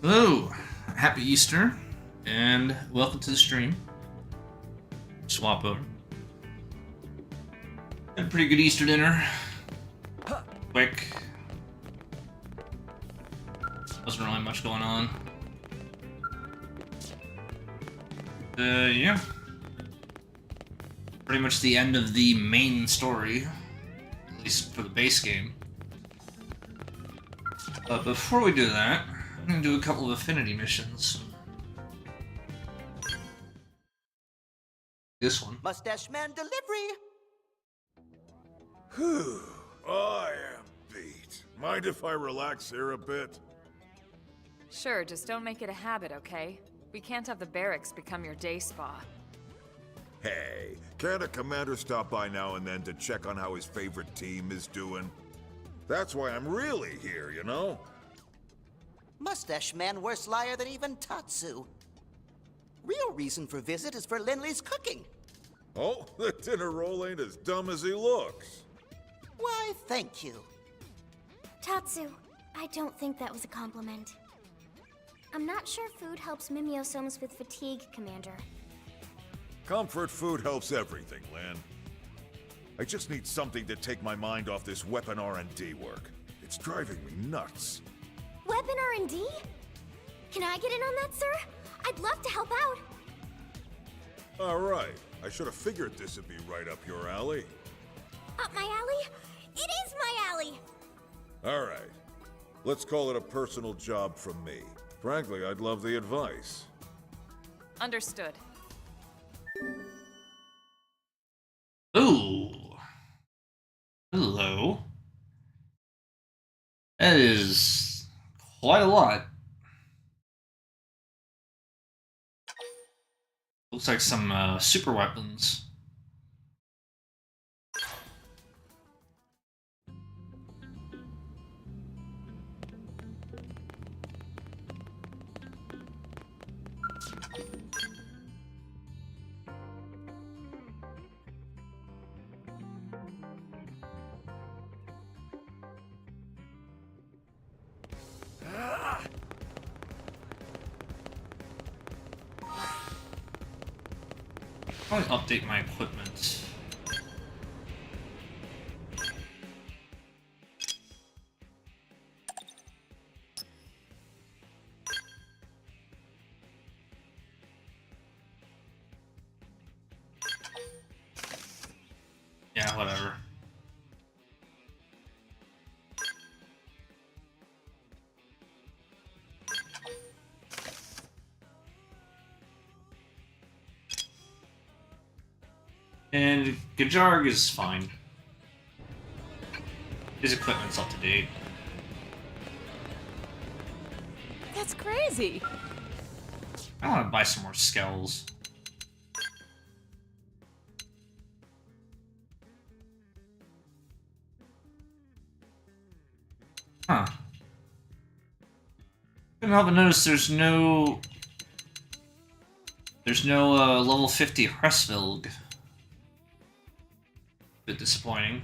Hello, happy Easter, and welcome to the stream. Swap over. Had a pretty good Easter dinner. Quick. Wasn't really much going on. Yeah. Pretty much the end of the main story, at least for the base game. But before we do that, I'm gonna do a couple of affinity missions. This one. Mustache Man delivery! Whew, I am beat. Mind if I relax here a bit? Sure, just don't make it a habit, okay? We can't have the barracks become your day spa. Hey, can't a commander stop by now and then to check on how his favorite team is doing? That's why I'm really here, you know? Mustache Man worse liar than even Tatsu. Real reason for visit is for Linley's cooking. Oh, the dinner roll ain't as dumb as he looks. Why, thank you. Tatsu, I don't think that was a compliment. I'm not sure food helps Mimiosomes with fatigue, Commander. Comfort food helps everything, Lin. I just need something to take my mind off this weapon R&D work. It's driving me nuts. Weapon R&D? Can I get in on that, sir? I'd love to help out. All right, I should have figured this would be right up your alley. Up my alley? It is my alley! All right, let's call it a personal job from me. Frankly, I'd love the advice. Understood. Ooh. Hello. That is quite a lot. Looks like some super weapons. Probably update my equipment. Yeah, whatever. And Gajarg is fine. His equipment's up to date. That's crazy! I want to buy some more skells. Huh. Couldn't help but notice there's no level 50 Hresvelg. Bit disappointing.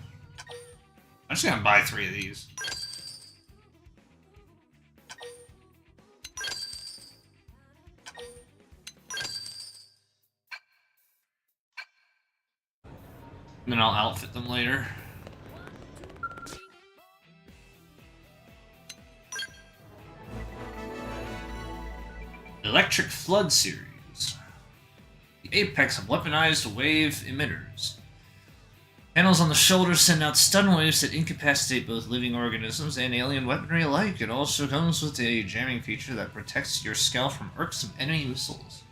I'm just gonna buy 3 of these. And then I'll outfit them later. Electric Flood Series. The apex of weaponized wave emitters. Panels on the shoulders send out stun waves that incapacitate both living organisms and alien weaponry alike. It also comes with a jamming feature that protects your skull from irksome enemy missiles.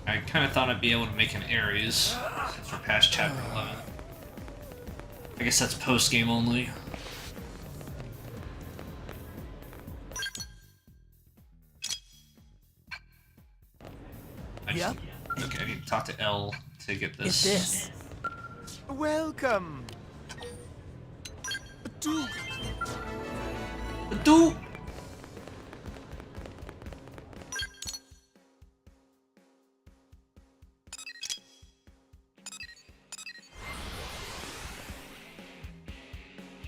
I kind of thought I'd be able to make an Ares since we're past chapter 11. I guess that's post-game only. Yep. Okay, I need to talk to L to get this. It's this. Welcome. Do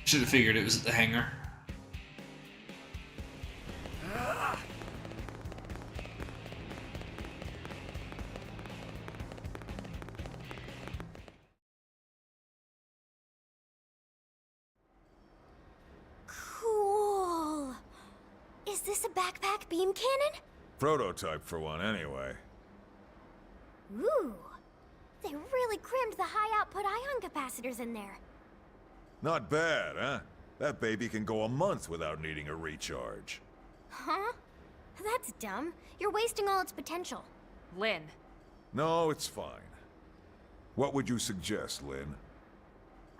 Should have figured it was at the hangar. Cool. Is this a backpack beam cannon? Prototype for one, anyway. Ooh. They really crammed the high output ion capacitors in there. Not bad, huh? That baby can go a month without needing a recharge. Huh? That's dumb. You're wasting all its potential. Lynn, No, it's fine. What would you suggest, Lynn?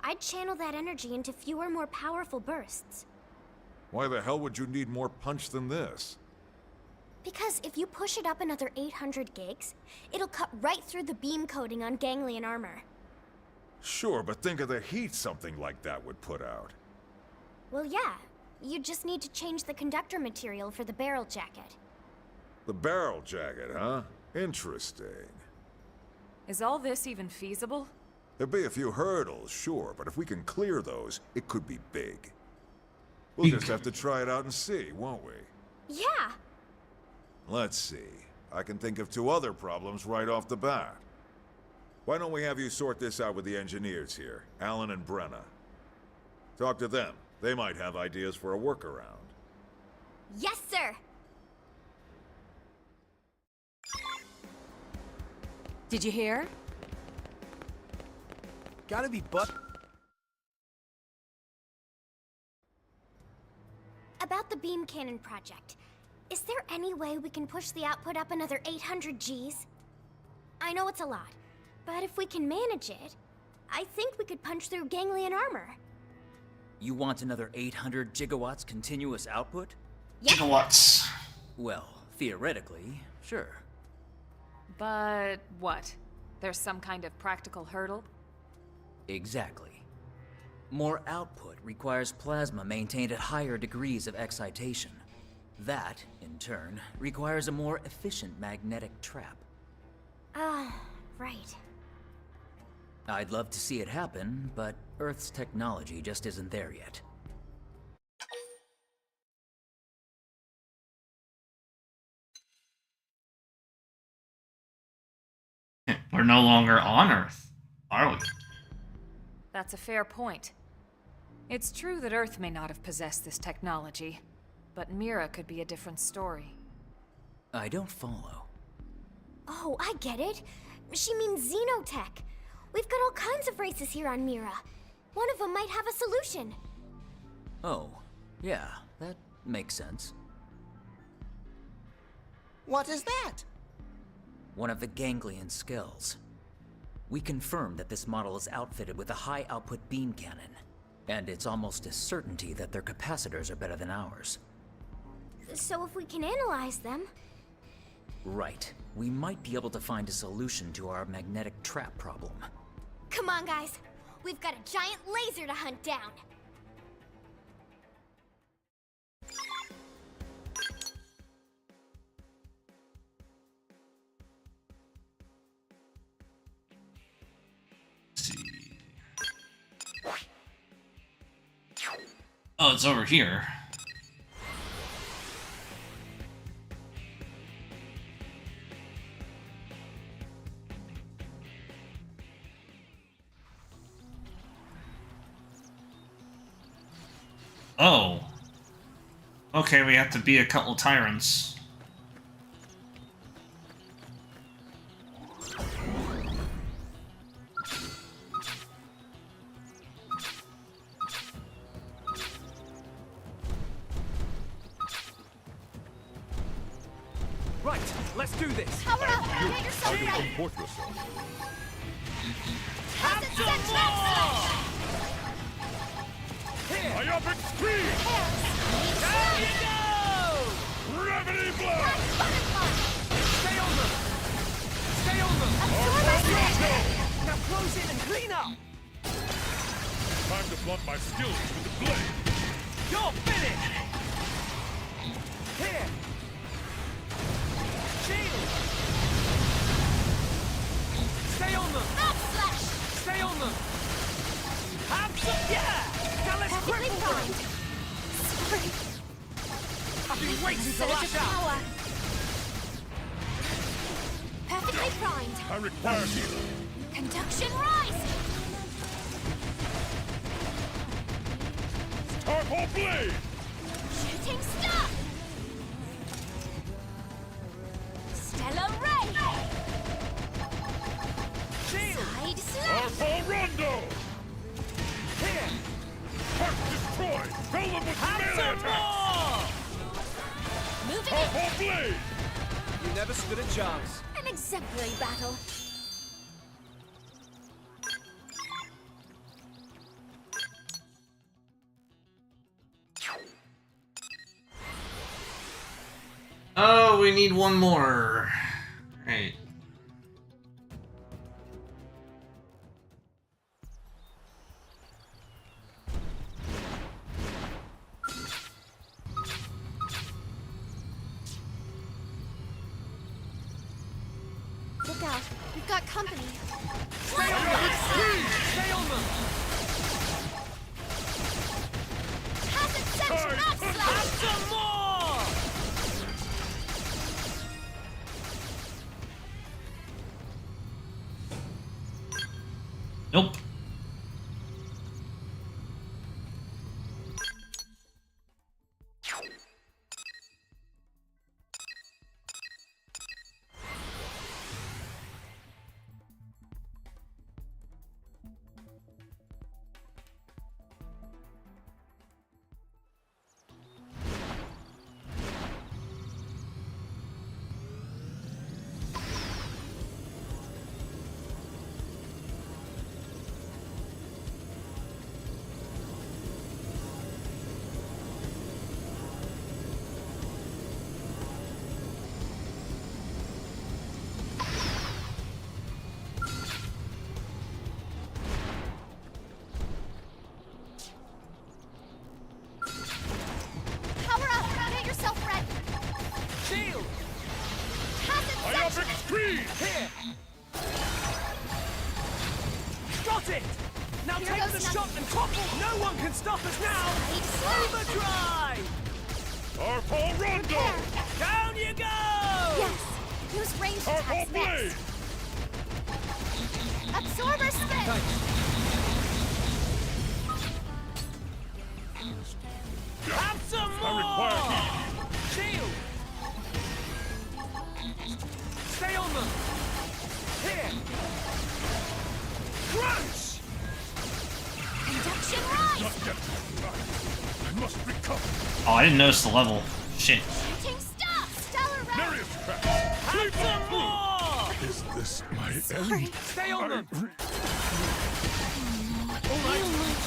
I'd channel that energy into fewer, more powerful bursts. Why the hell would you need more punch than this? Because if you push it up another 800 gigs, it'll cut right through the beam coating on ganglion armor. Sure, but think of the heat something like that would put out. Well, yeah. You just need to change the conductor material for the barrel jacket. The barrel jacket, huh? Interesting. is all this even feasible? There'll be a few hurdles, sure, but if we can clear those, it could be big. We'll just have to try it out and see, won't we? Yeah. Let's see. I can think of 2 other problems right off the bat. Why don't we have you sort this out with the engineers here, Alan and Brenna? Talk to them. They might have ideas for a workaround. Yes, sir. Did you hear? Gotta be but. About the beam cannon project. Is there any way we can push the output up another 800 Gs? I know it's a lot, but if we can manage it, I think we could punch through ganglion armor. You want another 800 gigawatts continuous output? Yep. Gigawatts. Well, theoretically, sure. But what? There's some kind of practical hurdle? Exactly. More output requires plasma maintained at higher degrees of excitation. That, in turn, requires a more efficient magnetic trap. Right. I'd love to see it happen, but Earth's technology just isn't there yet. We're no longer on Earth, are we? That's a fair point. It's true that Earth may not have possessed this technology, but Mira could be a different story. I don't follow. Oh, I get it. She means xenotech. We've got all kinds of races here on Mira. One of them might have a solution. Oh, yeah, that makes sense. What is that? One of the ganglion skells. We confirmed that this model is outfitted with a high-output beam cannon, and it's almost a certainty that their capacitors are better than ours. So if we can analyze them... Right. We might be able to find a solution to our magnetic trap problem. Come on, guys. We've got a giant laser to hunt down. Let's see. Oh, it's over here. Oh. Okay, we have to be a couple tyrants. Right, let's do this! Power up! Get yourself ready! Comport yourself. Have some more! Myopic speed! There you go! Gravity blast! Stay on them! Stay on them! Now close in and clean up! Time to blunt my skills with the blade. You're finished! Here! Shield! Stay on them! Backslash! Stay on them! Have some... Yeah! Now let's Perfectly primed. Sorry. I've been waiting to Surge of lash out! power. Perfectly primed. I require you. Conduction rise. Tarpal blade! Shooting star. Stellar ray. Shield! Side slash. Tarpal rondo! Here! Heart destroyed! Fill them with Have melee some attacks! more! Moving in. Tarpal blade! You never stood a chance. An exemplary battle. Oh, we need one more. Right. Look out. We've got company. Stay on them! Stay on them! Hazard Sense Map Have Slash. some more! Nope. Power up. Get yourself ready. Shield! Hazard Sense. Myopic screen! Here! Got it! Now Here take goes the nothing. shot and topple! No one can stop us now! Side slash. Overdrive! Tarpal rondo! Down you go! Yes. Use range Tarpal attacks blade! next. Absorber spin. Have some I require more! Shield! Stay on them! Here! Crunch! Conduction rise. Not yet. I must recover. Oh, I didn't notice the level. Shit. Shooting star. Stellar ray. Nereus trap! Have some more! Is this my Sorry. end? Stay on them! Alright,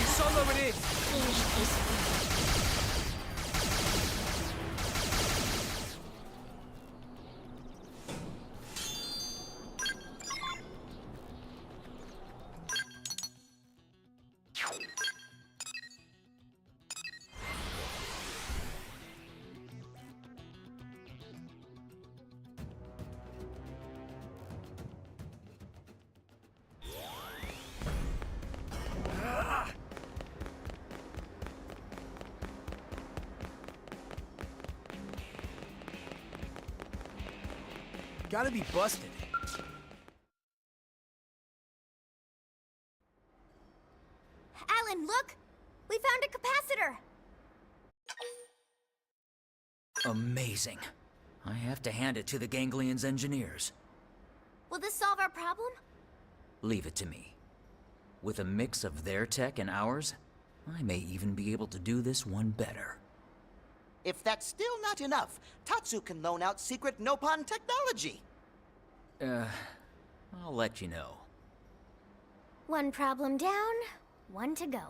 solo it is! Finish this. Gotta be busted. Alan, look! We found a capacitor! Amazing. I have to hand it to the Ganglion's engineers. Will this solve our problem? Leave it to me. With a mix of their tech and ours, I may even be able to do this one better. If that's still not enough, Tatsu can loan out secret Nopon technology. I'll let you know. One problem down, one to go.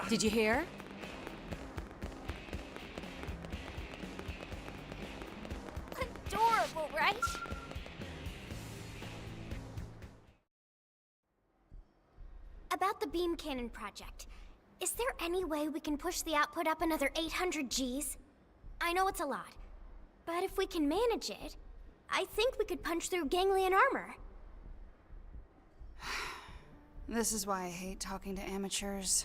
Did you hear? Adorable, right? About the beam cannon project. Is there any way we can push the output up another 800 Gs? I know it's a lot, But if we can manage it, I think we could punch through ganglion armor. This is why I hate talking to amateurs.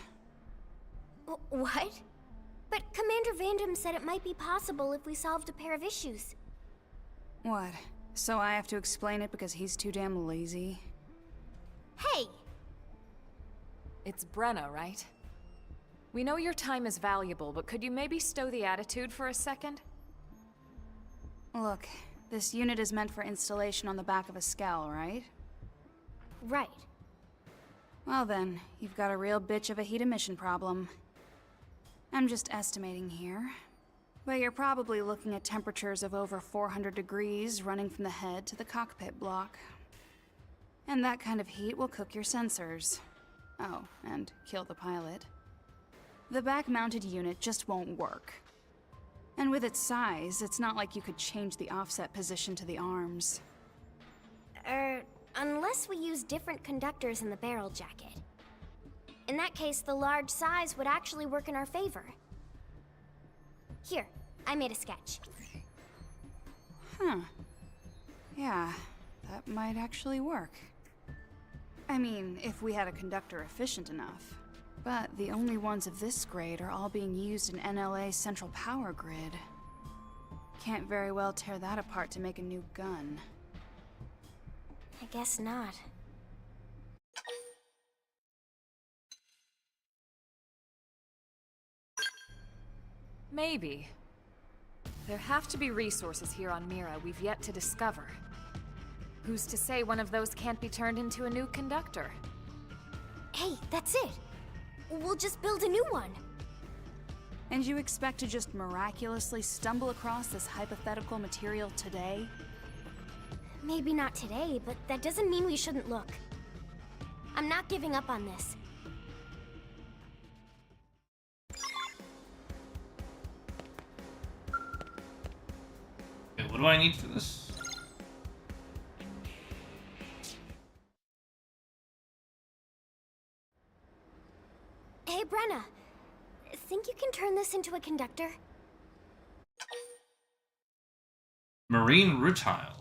What? But Commander Vandam said it might be possible if we solved a pair of issues. What? So I have to explain it because he's too damn lazy? Hey! It's Brenna, right? We know your time is valuable, but could you maybe stow the attitude for a second? Look, this unit is meant for installation on the back of a scow, right? Right. Well then, you've got a real bitch of a heat emission problem. I'm just estimating here. But you're probably looking at temperatures of over 400 degrees running from the head to the cockpit block. And that kind of heat will cook your sensors. Oh, and kill the pilot. The back-mounted unit just won't work. And with its size, it's not like you could change the offset position to the arms. Unless we use different conductors in the barrel jacket. In that case, the large size would actually work in our favor. Here, I made a sketch. Huh. Yeah, that might actually work. I mean, if we had a conductor efficient enough. But the only ones of this grade are all being used in NLA's central power grid. Can't very well tear that apart to make a new gun. I guess not. Maybe. There have to be resources here on Mira we've yet to discover. Who's to say one of those can't be turned into a new conductor? Hey, that's it! We'll just build a new one. And you expect to just miraculously stumble across this hypothetical material today? Maybe not today, but that doesn't mean we shouldn't look. I'm not giving up on this. Okay, what do I need for this? Hey, Brenna. Think you can turn this into a conductor? Marine rutile.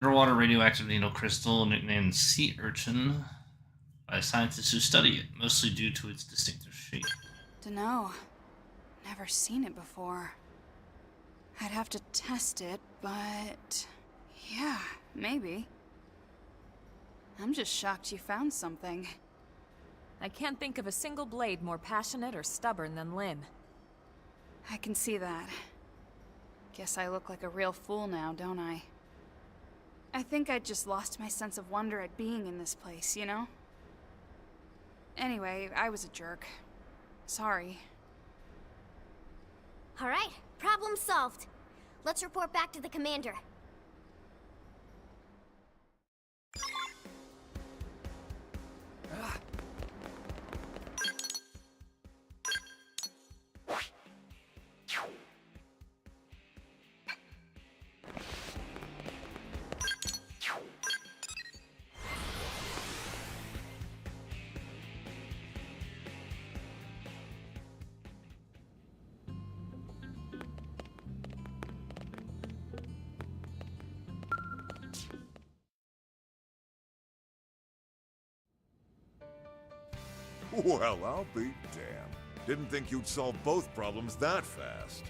Underwater radioactive needle crystal nicknamed sea urchin by scientists who study it, mostly due to its distinctive shape. Dunno. Never seen it before. I'd have to test it, but... yeah, maybe. I'm just shocked you found something. I can't think of a single blade more passionate or stubborn than Lynn. I can see that. Guess I look like a real fool now, don't I? I think I just lost my sense of wonder at being in this place, you know? Anyway, I was a jerk. Sorry. Alright, problem solved. Let's report back to the commander. Well, I'll be damned. Didn't think you'd solve both problems that fast.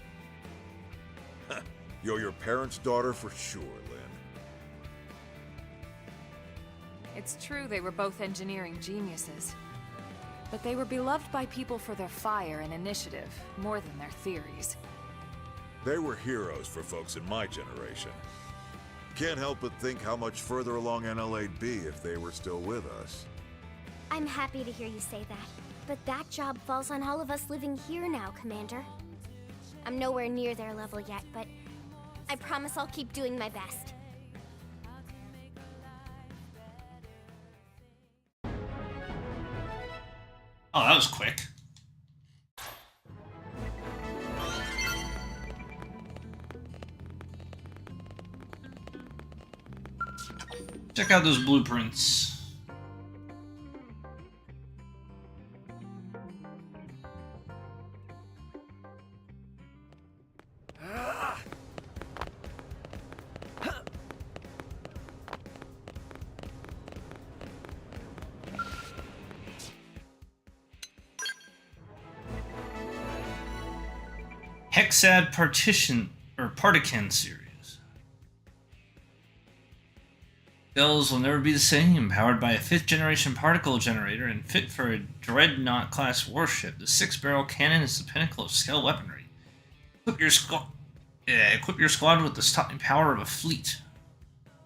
You're your parents' daughter for sure, Lynn. It's true they were both engineering geniuses. But they were beloved by people for their fire and initiative, more than their theories. They were heroes for folks in my generation. Can't help but think how much further along NLA'd be if they were still with us. I'm happy to hear you say that. But that job falls on all of us living here now, Commander. I'm nowhere near their level yet, but I promise I'll keep doing my best. Oh, that was quick. Check out those blueprints. Hexad partition or Partican series. Bells will never be the same. Powered by a 5th generation particle generator and fit for a Dreadnought class warship, the 6-barrel cannon is the pinnacle of scale weaponry. Equip your squad with the stopping power of a fleet.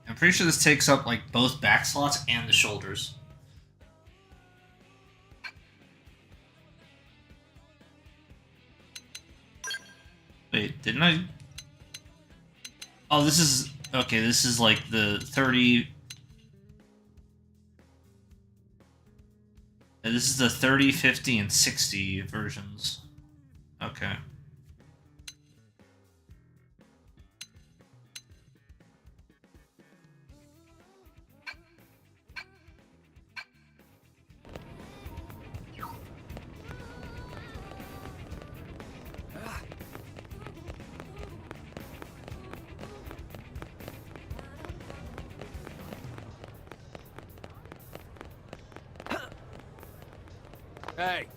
I'm pretty sure this takes up like both back slots and the shoulders. Wait, didn't I? Oh, this is okay. This is like the 30. This is the 30, 50, and 60 versions. Okay. Hey.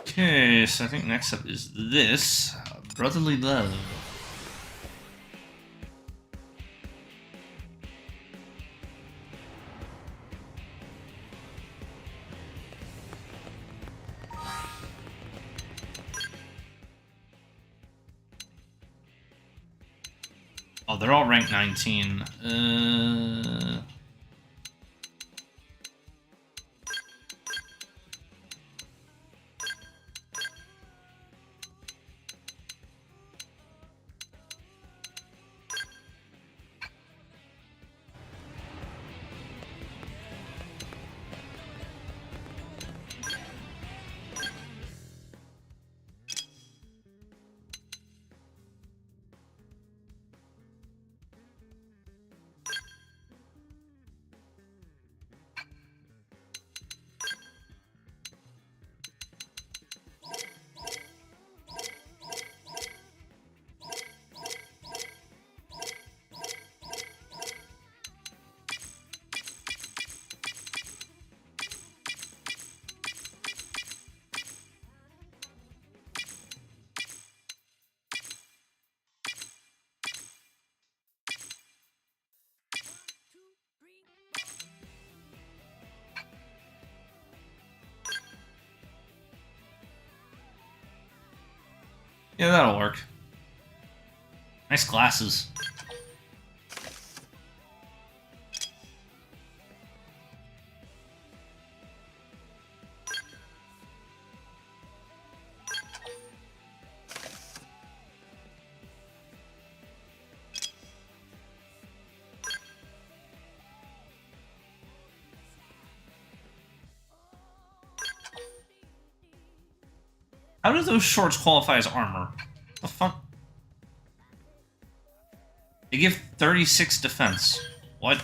Okay, so I think next up is this Brotherly Love. Oh, they're all ranked 19. Yeah, that'll work. Nice glasses. How do those shorts qualify as armor? The fuck? They give 36 defense. What?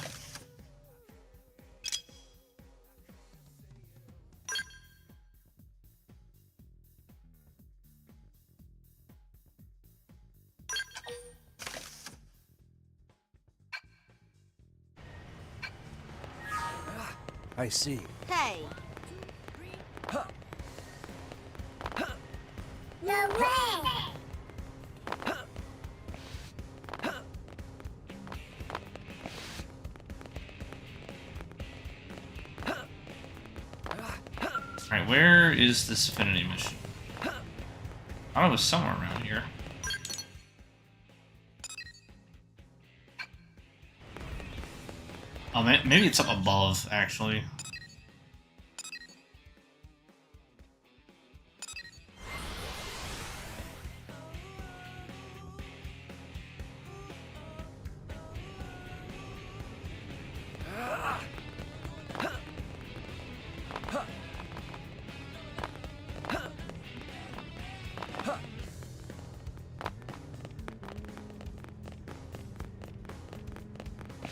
I see. Hey, No way! Alright, where is this affinity mission? I thought it was somewhere around here. Oh, maybe it's up above, actually.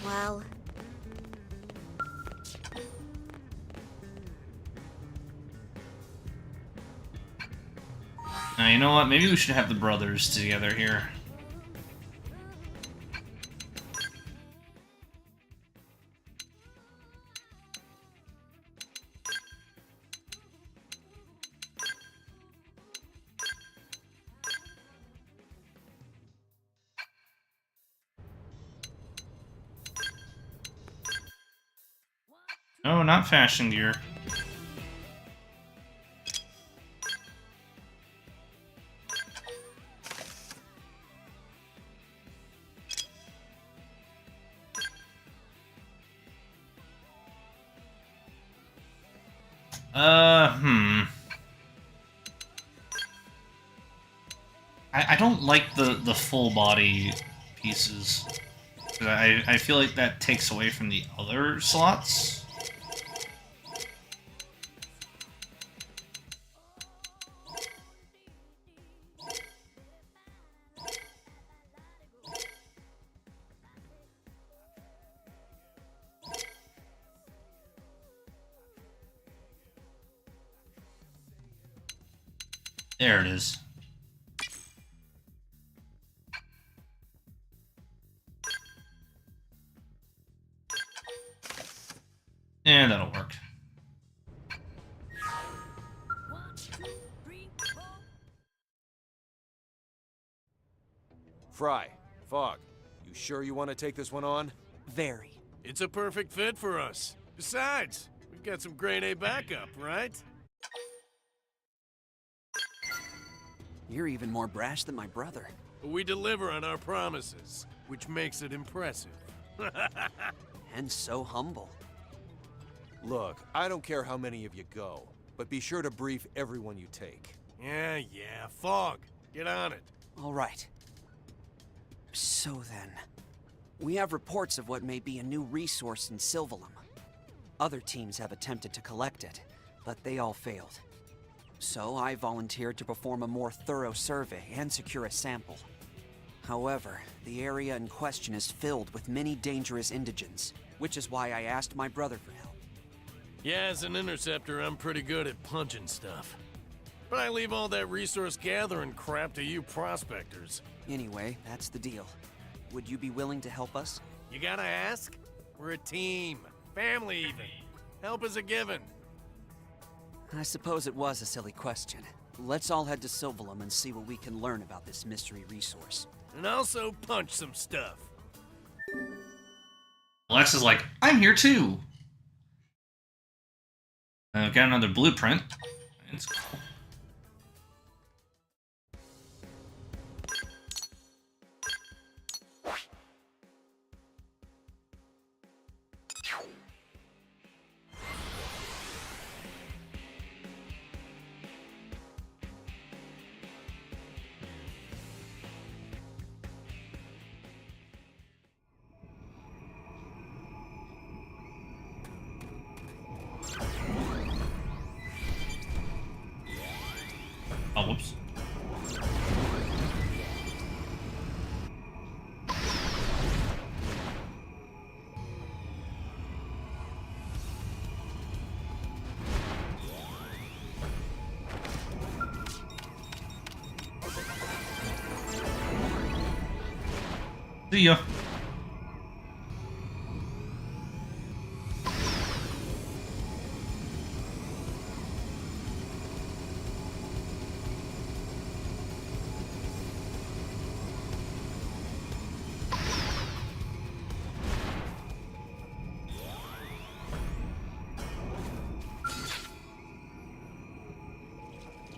Well, Now, you know what? Maybe we should have the brothers together here. No, not fashion gear. I don't like the full body pieces. I feel like that takes away from the other slots. There it is. Yeah, that'll work. Fry, Fog, you sure you want to take this one on? Very. It's a perfect fit for us. Besides, we've got some grade A backup, right? You're even more brash than my brother. But we deliver on our promises, which makes it impressive. And so humble. Look, I don't care how many of you go, but be sure to brief everyone you take. Yeah, Fog, get on it. All right. So then, we have reports of what may be a new resource in Sylvalum. Other teams have attempted to collect it, but they all failed. So I volunteered to perform a more thorough survey and secure a sample. However, the area in question is filled with many dangerous indigents, which is why I asked my brother for help. Yeah, as an interceptor, I'm pretty good at punching stuff. But I leave all that resource gathering crap to you prospectors. Anyway, that's the deal. Would you be willing to help us? You gotta ask? We're a team. Family, even. Help is a given. I suppose it was a silly question. Let's all head to Sylvalum and see what we can learn about this mystery resource. And also punch some stuff. Lex is like, I'm here too. Got another blueprint. It's cool. Oh, whoops. See ya.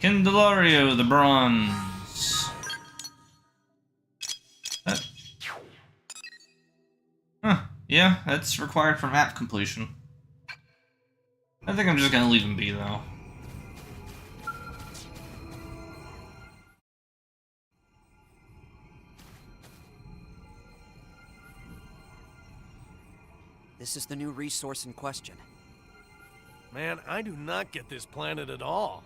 Candelario, the bronze. Huh. Yeah, that's required for map completion. I think I'm just gonna leave him be, though. This is the new resource in question. Man, I do not get this planet at all.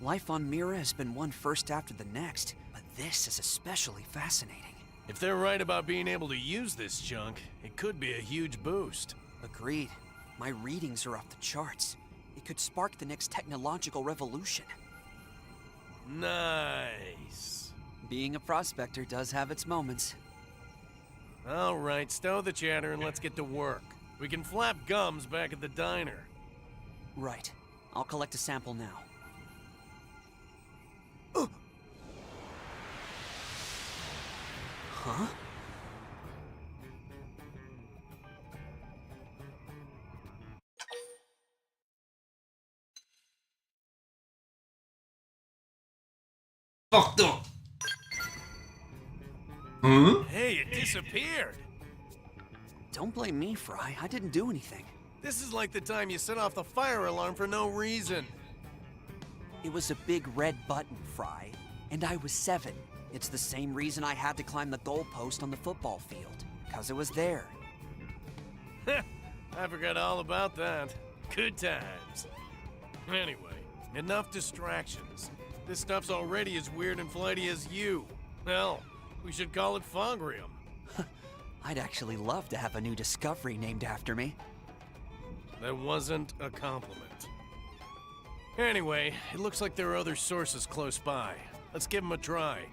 Life on Mira has been one first after the next, but this is especially fascinating. If they're right about being able to use this junk, it could be a huge boost. Agreed. My readings are off the charts. It could spark the next technological revolution. Nice. Being a prospector does have its moments. All right, stow the chatter and let's get to work. We can flap gums back at the diner. Right. I'll collect a sample now. Huh? Fucked up. Huh? Hey, it disappeared. Don't blame me, Fry. I didn't do anything. This is like the time you set off the fire alarm for no reason. It was a big red button, Fry. And I was 7. It's the same reason I had to climb the goalpost on the football field. 'Cause it was there. I forgot all about that. Good times. Anyway, enough distractions. This stuff's already as weird and flighty as you. Hell, we should call it Fogrium. I'd actually love to have a new discovery named after me. That wasn't a compliment. Anyway, it looks like there are other sources close by. Let's give them a try.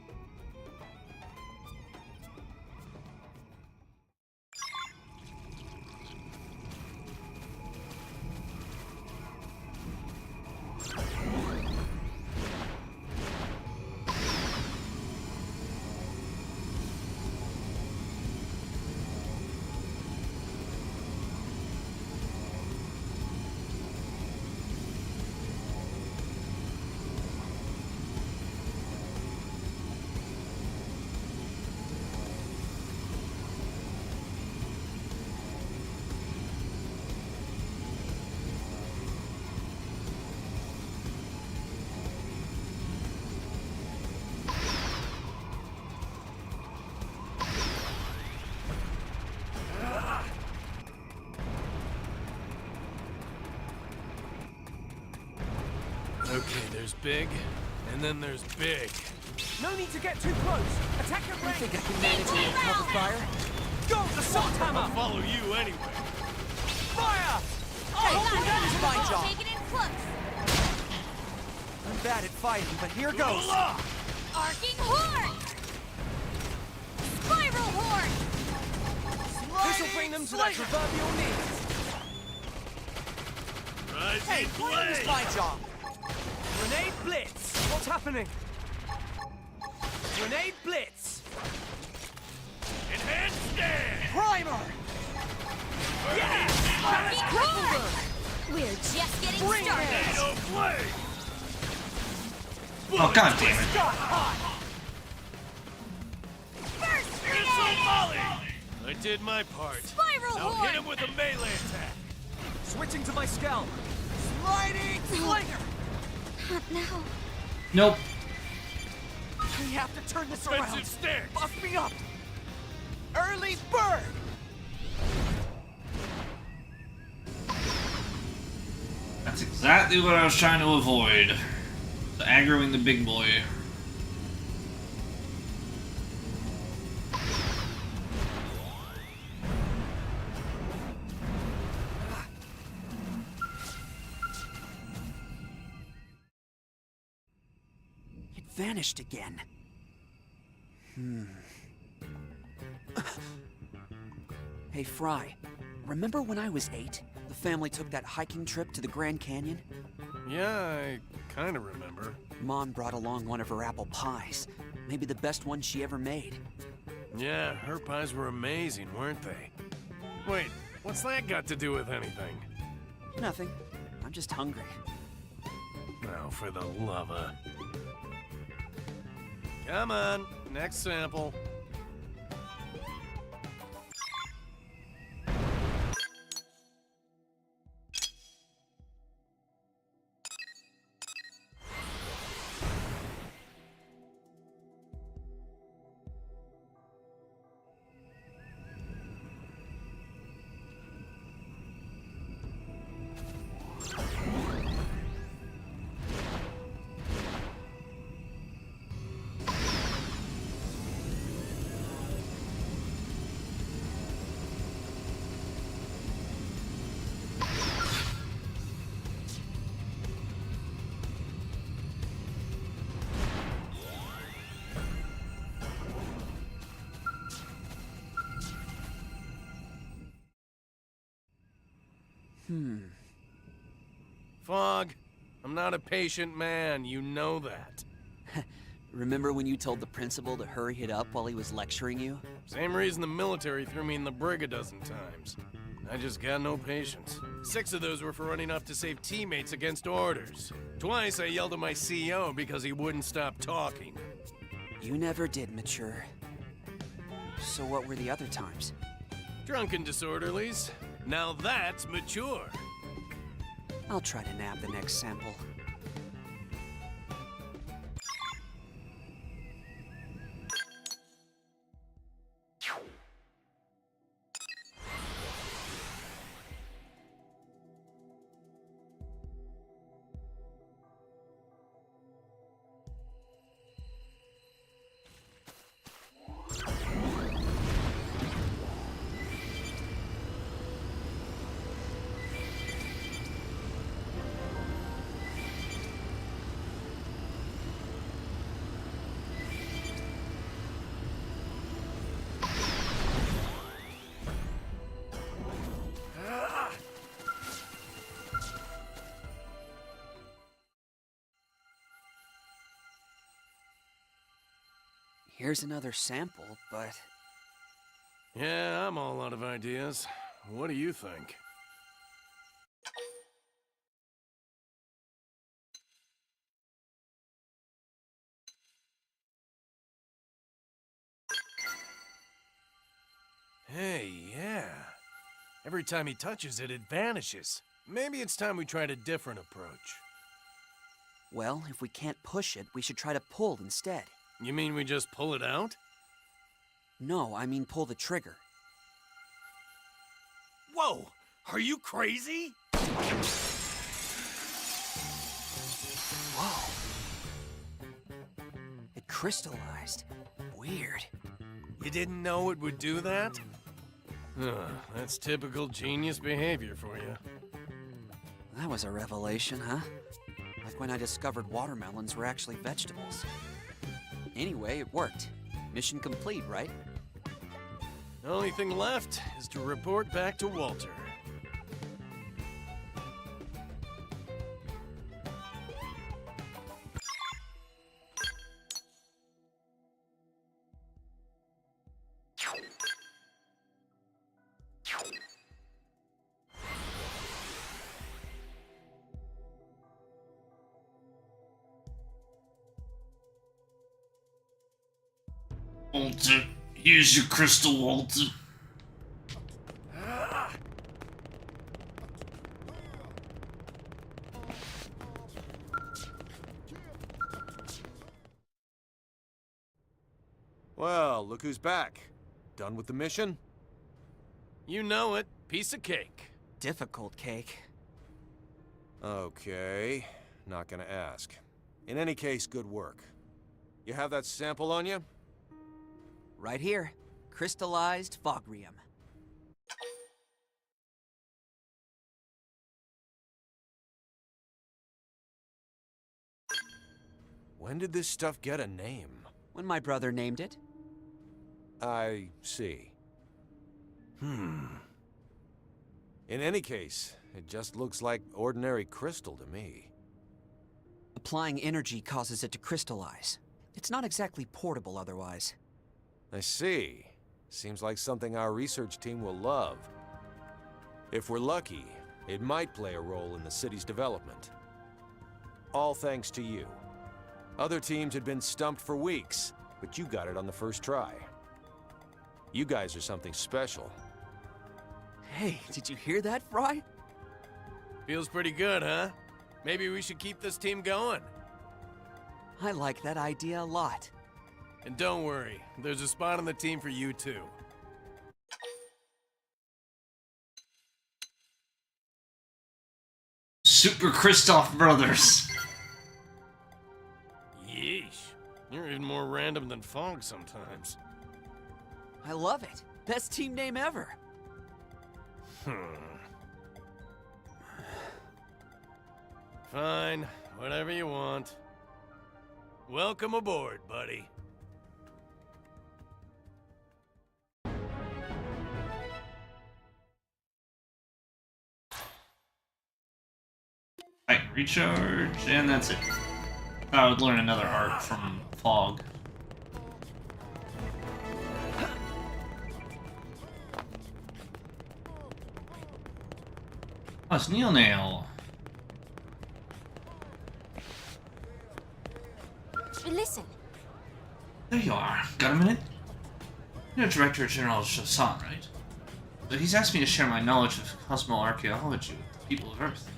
Okay, there's big, and then there's big. No need to get too close. Attack at I range. think I can manage a little cover fire. Go, assault hammer. I'll follow you anyway. Fire! Hey, that is my job. Take it in close. I'm bad at fighting, but here goes. Arcing horn! Spiral horn! This will bring them to that proverbial knee. Hey, fire is my job. Grenade blitz. What's happening? Grenade blitz. Enhanced stand! Primer! Arcing horn! We're just getting started. Tornado blade! Oh, god damn it. Got hot. First Missile grenade! volley! I did my part. Spiral Now horn! hit him with a melee attack. Switching to my scalp. Sliding slinger! Not now. Nope. We have to turn this around. Offensive stance! Buff me up! Early bird! That's exactly what I was trying to avoid. The aggroing the big boy. It vanished again. Hey, Fry. Remember when I was 8? The family took that hiking trip to the Grand Canyon? Yeah, I kind of remember. Mom brought along one of her apple pies. Maybe the best one she ever made. Yeah, her pies were amazing, weren't they? Wait, what's that got to do with anything? Nothing. I'm just hungry. Oh, for the love of... Come on, next sample. Fog, I'm not a patient man, you know that. Remember when you told the principal to hurry it up while he was lecturing you? Same reason the military threw me in the brig a dozen times. I just got no patience. 6 of those were for running off to save teammates against orders. Twice I yelled at my CO because he wouldn't stop talking. You never did mature. So what were the other times? Drunken disorderlies. Now that's mature. I'll try to nab the next sample. Here's another sample, but... Yeah, I'm all out of ideas. What do you think? Hey, yeah. Every time he touches it, it vanishes. Maybe it's time we tried a different approach. Well, if we can't push it, we should try to pull instead. You mean we just pull it out? No, I mean pull the trigger. Whoa! Are you crazy? Whoa. It crystallized. Weird. You didn't know it would do that? That's typical genius behavior for you. That was a revelation, huh? Like when I discovered watermelons were actually vegetables. Anyway, it worked. Mission complete, right? The only thing left is to report back to Walter. Walter, here's your crystal, Walter. Well, look who's back. Done with the mission? You know it. Piece of cake. Difficult cake. Okay, not gonna ask. In any case, good work. You have that sample on you? Right here. Crystallized fogrium. When did this stuff get a name? When my brother named it. I see. In any case, it just looks like ordinary crystal to me. Applying energy causes it to crystallize. It's not exactly portable otherwise. I see. Seems like something our research team will love. If we're lucky, it might play a role in the city's development. All thanks to you. Other teams had been stumped for weeks, but you got it on the first try. You guys are something special. Hey, did you hear that, Fry? Feels pretty good, huh? Maybe we should keep this team going. I like that idea a lot. And don't worry, there's a spot on the team for you too. Super Kristoff Brothers. Yeesh. You're even more random than Fog sometimes. I love it. Best team name ever. Fine, whatever you want. Welcome aboard, buddy. Right, recharge, and that's it. I would learn another art from Fog. Oh, it's Neil Nail. Listen, There you are. Got a minute? You're Director General Shasan, right? So he's asked me to share my knowledge of cosmoarchaeology with the people of Earth.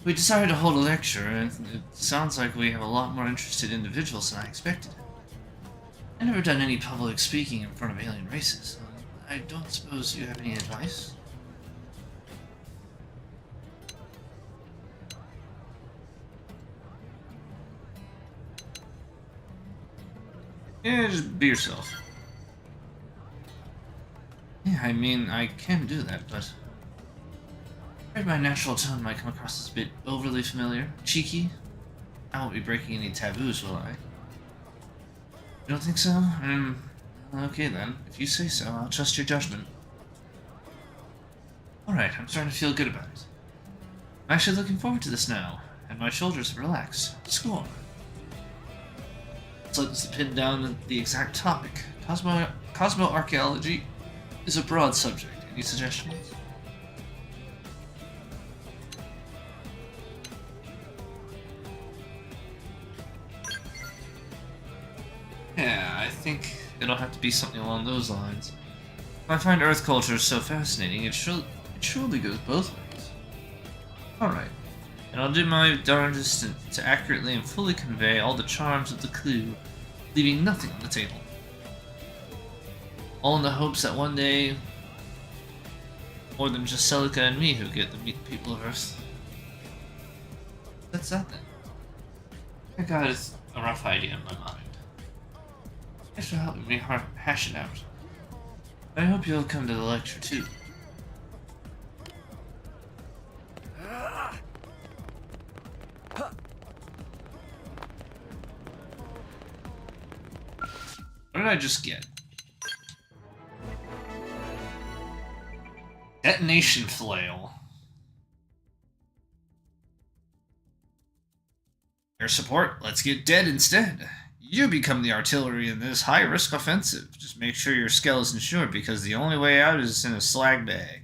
We decided to hold a lecture, and it sounds like we have a lot more interested individuals than I expected. I've never done any public speaking in front of alien races. I don't suppose you have any advice? Yeah, just be yourself. Yeah, I mean, I can do that, but... I'm afraid my natural tone might come across as a bit overly familiar, cheeky. I won't be breaking any taboos, will I? You don't think so? Okay then. If you say so, I'll trust your judgment. Alright, I'm starting to feel good about it. I'm actually looking forward to this now, and my shoulders have relaxed. Score. So let's pin down the exact topic. Cosmoarchaeology is a broad subject. Any suggestions? Yeah, I think it'll have to be something along those lines. I find Earth culture so fascinating, it surely goes both ways. Alright, and I'll do my darndest to accurately and fully convey all the charms of the clue, leaving nothing on the table. All in the hopes that one day, more than just Celica and me who get to meet the people of Earth. That's that then. I got a rough idea in my mind. Thanks for helping me hash it out. I hope you'll come to the lecture too. What did I just get? Detonation flail. Air support, let's get dead instead. You become the artillery in this high-risk offensive. Just make sure your skill is insured, because the only way out is in a slag bag.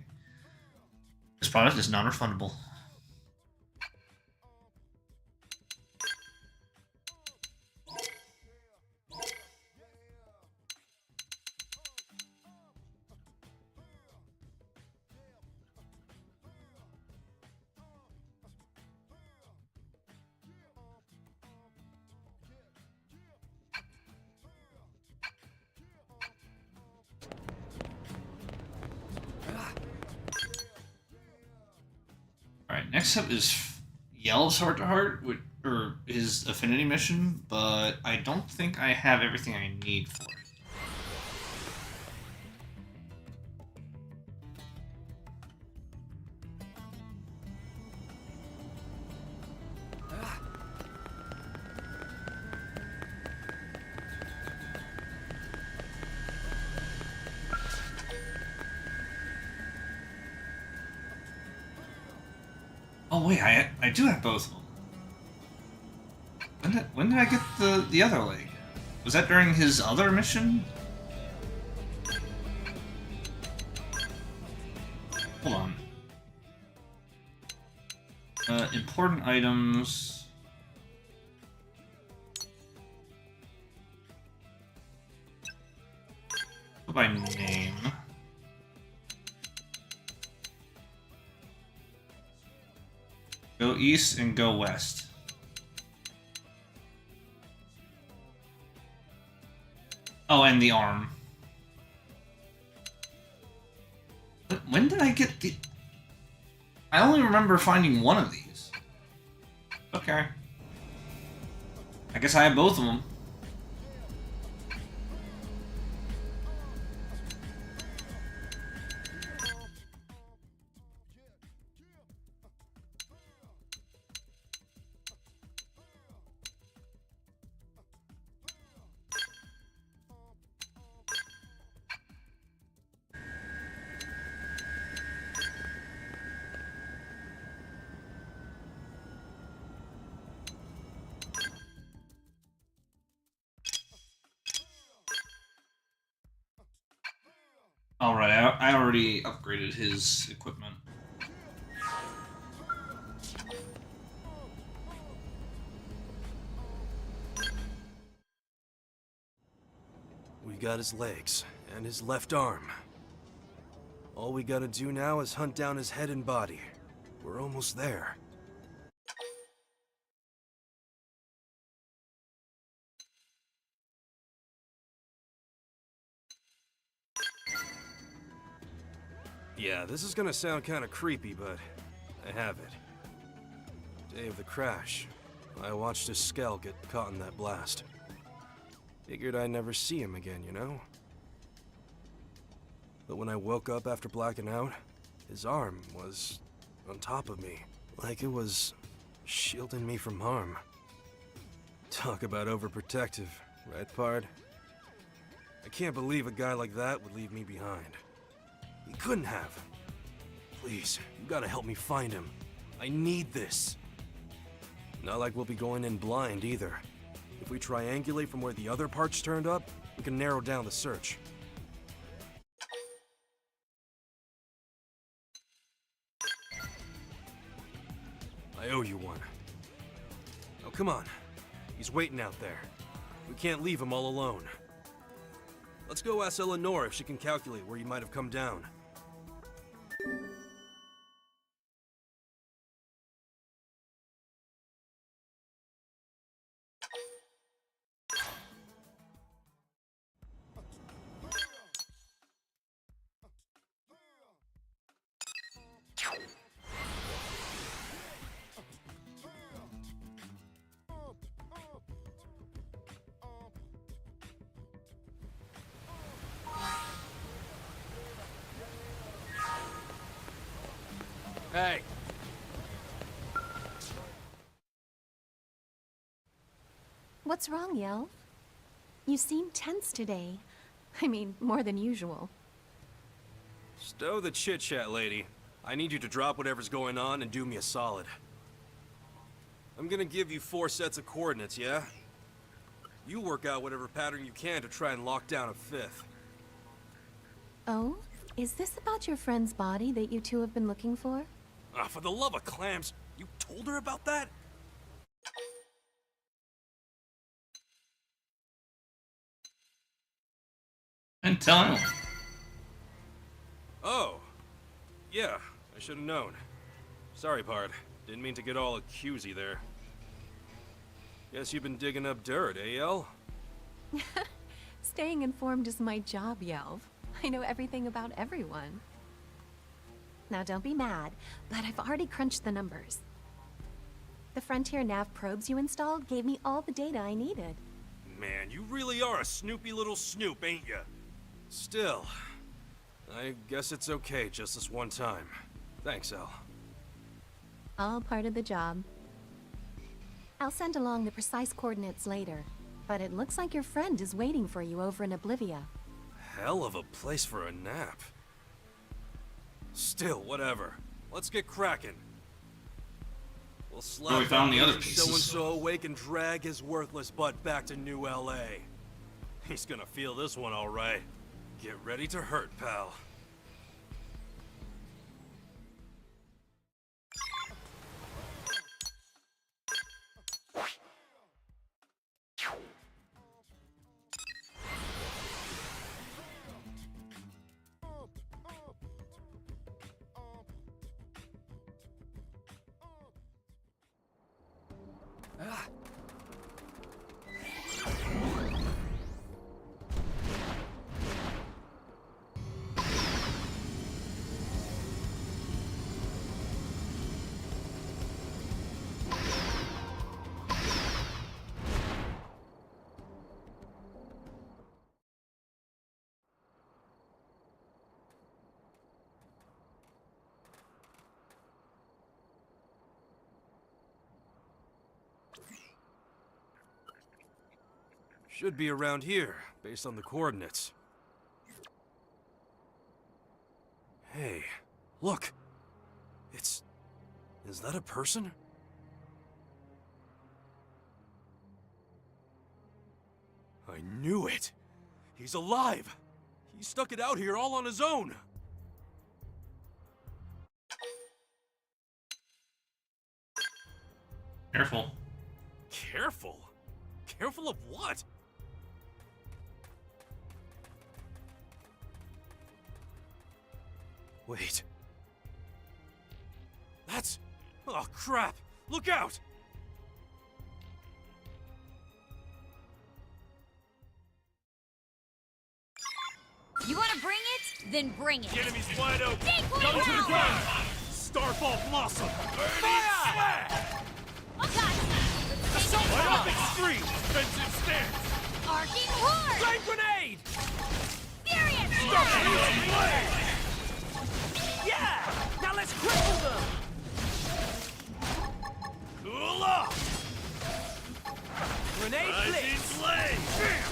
This product is non-refundable. Alright, next up is Yell's Heart to Heart, or his Affinity mission, but I don't think I have everything I need for it. Oh wait, I do have both of them. When did I get the other leg? Was that during his other mission? Hold on. Important items. by name. Go east and go west. Oh, and the arm. When did I get the... I only remember finding one of these. Okay. I guess I have both of them. Alright, I already upgraded his equipment. We got his legs, and his left arm. All we gotta do now is hunt down his head and body. We're almost there. Yeah, this is gonna sound kinda creepy, but I have it. Day of the crash, I watched his skull get caught in that blast. Figured I'd never see him again, you know? But when I woke up after blacking out, his arm was on top of me, like it was shielding me from harm. Talk about overprotective, right, Pard? I can't believe a guy like that would leave me behind. He couldn't have. Please, you gotta help me find him. I need this. Not like we'll be going in blind either. If we triangulate from where the other parts turned up, we can narrow down the search. I owe you one. Oh, come on. He's waiting out there. We can't leave him all alone. Let's go ask Eleanor if she can calculate where you might have come down. Hey! What's wrong, Yelv? You seem tense today. I mean, more than usual. Stow the chit-chat, lady. I need you to drop whatever's going on and do me a solid. I'm gonna give you 4 sets of coordinates, yeah? You work out whatever pattern you can to try and lock down a 5th. Oh? Is this about your friend's body that you two have been looking for? Ah, for the love of clams, you told her about that? And tell him. Oh. Yeah, I should have known. Sorry, Pard. Didn't mean to get all accusey there. Guess you've been digging up dirt, eh, El? Staying informed is my job, Yelv. I know everything about everyone. Now don't be mad, but I've already crunched the numbers. The Frontier Nav probes you installed gave me all the data I needed. Man, you really are a snoopy little snoop, ain't ya? Still, I guess it's okay just this one time. Thanks, El. All part of the job. I'll send along the precise coordinates later, but it looks like your friend is waiting for you over in Oblivia. Hell of a place for a nap. Still, whatever. Let's get cracking. We'll slap we found the other so-and-so pieces. awake and drag his worthless butt back to New LA. He's gonna feel this one all right. Get ready to hurt, pal. Should be around here, based on the coordinates. Hey, look! Is that a person? I knew it! He's alive! He stuck it out here all on his own! Careful. Careful? Careful of what? Wait. That's... Oh, crap! Look out! You wanna bring it? Then bring it. The enemy's wide open. Decoy Go to the round! ground. Starfall Blossom. Fire! Slash! Oh god! Assault Weapon Extreme. Defensive stance. Arcing Horde! Flame grenade! Furious Starfall Blade. Yeah! Now let's cripple them! Cool off. Grenade Rising blitz! Blade. Bam!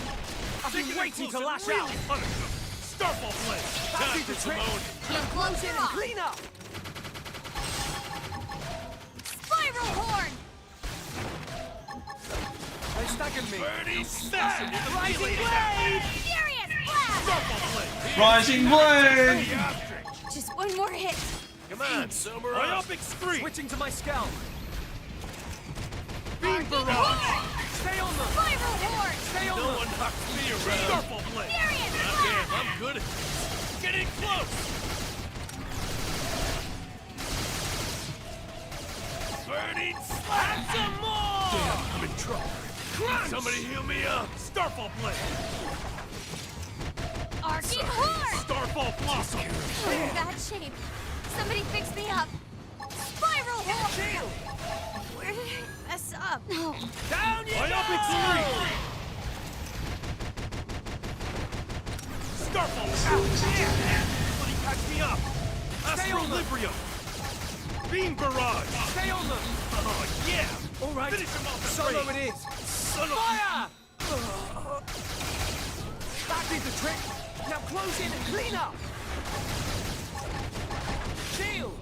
I've been waiting to lash really out! punish them. Starfall Blade. Fancy Time the for trick. Simone. Now close in And clean up! Spiral Horn! They staggered me! Burning Smash. Rising blade! Furious Blast! Starfall Blade. Rising Blade! The ostrich. Just one more hit. Come on, sober up. Myopic Scream. Switching to my scalp! Beam Barrage. Stay on them! Spiral Horn! Stay on No them! one knocks me around. Starfall Blade. Furious God Blast! damn, I'm good at this. Getting close. Burning Slap. Some more. Damn, I'm in trouble. Crunch. Somebody heal me up. Starfall Blade. Arcing Horde! Starfall Blossom. I'm in bad shape. Somebody fix me up. Spiral Horn! Where did I mess up? No. Down you Myopic go! Scream. Starfall. Ow, damn. Somebody catch me up. Stay on them. Astrolibrium. Beam Barrage. Stay on them! Oh, yeah. All right, Finish him off the solo raid. it is! Son of Fire! That did the trick! Now close in and clean up! Shield!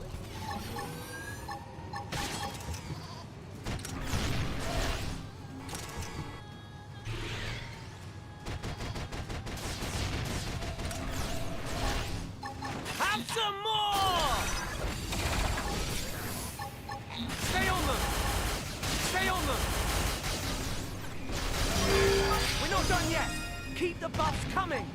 Have some more! Stay on them! Stay on them! We're not done yet! Keep the buffs coming!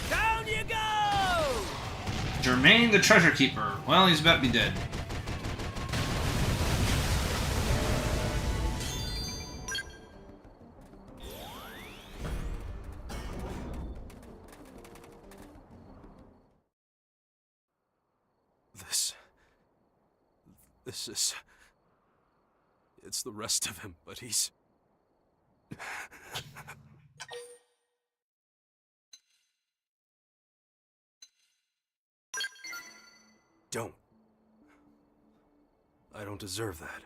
Down you go! Jermaine the Treasure Keeper. Well, he's about to be dead. This is... It's the rest of him, but he's... Don't. I don't deserve that.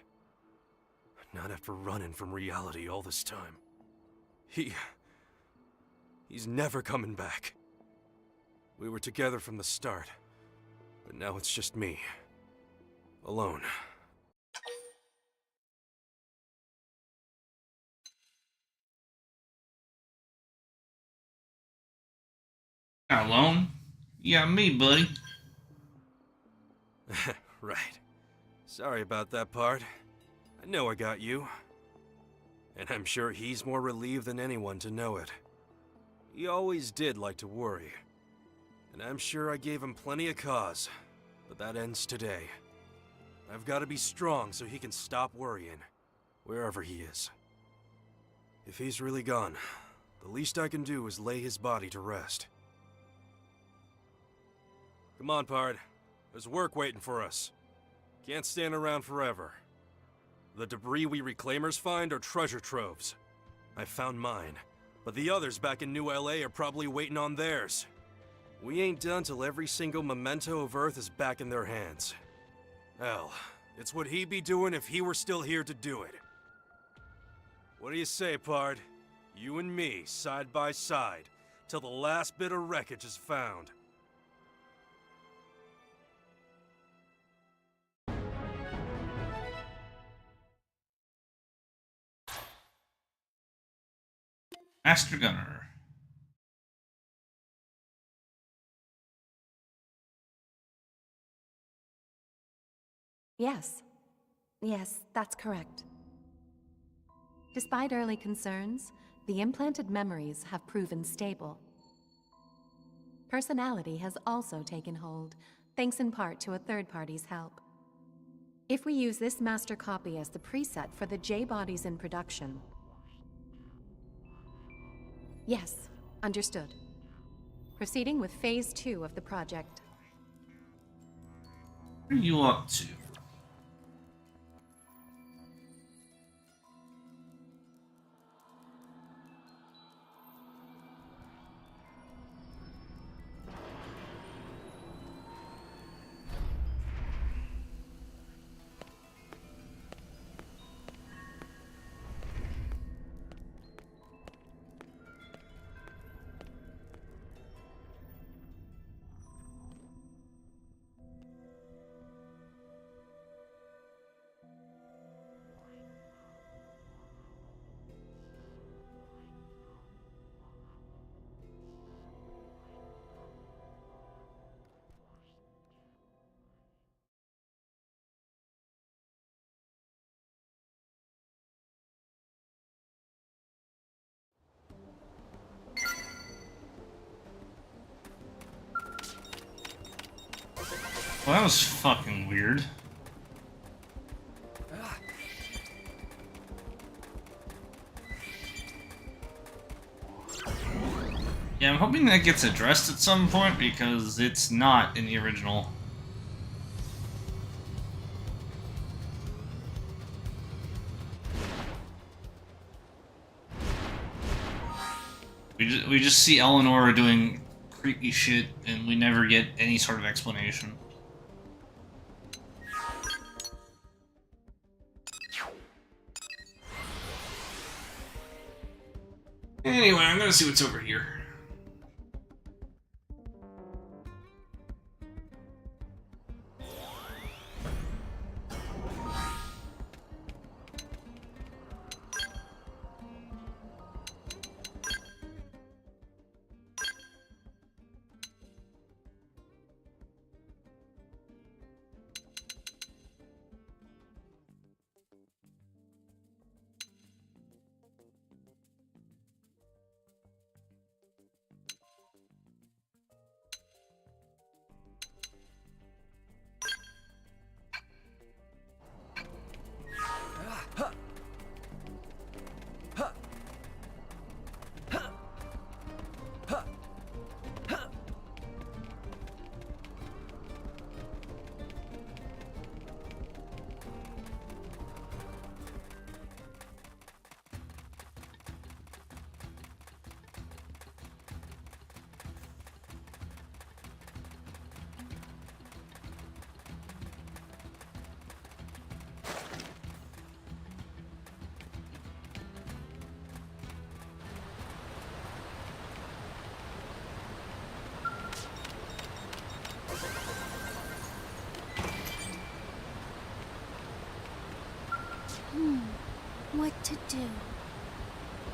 Not after running from reality all this time. He's never coming back. We were together from the start, but now it's just me. Alone. Alone? You got me, buddy. Right. Sorry about that part. I know I got you. And I'm sure he's more relieved than anyone to know it. He always did like to worry. And I'm sure I gave him plenty of cause. but that ends today. I've got to be strong so he can stop worrying, wherever he is. If he's really gone, the least I can do is lay his body to rest. Come on, Pard. There's work waiting for us. Can't stand around forever. The debris we reclaimers find are treasure troves. I found mine, but the others back in New LA are probably waiting on theirs. We ain't done till every single memento of Earth is back in their hands. Hell, it's what he'd be doing if he were still here to do it. What do you say, Pard? You and me, side by side, till the last bit of wreckage is found. Master Gunner. Yes. Yes, that's correct. Despite early concerns, the implanted memories have proven stable. Personality has also taken hold, thanks in part to a third party's help. If we use this master copy as the preset for the J-bodies in production... Yes, understood. Proceeding with Phase 2 of the project. What are you up to? Well, that was fucking weird. Yeah, I'm hoping that gets addressed at some point because it's not in the original. We just see Eleanor doing creepy shit and we never get any sort of explanation. Anyway, I'm gonna see what's over here. What to do?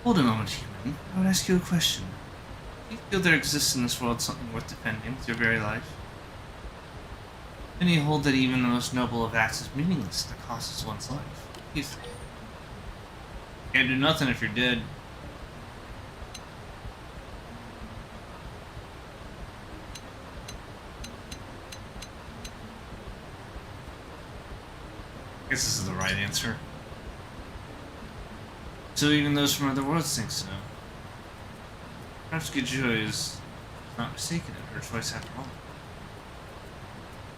Hold a moment, human. I would ask you a question. Do you feel there exists in this world something worth defending with your very life? Many hold that even the most noble of acts is meaningless that costs one's life. What do you think? Can't do nothing if you're dead. guess this is the right answer. So even those from other worlds think so. Perhaps Gijui is not mistaken in her choice after all.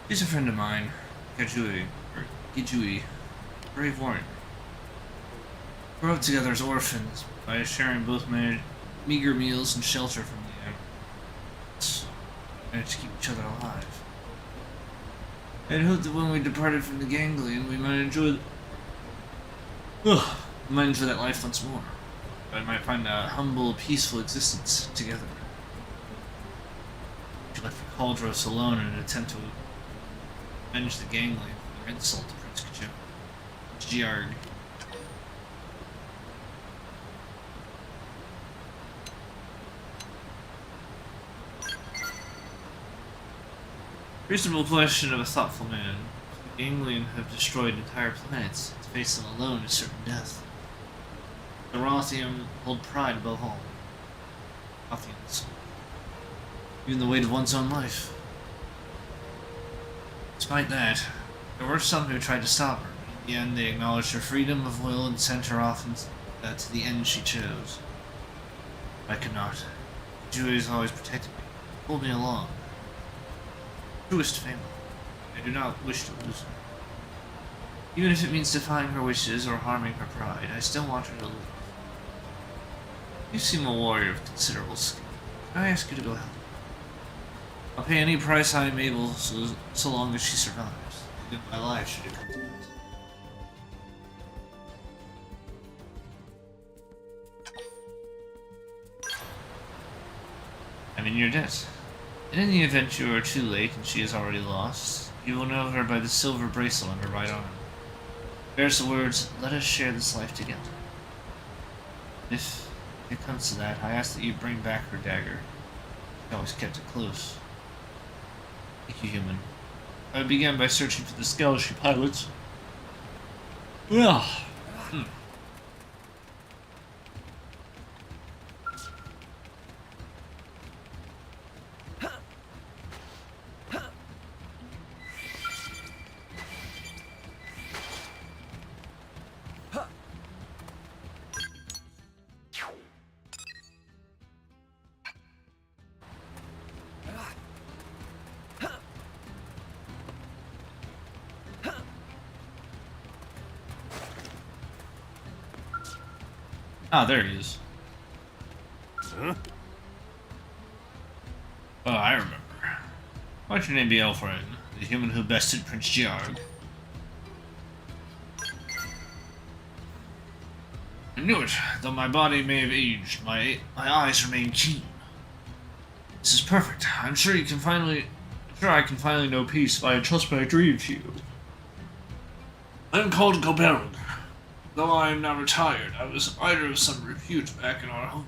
She's a friend of mine, Gijui, brave warrior. We grew up together as orphans by sharing both my meager meals and shelter from the animals. Managed to keep each other alive. I had hoped that when we departed from the ganglion, we might enjoy that life once more. I might find a humble, peaceful existence together. She left for Cauldros alone in an attempt to avenge the ganglion for their insult to Prince Giarg. Reasonable question of a thoughtful man. If the ganglion have destroyed entire planets, to face them alone is certain death. The Rothium hold pride above all. Rothians. Even the weight of one's own life. Despite that, there were some who tried to stop her, but in the end they acknowledged her freedom of will and sent her off to the end she chose. I could not. Julie has always protected me, pulled me along. Truest family. I do not wish to lose her. Even if it means defying her wishes or harming her pride, I still want her to live. You seem a warrior of considerable skill. Can I ask you to go help? I'll pay any price I am able so long as she survives. Even my life should it come to that. I'm in your debt. And in the event you are too late and she is already lost, you will know her by the silver bracelet on her right arm. Bears the words, "Let us share this life together." If it comes to that, I ask that you bring back her dagger. She always kept it close. Thank you, human. I began by searching for the skulls she pilots. Well, ah, there he is. Huh? Oh, I remember. Why'd your name be Elfred, the human who bested Prince Giarg? I knew it. Though my body may have aged, my eyes remain keen. This is perfect. I'm sure I can finally know peace if I entrust my dream to you. I am called Goberg. Though I am now retired, I was a fighter of some repute back in our home.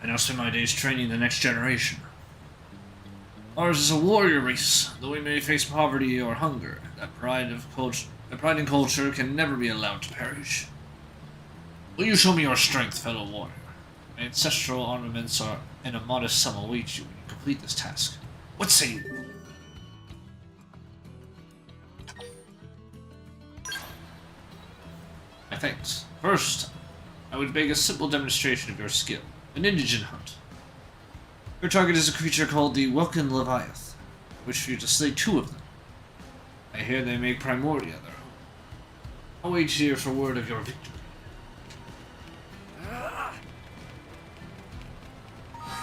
I now spend my days training the next generation. Ours is a warrior race, though we may face poverty or hunger. That pride in culture can never be allowed to perish. Will you show me your strength, fellow warrior? My ancestral armaments are and a modest sum await you when you complete this task. What say you? My thanks. First, I would beg a simple demonstration of your skill. An indigent hunt. Your target is a creature called the Welkin Leviath. I wish for you to slay 2 of them. I hear they make Primordia their home. I'll wait here for word of your victory.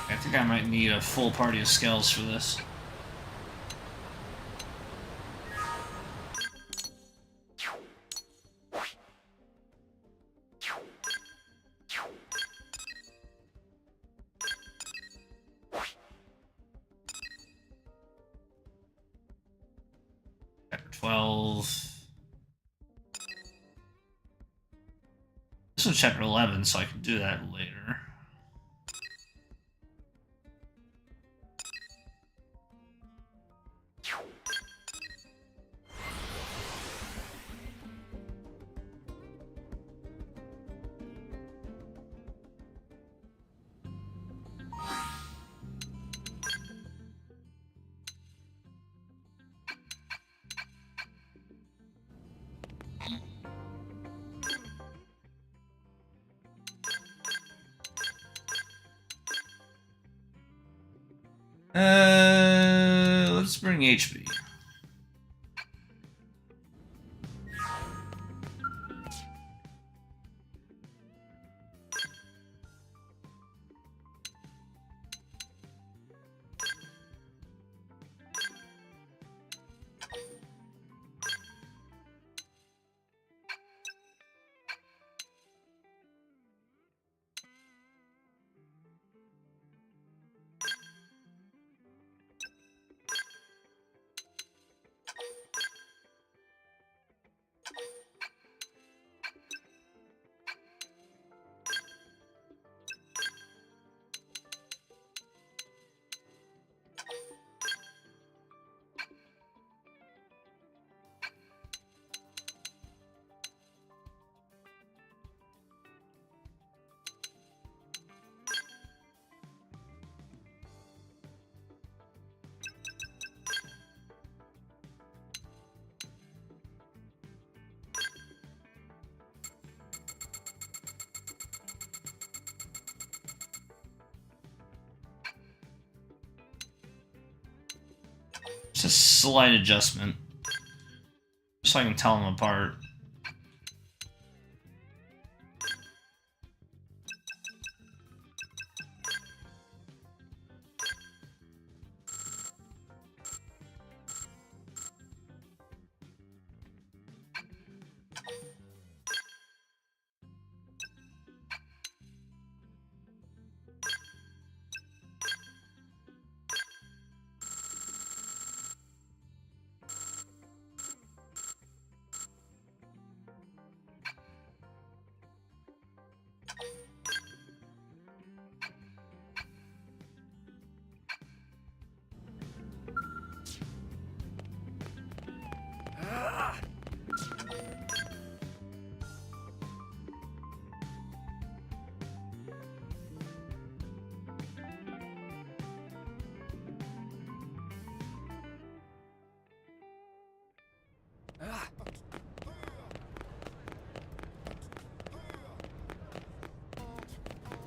I think I might need a full party of skells for this. Chapter 12. This was chapter 11, so I can do that later. Let's bring HB. Just a slight adjustment, just so I can tell them apart.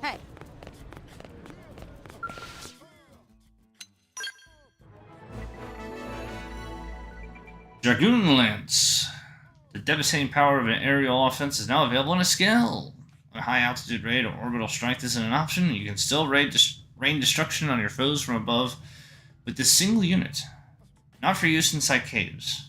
Hey. Dragoon Lance. The devastating power of an aerial offense is now available in a skill. A high altitude raid or orbital strength isn't an option. You can still rain destruction on your foes from above with this single unit. Not for use inside caves.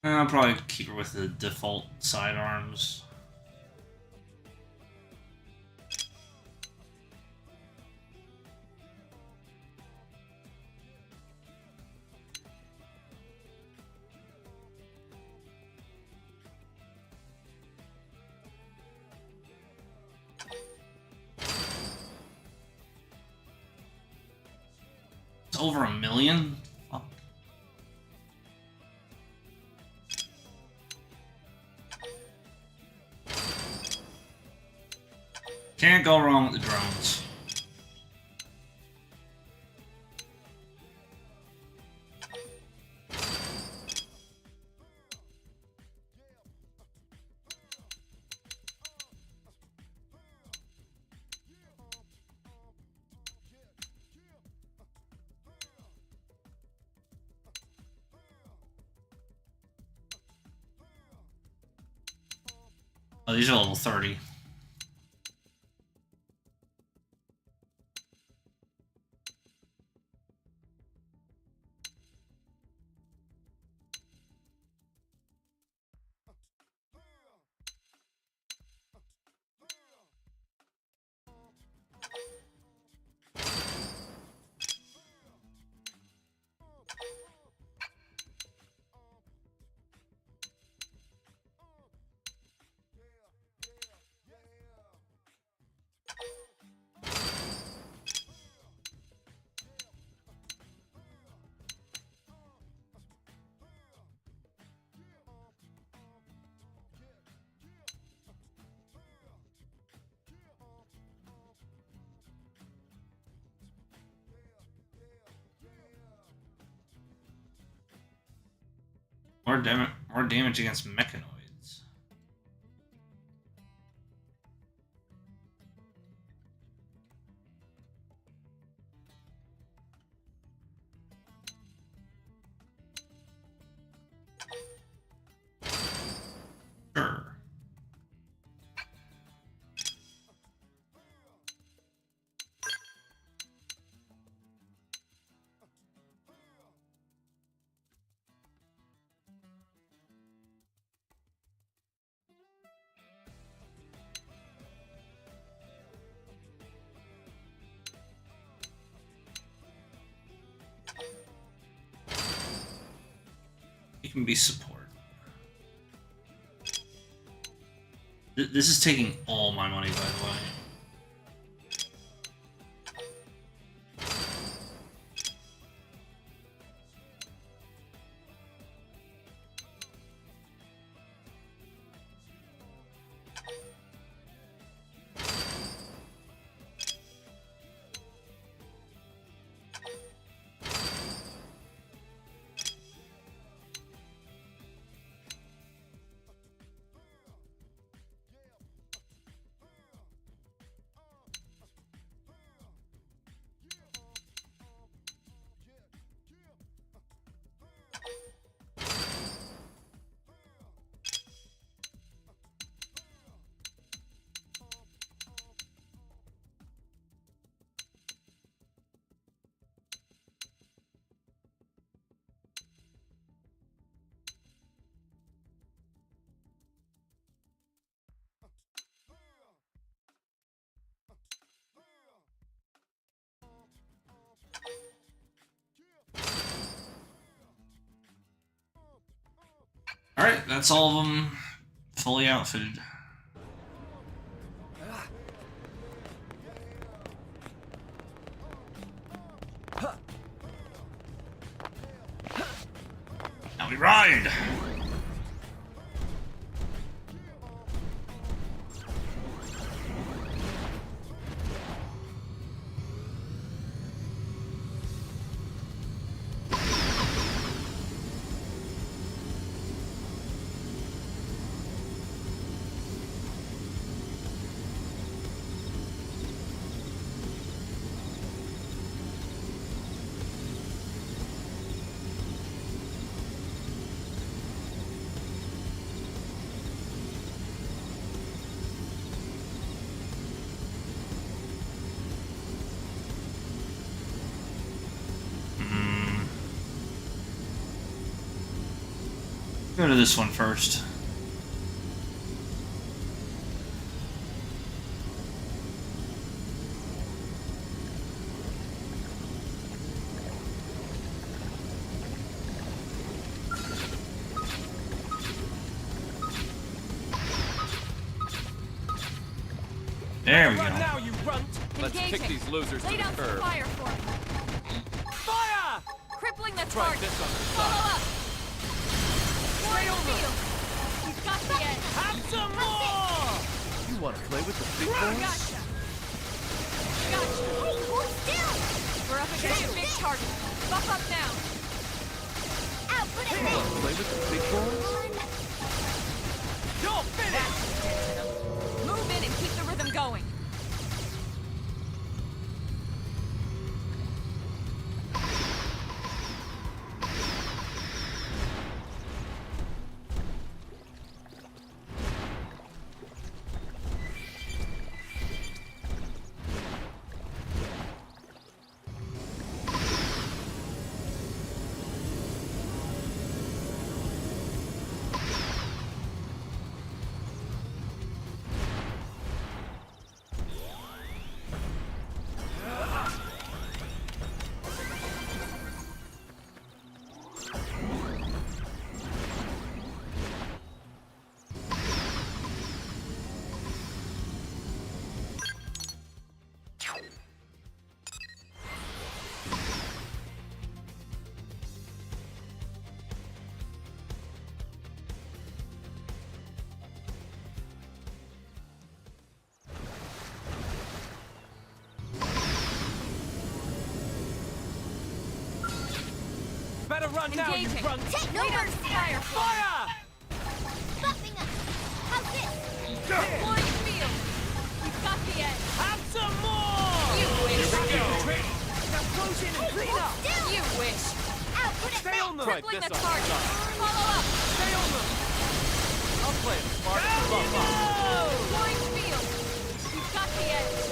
I'll probably keep her with the default sidearms. It's over 1 million? Fuck. Can't go wrong with the drones. Oh, these are level 30. More damage against mechanoids. Sure. You can be support. This is taking all my money, by the way. Alright, that's all of them fully outfitted. Now we ride! Go to this one first. There we go. Now, you runt! Let's kick these losers to the curb. Fire for me. Fire! Crippling the Try target. this on the Follow side. up. Stay over. He's got the edge. Have some more! You want to play with the big boys? Gotcha. Gotcha. Hey, hold still! We're up against a big target. Buff up now. Output at You want to play with the big boys? You're finished! Move in and keep the rhythm going. Better run now, you Engaging. runt! Take no Radar mercy! fire. Fire! Buffing up! How's this? Deploying field. He's got the edge. Have some more! You wish. Now close in and clean up! Still! You wish. Output at Stay on them! Crippling the target. Follow up. Stay on them! I'll play it smart Down and you buff up. go! Deploying field. He's got the edge.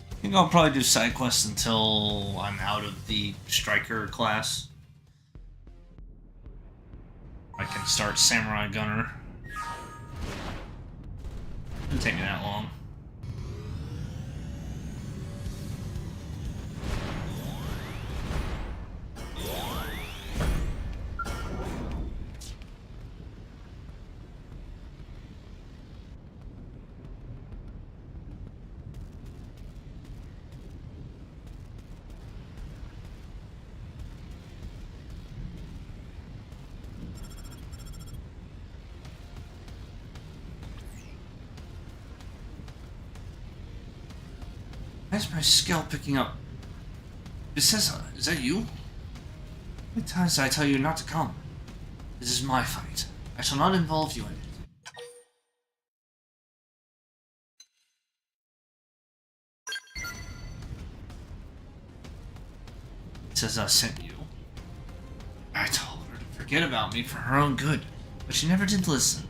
I think I'll probably do side quests until I'm out of the striker class. I can start samurai gunner. Didn't take me that long. Why is my skill picking up? It says, is that you? How many times did I tell you not to come? This is my fight. I shall not involve you in it. It says I sent you. I told her to forget about me for her own good, but she never did listen.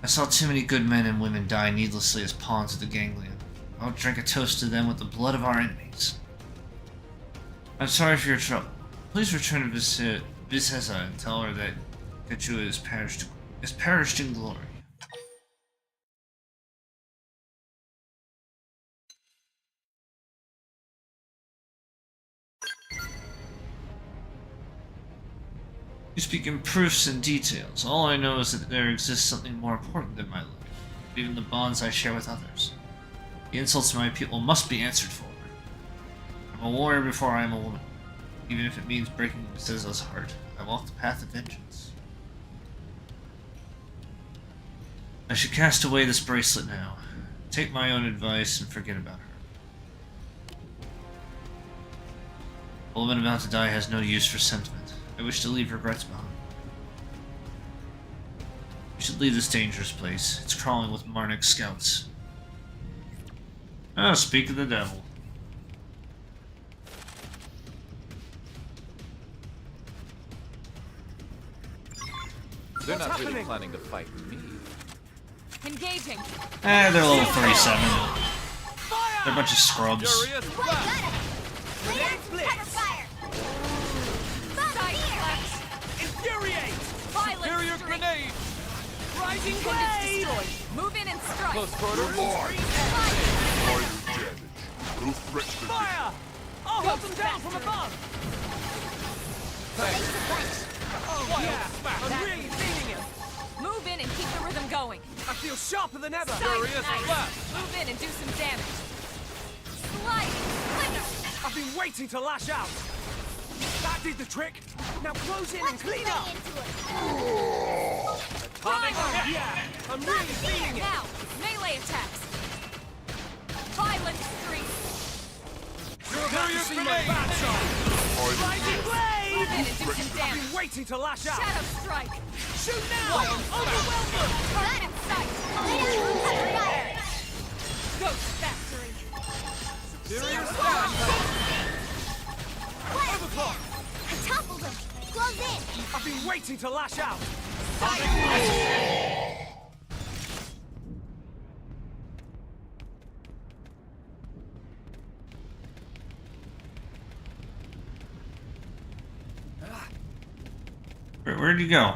I saw too many good men and women die needlessly as pawns of the ganglion. I'll drink a toast to them with the blood of our enemies. I'm sorry for your trouble. Please return to Visessa and tell her that Kachua is perished in glory. You speak in proofs and details. All I know is that there exists something more important than my life, even the bonds I share with others. The insults to my people must be answered for. I'm a warrior before I am a woman. Even if it means breaking Visessa's heart, I walk the path of vengeance. I should cast away this bracelet now. Take my own advice and forget about her. A woman about to die has no use for sentiment. I wish to leave regrets behind. We should leave this dangerous place. It's crawling with Marnik scouts. Oh, speak of the devil. They're not really planning to fight me. Engaging. They're level 37. They're a bunch of scrubs. Furious blast! Side flash. Infuriate! Violent Superior streak. grenade! Rising Tendons blade! destroyed. Move in and strike. Close quarters. Fire! I'll hold them down from above! Oh yeah! I'm really feeling it! Move in and keep the rhythm going. I feel sharper than ever! Furious Nice. blast! Move in and do some damage. Sliding flicker. I've been waiting to lash out! That did the trick! Now close in and clean up! Primer. Yeah! I'm really feeling it! Now, melee attacks. Violent streak. You're about to see my bad side! Rising blade! Move in and do some I've damage. been waiting to lash out! Shadow strike. Shoot now! Overwhelm them! Line of sight. Ghost factory. Superior staff! Overclock! I toppled him. Close in. I've been waiting to lash out! Where'd you go?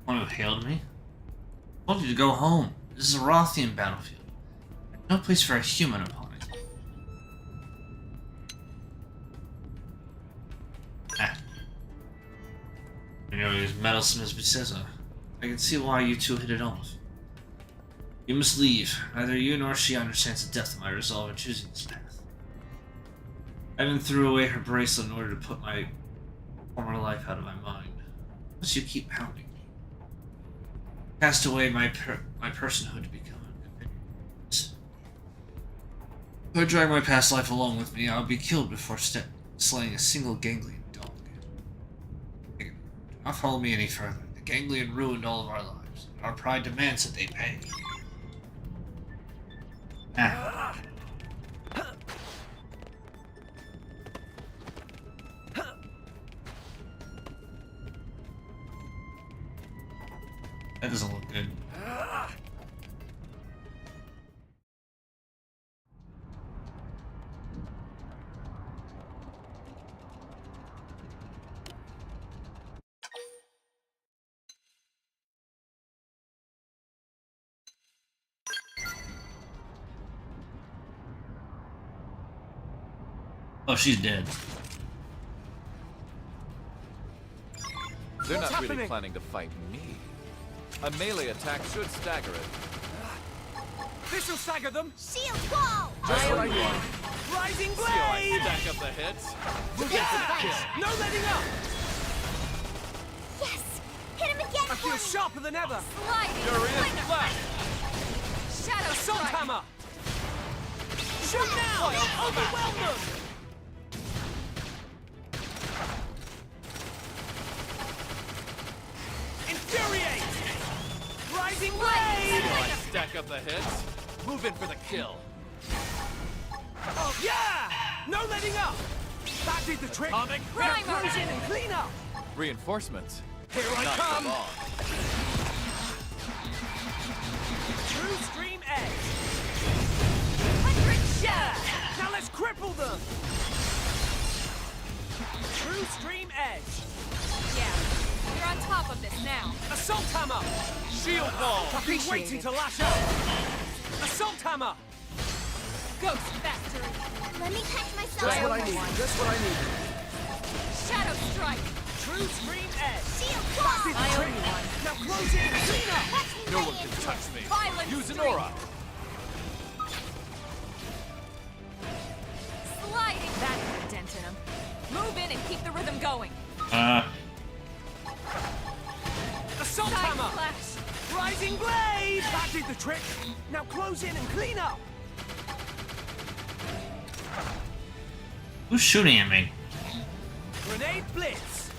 One who hailed me? I told you to go home. This is a Rothian battlefield. No place for a human opponent. You know, he's meddlesome as Vicesa. I can see why you two hit it off. You must leave. Neither you nor she understands the depth of my resolve in choosing this path. I even threw away her bracelet in order to put my former life out of my mind. Unless you keep hounding me. Cast away my personhood to become a companion. If I drag my past life along with me, I'll be killed before slaying a single ganglion dog. Do not follow me any further. The ganglion ruined all of our lives. Our pride demands that they pay. Ah. That doesn't look good. Oh, she's dead. They're What's not really happening? planning to fight me. A melee attack should stagger it. This'll stagger them! Shield wall. Just what I need. Rising See how I blade! stack up the hits? Yeah! No letting up! Yes. Hit him again I for feel me. sharper than ever! Sliding Furious flicker. blast! Shadow Assault strike. hammer! Shoot now! Overwhelm them! Infuriate! Rising blade! See how I stack up the hits? Move in for the kill. Oh, yeah! No letting up! That did the trick! Comic Now primer. close in and clean up! Reinforcements. Here I Not come! for long. True stream edge! 100 Yeah! Now let's cripple them! True stream edge! Yeah, you're on top of this now. Assault hammer! Shield wall. I've been waiting to lash out! Assault hammer! Ghost factory. Let me catch myself. Just what I need. Just what I need. Shadow strike. True stream edge! Shield That did wall. the trick! Now close in and clean up! Watch me No lay one can into touch it. me. Violent Use an streak. aura. Sliding. That put a dent in him. Move in and keep the rhythm going. Assault hammer! Rising blade! That did the trick! Now close in and clean up! Who's shooting at me? Grenade blitz!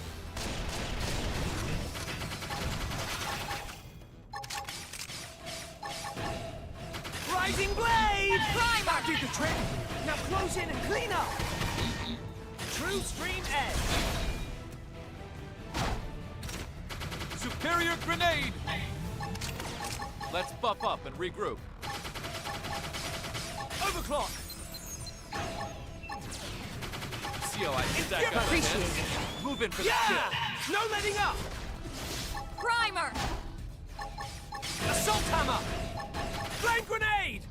Rising blade! That did the trick! Now close in and clean up! True stream edge! Superior grenade! Let's buff up and regroup. Overclock! See how I stack up Appreciate ahead? it. Move in for the Yeah! kill. No letting up! Primer! Assault hammer! Flame grenade!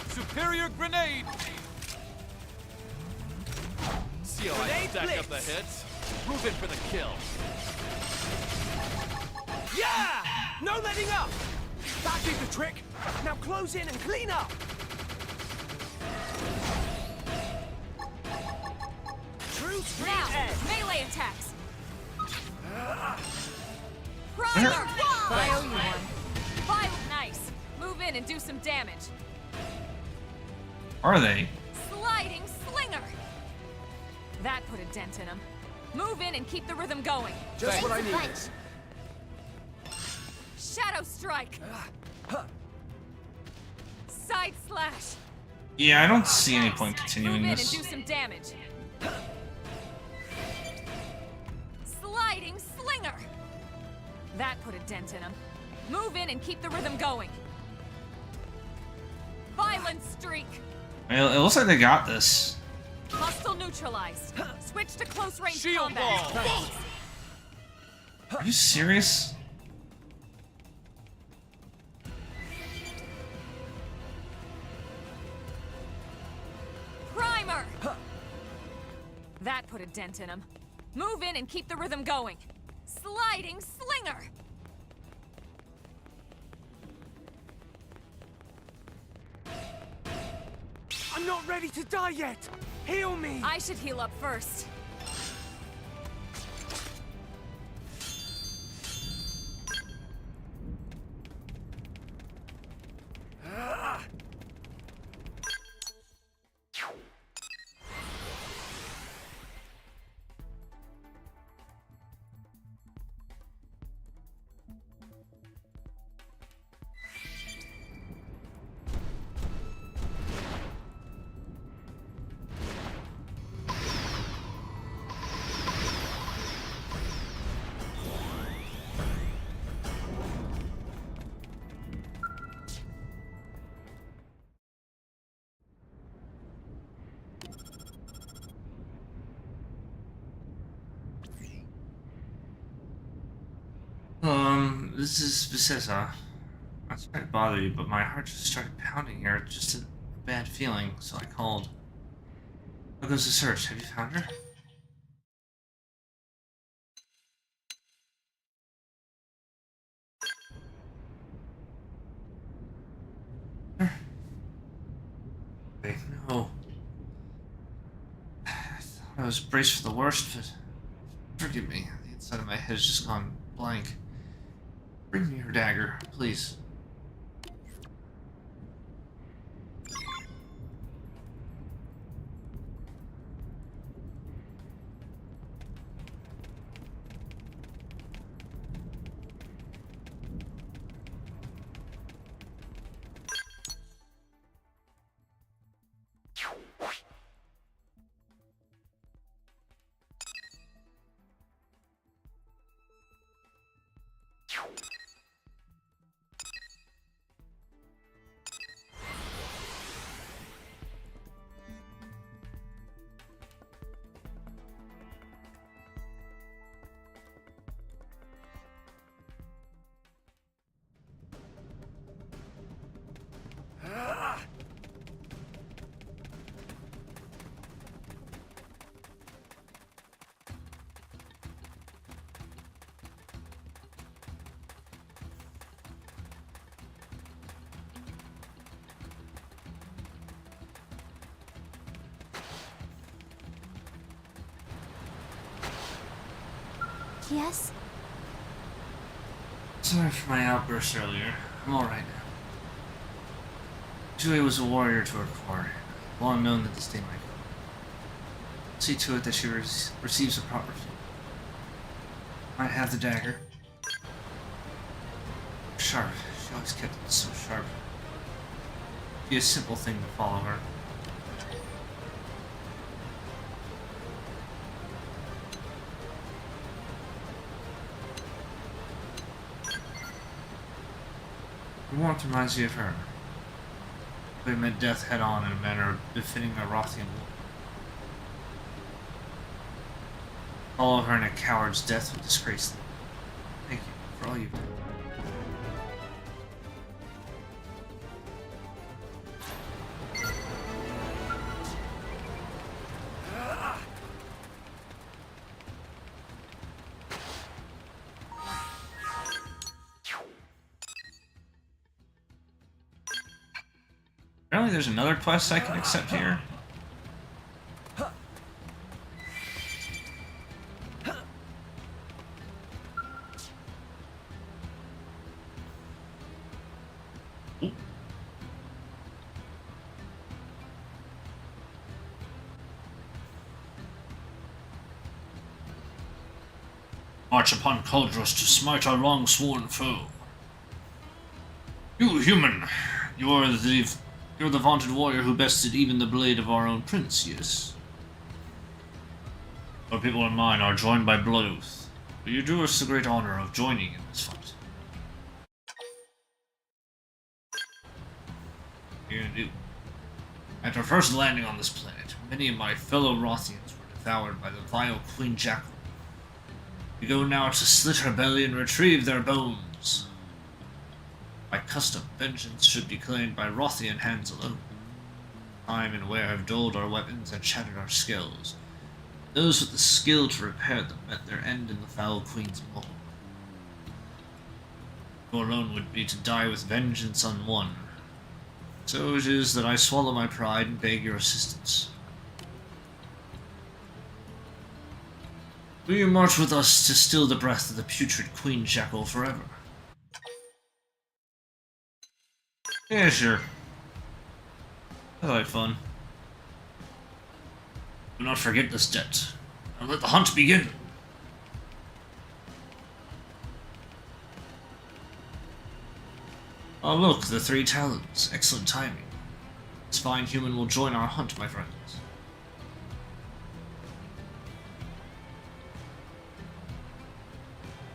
Superior grenade! See how I Grenade stack up the blitz. hits? Move in for the kill. Yeah! No letting up! That did the trick! Now close in and clean up! True stream Now, edge! melee attacks! Where? Primer! I owe you one. Fire, nice. Move in and do some damage. Are they? Sliding slinger! That put a dent in him. Move in and keep the rhythm going. Just what I needed. Shadow strike! Side slash! Yeah, I don't see any point continuing Move in this. and do some damage. Sliding slinger! That put a dent in him. Move in and keep the rhythm going. Violent streak! Well, it looks like they got this. Hostile neutralized. Switch to close range Shield combat. ball. Are you serious? Primer! That put a dent in him. Move in and keep the rhythm going. Sliding slinger! I'm not ready to die yet! Heal me! I should heal up first. This is Bethesda. I'm sorry to bother you, but my heart just started pounding here. It's just a bad feeling, so I called. How goes the search? Have you found her? Okay, no. I thought I was braced for the worst, but forgive me. The inside of my head has just gone blank. Bring me your dagger, please. Yes? Sorry for my outburst earlier. I'm alright now. Julia was a warrior to her core. Long known that this day might come. See to it that she receives a proper funeral. Might have the dagger. Sharp. She always kept it so sharp. Be a simple thing to follow her. The warmth reminds me of her. We met death head-on in a manner befitting a Rothian woman. Follow her in a coward's death would disgrace them. Thank you for all you've done. Apparently there's another quest I can accept here. March upon Cauldros to smite our long-sworn foe. You human, you're the vaunted warrior who bested even the blade of our own prince, yes? Our people and mine are joined by blood oath. Will you do us the great honor of joining in this fight? What are you gonna do? At our first landing on this planet, many of my fellow Rothians were devoured by the vile Queen Jackal. We go now to slit her belly and retrieve their bones. By custom, vengeance should be claimed by Rothian hands alone. Time and wear have dulled our weapons and shattered our skills. Those with the skill to repair them met their end in the foul Queen's maw. Your own would be to die with vengeance unwon. So it is that I swallow my pride and beg your assistance. Will you march with us to still the breath of the putrid Queen Jackal forever? Yeah, sure. I like fun. Do not forget this debt, and let the hunt begin. Oh look, the 3 talons. Excellent timing. This fine human will join our hunt, my friends.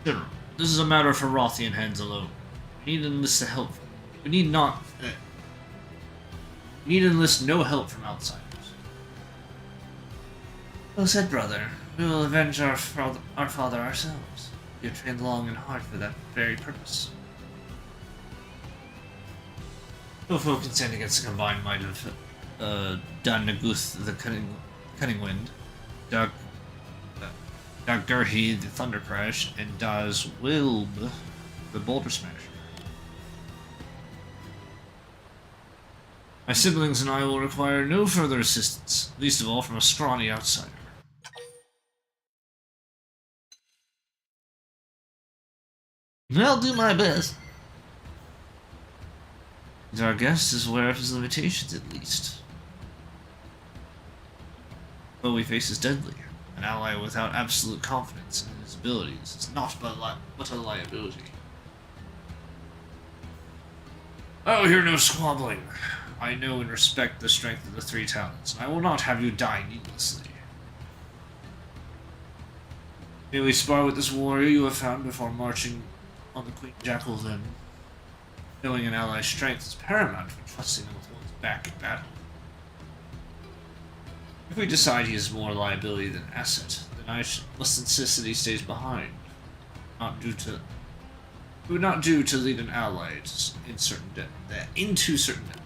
General, this is a matter for Rothian hands alone. We need to enlist the help. We need not. We need to enlist no help from outsiders. Well said, brother. We will avenge our father ourselves. We have trained long and hard for that very purpose. No foe can stand against the combined might of Dan Naguth, the Cunning Wind, Dagurhi, the Thunder Crash, and Daz Wilb, the Boulder Smasher. My siblings and I will require no further assistance, least of all from a scrawny outsider. I'll do my best. Our guest is aware of his limitations, at least. What we face is deadly. An ally without absolute confidence in his abilities is not but a liability. I will hear no squabbling. I know and respect the strength of the 3 talents, and I will not have you die needlessly. May we spar with this warrior you have found before marching on the Queen Jackal then. Knowing an ally's strength is paramount when trusting him with one's back in battle. If we decide he is more liability than asset, then I must insist that he stays behind. It would not do to lead an ally into certain death.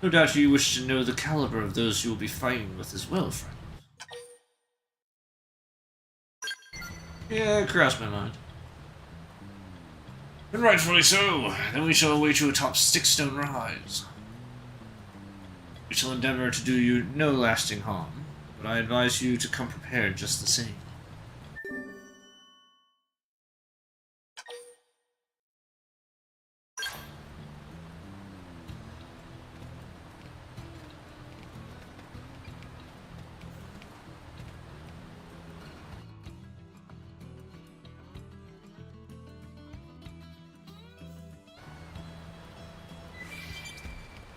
No doubt you wish to know the caliber of those you will be fighting with as well, friend. Yeah, it crossed my mind. And rightfully so. Then we shall await you atop Stickstone Rise. We shall endeavor to do you no lasting harm, but I advise you to come prepared just the same.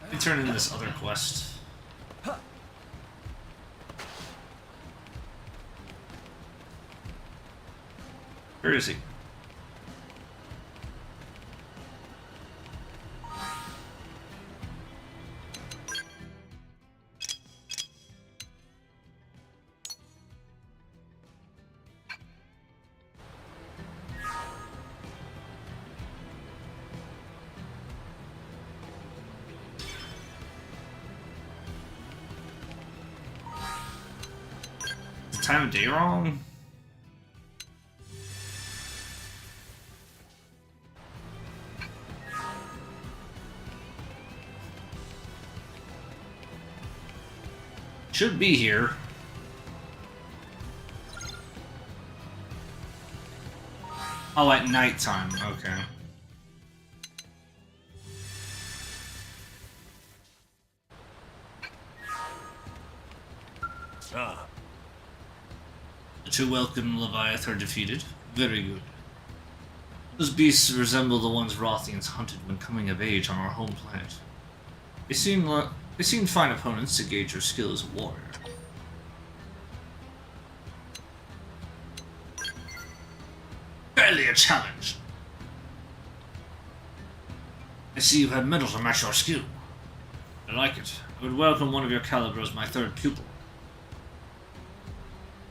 Let me turn in this other quest. Where is he? Is the time of day wrong? Should be here. Oh, at nighttime. Okay. The two welcome Leviath are defeated. Very good. Those beasts resemble the ones Rothians hunted when coming of age on our home planet. They seem fine opponents to gauge your skill as a warrior. Barely a challenge. I see you have metal to match your skill. I like it. I would welcome one of your caliber as my third pupil.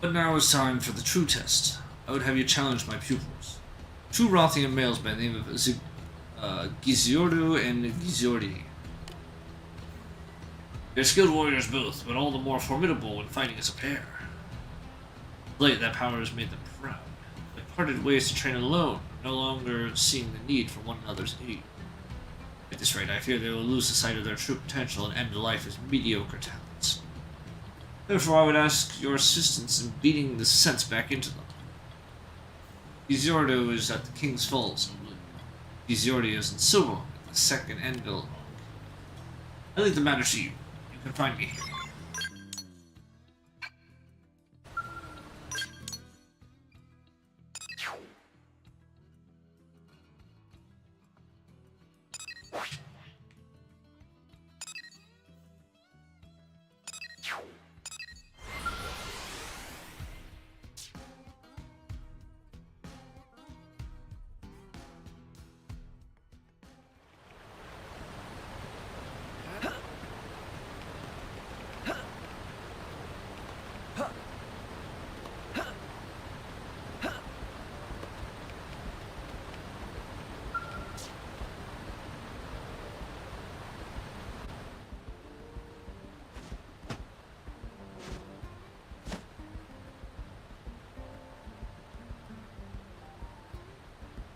But now is time for the true test. I would have you challenge my pupils. Two Rothian males by the name of Giziordu and Gizordi. They're skilled warriors both, but all the more formidable when fighting as a pair. Late, that power has made them proud. They parted ways to train alone, no longer seeing the need for one another's aid. At this rate, I fear they will lose the sight of their true potential and end life as mediocre talents. Therefore, I would ask your assistance in beating the sense back into them. Gizordo is at the King's Falls. Gizordi is in Silver, at the second Enville. I leave the matter to you. You can find me here.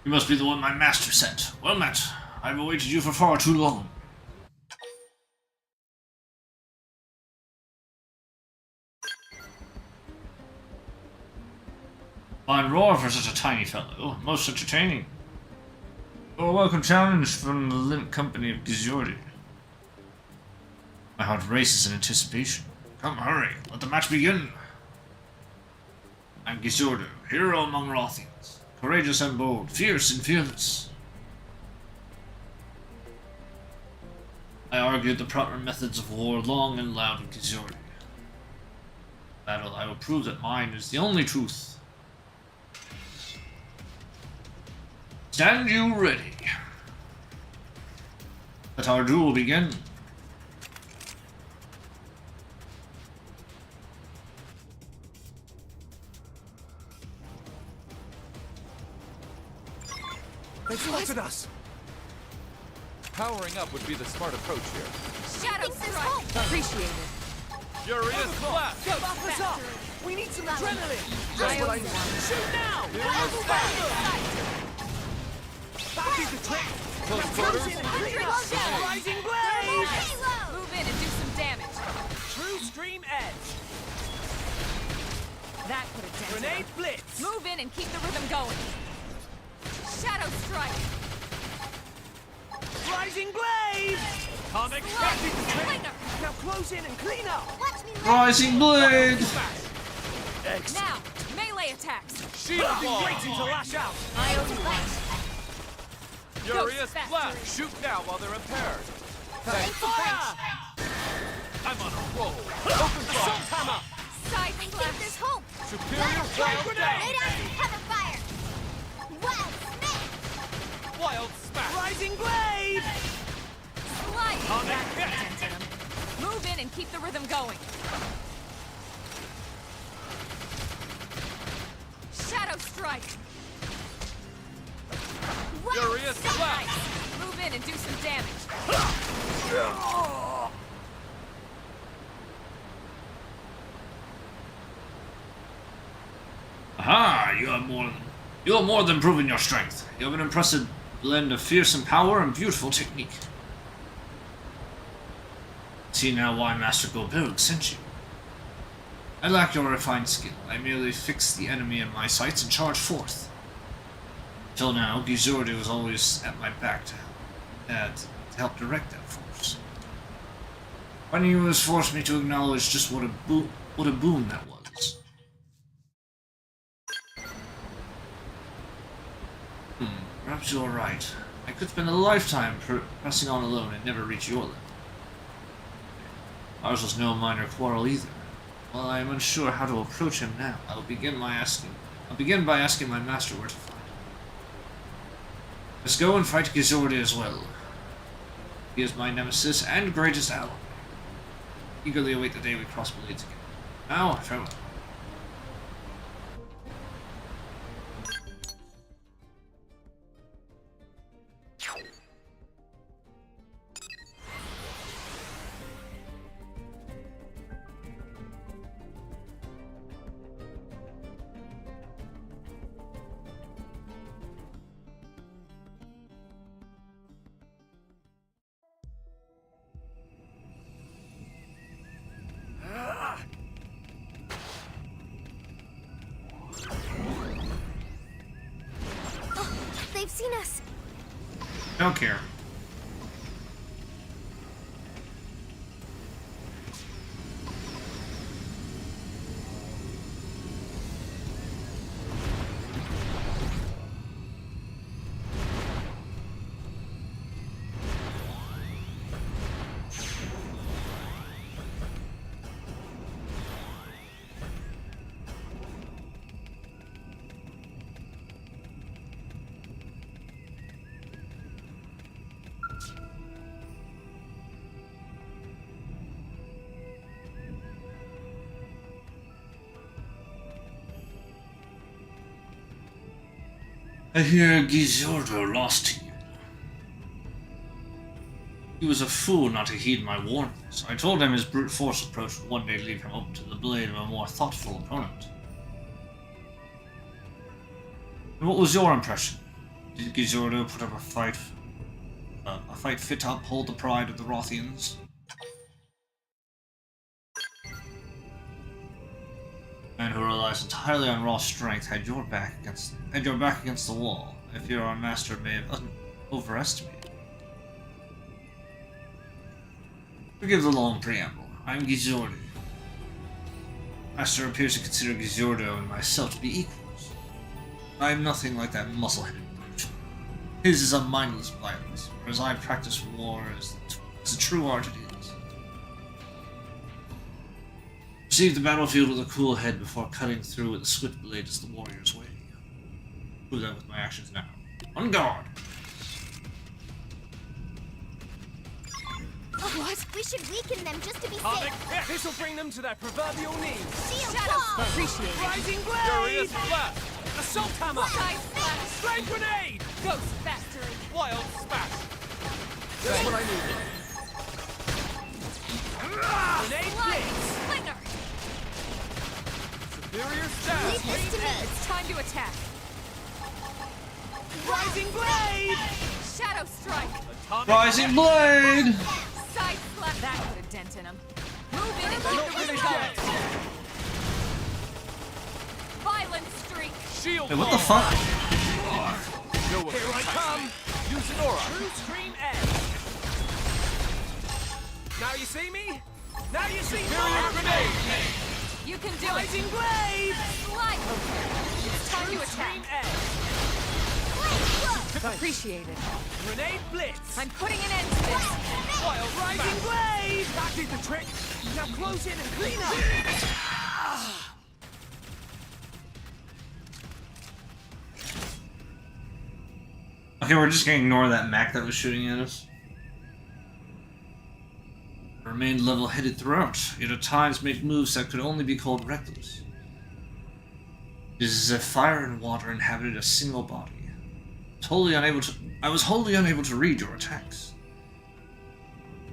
You must be the one my master sent. Well met. I've awaited you for far too long. Fine roar for such a tiny fellow. Most entertaining. A welcome challenge from the limp company of Gizordi. My heart races in anticipation. Come, hurry. Let the match begin. I'm Gizordo, hero among Rothians. Courageous and bold, fierce and fearless. I argued the proper methods of war long and loud in Gizordi. Battle, I will prove that mine is the only truth. Stand you ready. Let our duel begin. They spotted us! Powering up would be the smart approach here. Shadow Strike! Appreciated. Furious Blast! Go, buff us up! We need some adrenaline! That's what I need. Shoot now! Furious Blast! Back is the trick! Close quarters. Rising blaze! Move in and do some damage. True Stream Edge! That could have dented Grenade him. blitz! Move in and keep the rhythm going. Shadow strike. Rising blade! Atomic slinger. Now close in and clean up! Watch me Rising blade! Now, melee attacks. Shield wall! Waiting to lash out! Io's right. Furious Ghost Flash! Factory. Shoot now while they're impaired. Fire! I'm on a roll. Open assault hammer! Side I think slash. there's hope. Superior Lay wild down down. some cover fire. Wild smash. Wild smash. Rising blade! Slide. That could have dented him. Move in and keep the rhythm going. Shadow strike. Furious Flash. Nice. Move in and do some damage. Aha! You are more than proving your strength. You have an impressive blend of fearsome power and beautiful technique. See now why Master Goldberg sent you. I lack your refined skill. I merely fix the enemy in my sights and charge forth. Till now, Gizordi was always at my back to help direct that force. Finding you has forced me to acknowledge just what a boon that was. Perhaps you're right. I could spend a lifetime pressing on alone and never reach your level. Ours was no minor quarrel either. While I am unsure how to approach him now, I'll begin by asking my master where to find him. Let's go and fight Gizordi as well. He is my nemesis and greatest ally. Eagerly await the day we cross blades again. Now, farewell. They've seen us. Don't care. I hear Gizordo lost to you. He was a fool not to heed my warnings. I told him his brute force approach would one day leave him open to the blade of a more thoughtful opponent. And what was your impression? Did Gizordo put up a fight fit to uphold the pride of the Rothians? A man who relies entirely on raw strength had your back against the wall. I fear our master may have overestimated. Forgive the long preamble. I am Gizordo. Master appears to consider Gizordo and myself to be equals. I am nothing like that muscle-headed brute. His is a mindless violence, whereas I practice war as the true art it is. Perceive the battlefield with a cool head before cutting through with a swift blade is the warrior's way. Prove that with my actions now. On guard! What? We should weaken them just to be safe. This'll bring them to their proverbial knees. Shield Shadow wall. appreciate it. Rising blade! Furious Flash! Assault hammer! Side slash. Flame grenade! Ghost factory. Wild smash! That's what I needed. Grenade Slide. blitz! Slinger. Superior Leave stab! this to me. It's time to attack. Rising blade! Shadow strike. Atomic Rising blade! Side slash. That could have dented him. Move in and keep the rhythm going. They're not finished yet. Superior stab! Rising blade! Atomic Assault hammer! smash! Grenade Shield Wait, what the wall. fuck? Here I come. Use an aura. True Stream Edge. Now you see me? Now you see me! Grenade. You can do it! Rising Blade! Slide! It's time to True attack! Stream Edge. Appreciate it. Grenade Blitz. I'm putting an end to this! Wild Rising Blade! That did the trick. Now close in and clean up. Okay, we're just gonna ignore that mech that was shooting at us. I remained level-headed throughout, yet at times made moves that could only be called reckless. It is as if fire and water inhabited a single body. I was wholly unable to read your attacks.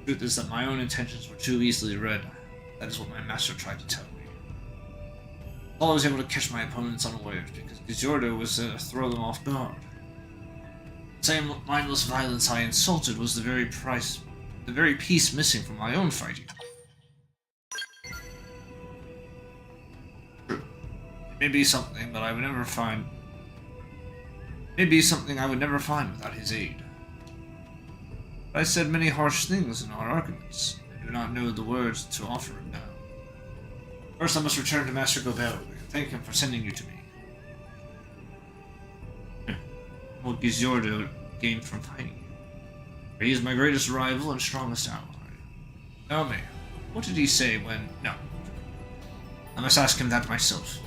The truth is that my own intentions were too easily read. That is what my master tried to tell me. I was able to catch my opponents unawares because Gizordo was there to throw them off guard. The same mindless violence I insulted was the very piece missing from my own fighting. True. It may be something, but I would never find. Maybe something I would never find without his aid. I said many harsh things in our arguments. I do not know the words to offer him now. First, I must return to Master Gobel and thank him for sending you to me. What Gizordo gained from fighting you. He is my greatest rival and strongest ally. Tell me, what did he say when... No. I must ask him that myself.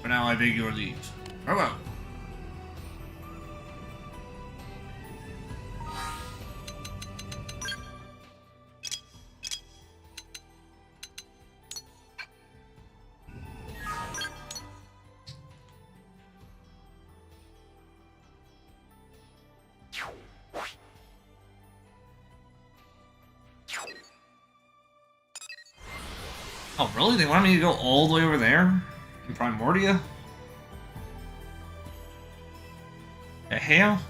For now, I beg your leave. Farewell. Oh, really? They want me to go all the way over there? In Primordia? The hell?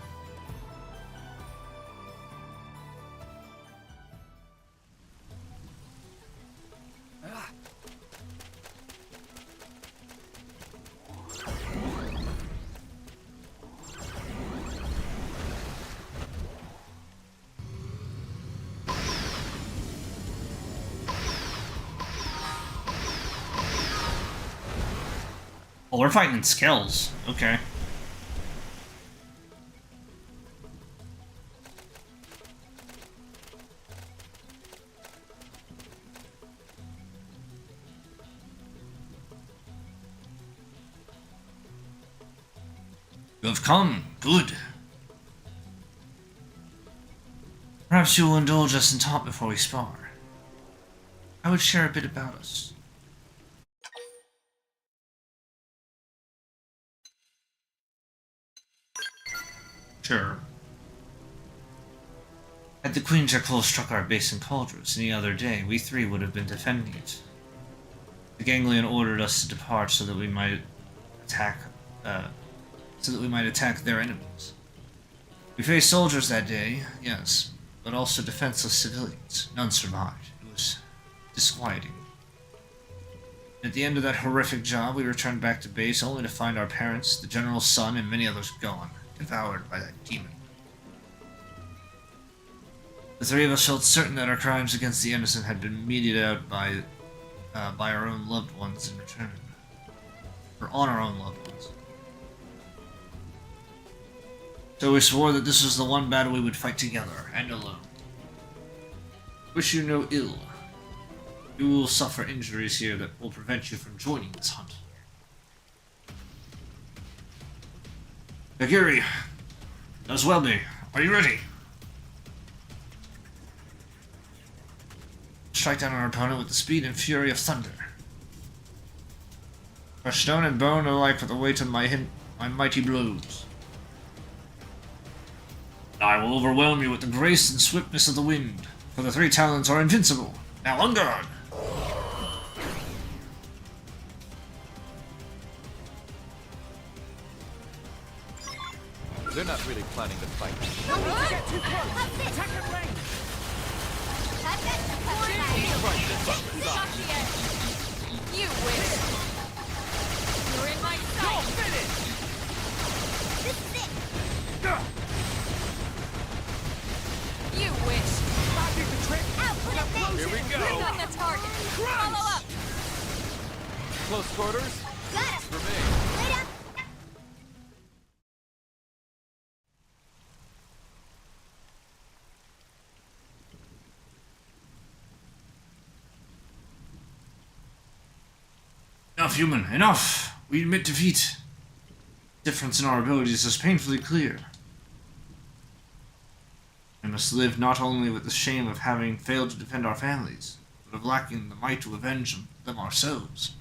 Oh, we're fighting in skills. Okay. You have come. Good. Perhaps you will indulge us in talk before we spar. I would share a bit about us. Sure. Had the Queen Jekyll struck our base in Cauldros any other day, we three would have been defending it. The Ganglion ordered us to depart so that we might attack their enemies. We faced soldiers that day, yes, but also defenseless civilians. None survived. It was disquieting. At the end of that horrific job, we returned back to base only to find our parents, the General's son, and many others gone. Devoured by that demon. The three of us felt certain that our crimes against the innocent had been meted out by our own loved ones in return. Or on our own loved ones. So we swore that this was the one battle we would fight together, and alone. Wish you no ill. You will suffer injuries here that will prevent you from joining this hunt. Kagiri, as well be. Are you ready? Strike down our opponent with the speed and fury of thunder. For stone and bone alike for the weight of my mighty blows. I will overwhelm you with the grace and swiftness of the wind, for the three talents are invincible. Now on guard! They're not really planning to fight. Don't need to get too close. Attack at range. You win! You're in my sight! You're finished! human. Enough! We admit defeat. Difference in our abilities is painfully clear. We must live not only with the shame of having failed to defend our families, but of lacking the might to avenge them ourselves.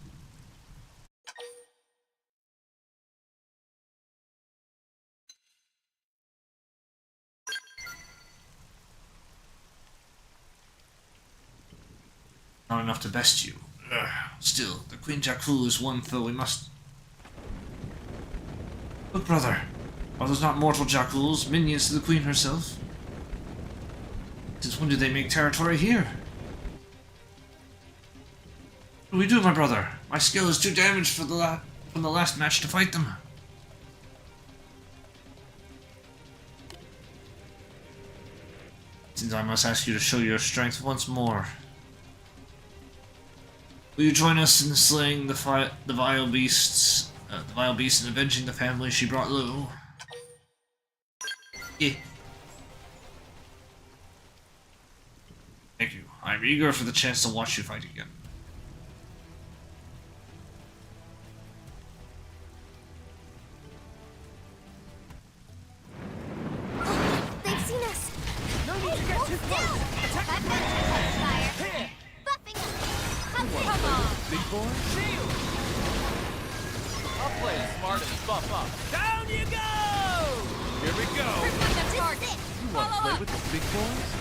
Not enough to best you. Still, the Queen Jakku is one foe we must... Look, brother. Are those not mortal Jakkuls, minions to the Queen herself? Since when did they make territory here? What do we do, my brother? My skill is too damaged from the last match to fight them. Since I must ask you to show your strength once more. Will you join us in slaying the vile beasts, and avenging the family she brought low? Yeah. Thank you. I'm eager for the chance to watch you fight again. They've seen us. No need to get too close. Attack the fire. Here. Buffing us. Come on. Big boy? Shield. I'll play it smart and buff up. Down you go. Here we go. You want to play with the big boys?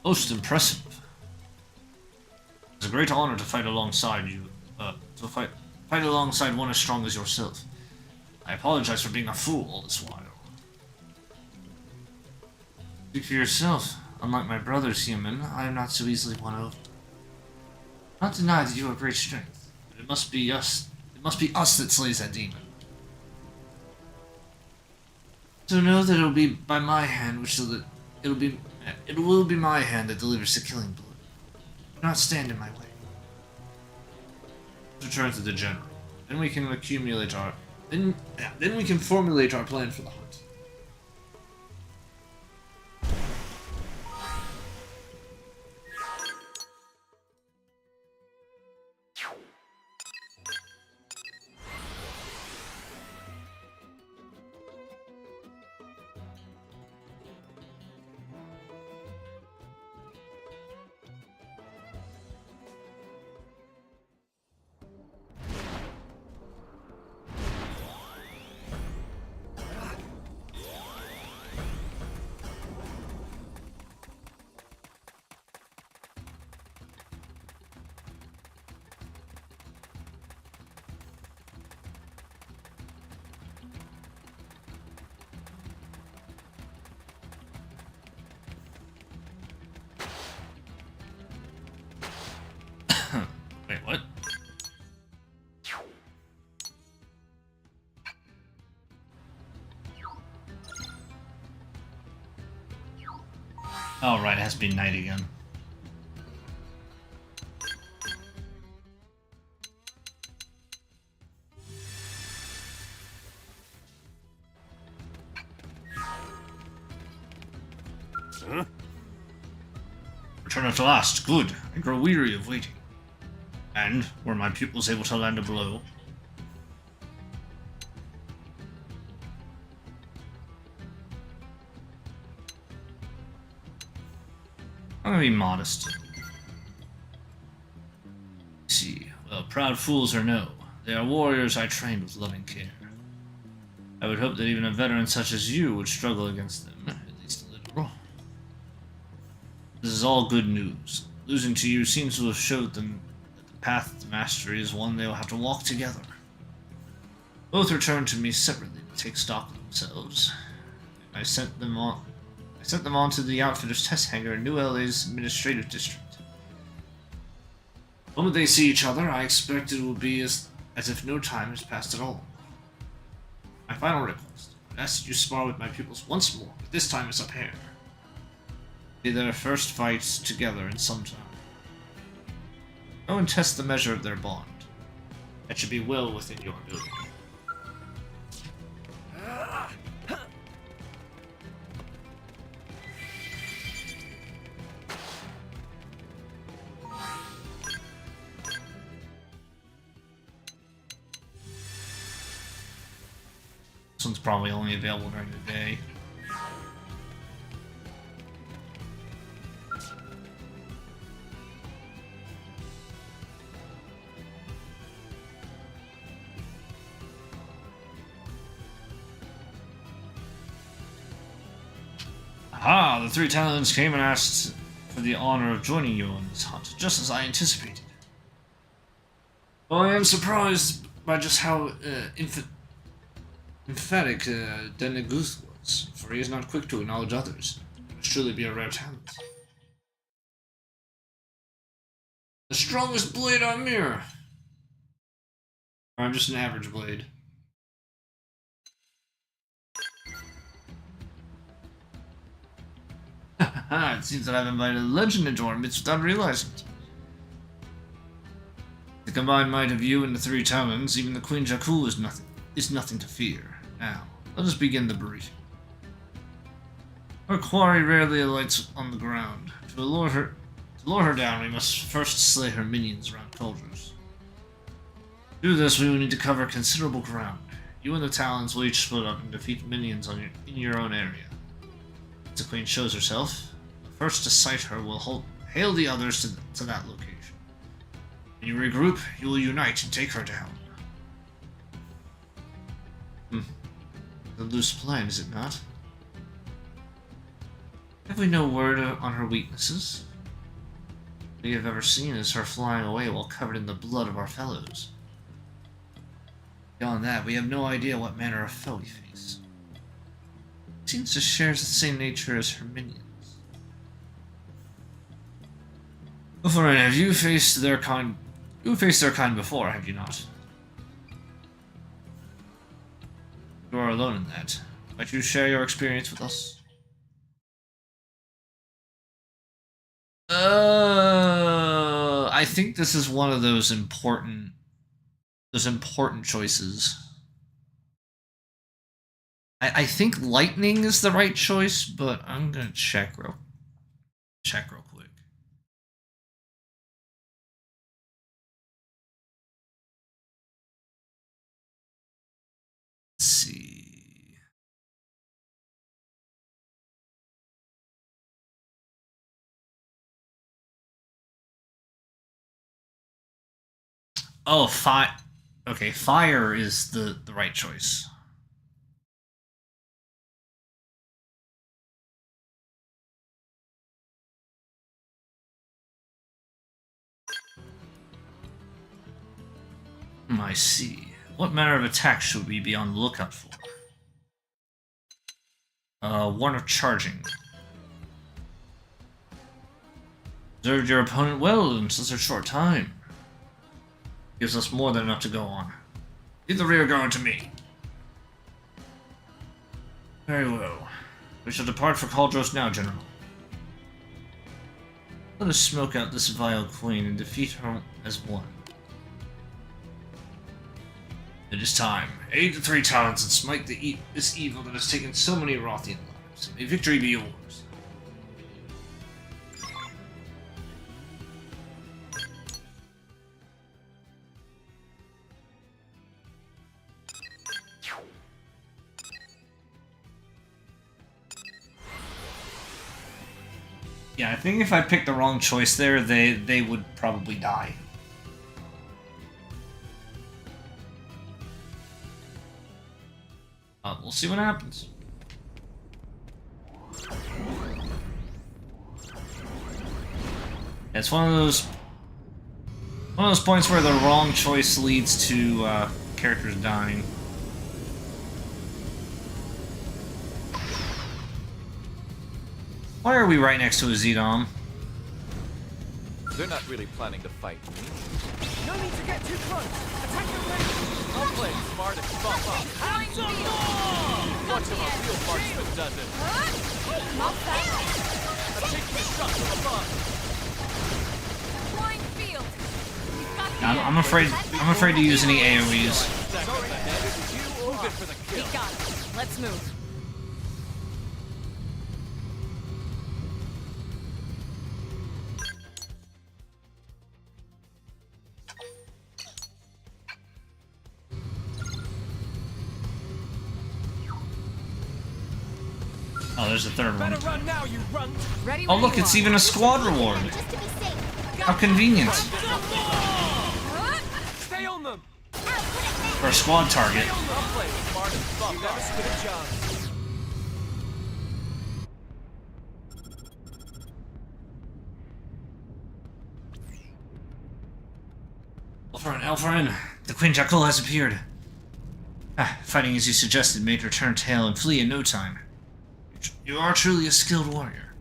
Most impressive. It's a great honor to fight alongside you. Fight alongside one as strong as yourself. I apologize for being a fool all this while. Speak for yourself. Unlike my brothers, human, I am not so easily won over. Not deny that you have great strength, but it must be us. It must be us that slays that demon. So know that it will be by my hand it will be my hand that delivers the killing blow. Do not stand in my way. Let's return to the general. Then we can accumulate our then we can formulate our plan for the hunt. Wait, what? Oh, right, it has to be night again. Huh? Return at last. Good. I grow weary of waiting. And were my pupils able to land a blow? I'm gonna be modest. See, well, proud fools or no, they are warriors I trained with loving care. I would hope that even a veteran such as you would struggle against them, at least a little. This is all good news. Losing to you seems to have showed them that the path to mastery is one they will have to walk together. Both returned to me separately to take stock of themselves. I sent them on to the outfitter's test hangar in New LA's administrative district. The moment they see each other, I expect it will be as if no time has passed at all. My final request, I ask that you spar with my pupils once more, but this time as a pair. Be their first fight together in some time. Go and test the measure of their bond. That should be well within your ability. This one's probably only available during the day. Aha! The three talents came and asked for the honor of joining you on this hunt, just as I anticipated. Well, I am surprised by just how emphatic Deneguth was, for he is not quick to acknowledge others. It must surely be a rare talent. The strongest blade on Mirror! Or I'm just an average blade. It seems that I've invited a legend into our midst without realizing it. The combined might of you and the three talons, even the Queen Jakku is nothing to fear. Now, let us begin the briefing. Our quarry rarely alights on the ground. To lure her down, we must first slay her minions around Cauldros. To do this, we will need to cover considerable ground. You and the talons will each split up and defeat minions in your own area. As the Queen shows herself, the first to sight her will hail the others to that location. When you regroup, you will unite and take her down. A loose plan, is it not? Have we no word on her weaknesses? All we have ever seen is her flying away while covered in the blood of our fellows. Beyond that, we have no idea what manner of foe we face. It seems to share the same nature as her minions. Before, have you faced their kind? You faced their kind before, have you not? You are alone in that. Might you share your experience with us? I think this is one of those important choices. I think lightning is the right choice, but I'm gonna check real quick. Let's see. Oh, okay, fire is the right choice. I see. What manner of attack should we be on the lookout for? One of charging. Observed your opponent well in such a short time. Gives us more than enough to go on. Leave the rear guard to me. Very well. We shall depart for Cauldros now, General. Let us smoke out this vile queen and defeat her as one. It is time. Aid the three talents and smite this evil that has taken so many Rothian lives. May victory be yours. Yeah, I think if I picked the wrong choice there, they would probably die. We'll see what happens. It's one of those points where the wrong choice leads to characters dying. Why are we right next to a Zedom? They're not really planning to fight me. No need to get too close. Attack your range. I'll play it smart and bump up. Have some more! Watch how a real marksman does it. A taking shot from above. Flying field. I'm afraid to use any AoEs. Move it for the kill. We got it. Let's move. Oh, there's a third one. Better run now, you runt. Ready Oh, look, it's even a squad reward. How convenient. Stay on them. For a squad target. You never stood a chance. Alpharin, the Queen Jackal has appeared. Fighting as you suggested made her turn tail and flee in no time. You are truly a skilled warrior.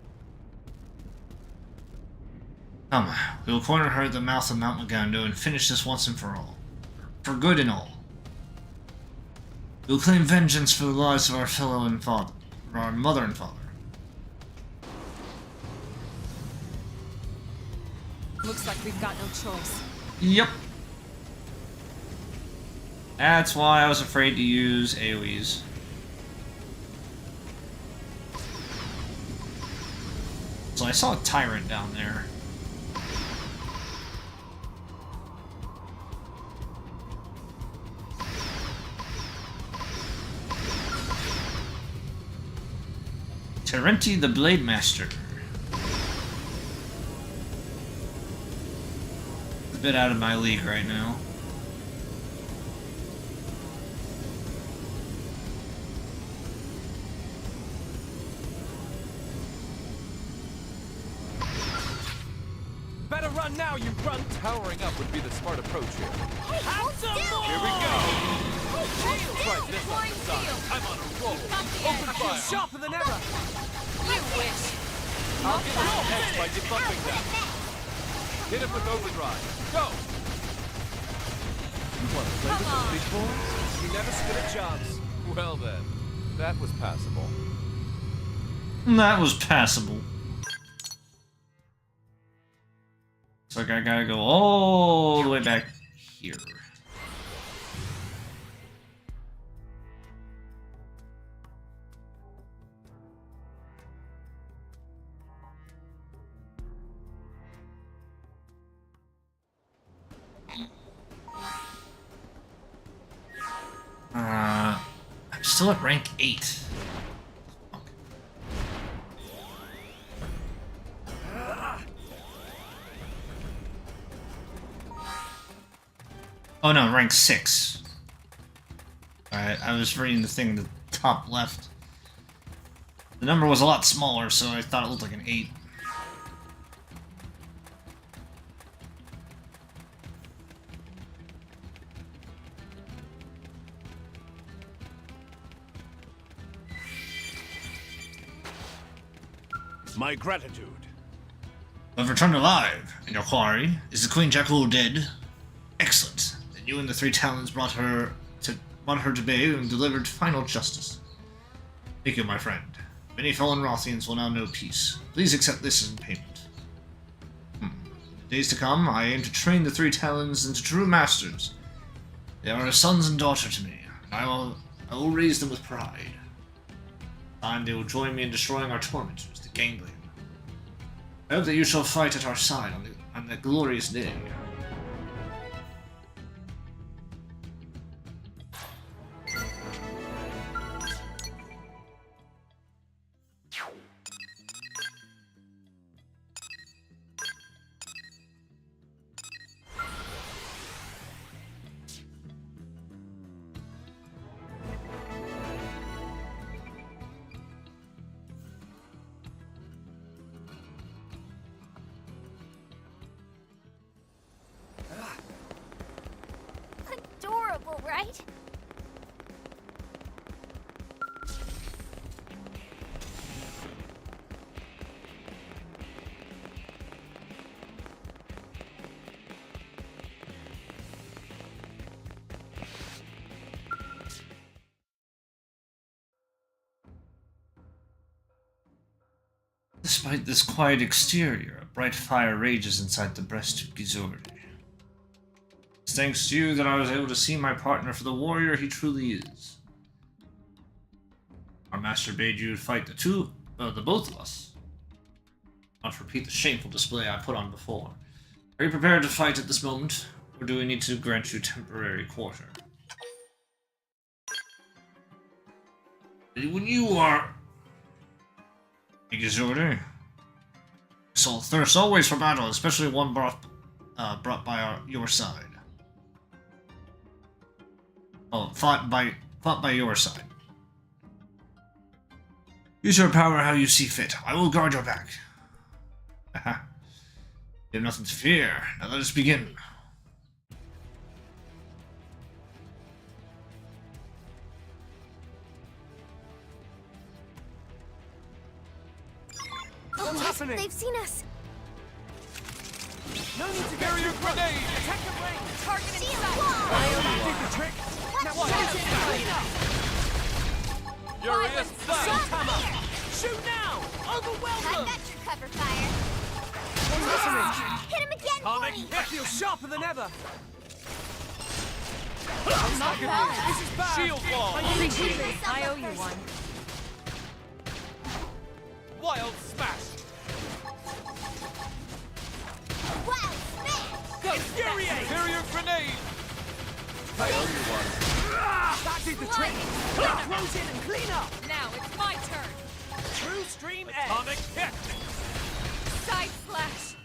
Come, we will corner her at the mouth of Mount Magando and finish this once and for all. For good and all. We will claim vengeance for the lives of our fellow and father, or our mother and father. Looks like we've got no choice. Yep. That's why I was afraid to use AoEs. So I saw a tyrant down there. Terenti the Blade Master. A bit out of my league right now. Better run now, you runt. Powering up would be the smart approach here. Have some more. Here we go. Shield. Try this on the side. I'm on a roll. Open fire. Sharper than ever. You wish. I'll give him a hedge by debuffing that. Hit him with overdrive. Go. You want to play with the big boys? You never stood a chance. Well then, that was passable. That was passable. So I gotta go all the way back here. I'm still at rank 8. Oh no, rank 6. Alright, I was reading the thing in the top left. The number was a lot smaller, so I thought it looked like an 8. My gratitude. I've returned alive, and your quarry, is the Queen Jackal dead? Excellent. Then you and the 3 Talons brought her to bay and delivered final justice. Thank you, my friend. Many fallen Rothians will now know peace. Please accept this as payment. In the days to come, I aim to train the 3 Talons into true masters. They are as sons and daughters to me, and I will raise them with pride. And they will join me in destroying our tormentors, the Ganglion. I hope that you shall fight at our side on that glorious day. Adorable, right? Despite this quiet exterior, a bright fire rages inside the breast of Gizordi. It's thanks to you that I was able to see my partner for the warrior he truly is. Our master bade you fight the both of us. Not repeat the shameful display I put on before. Are you prepared to fight at this moment, or do we need to grant you temporary quarter? When you are Take his order. Soul thirst always for battle, especially one brought by your side. Oh, fought by your side. Use your power how you see fit. I will guard your back. Haha. You have nothing to fear. Now let us begin. What's happening? They've seen us. No need to Barrier grenade! Attack the ring! Target Shield inside. wall! Did the trick! Now what? Furious blast! Shoot now! Overwhelm I've them! got your cover fire. Hit him again for Atomic me. I feel sharper than ever! Not bad. This is bad! Shield wall! I need healing! I owe you one. Wild smash! Wow, smash! Infuriate! Barrier grenade! I owe you one. That did the trick! Close in and clean up! Now it's my turn. True stream edge! Atomic hit! Side slash.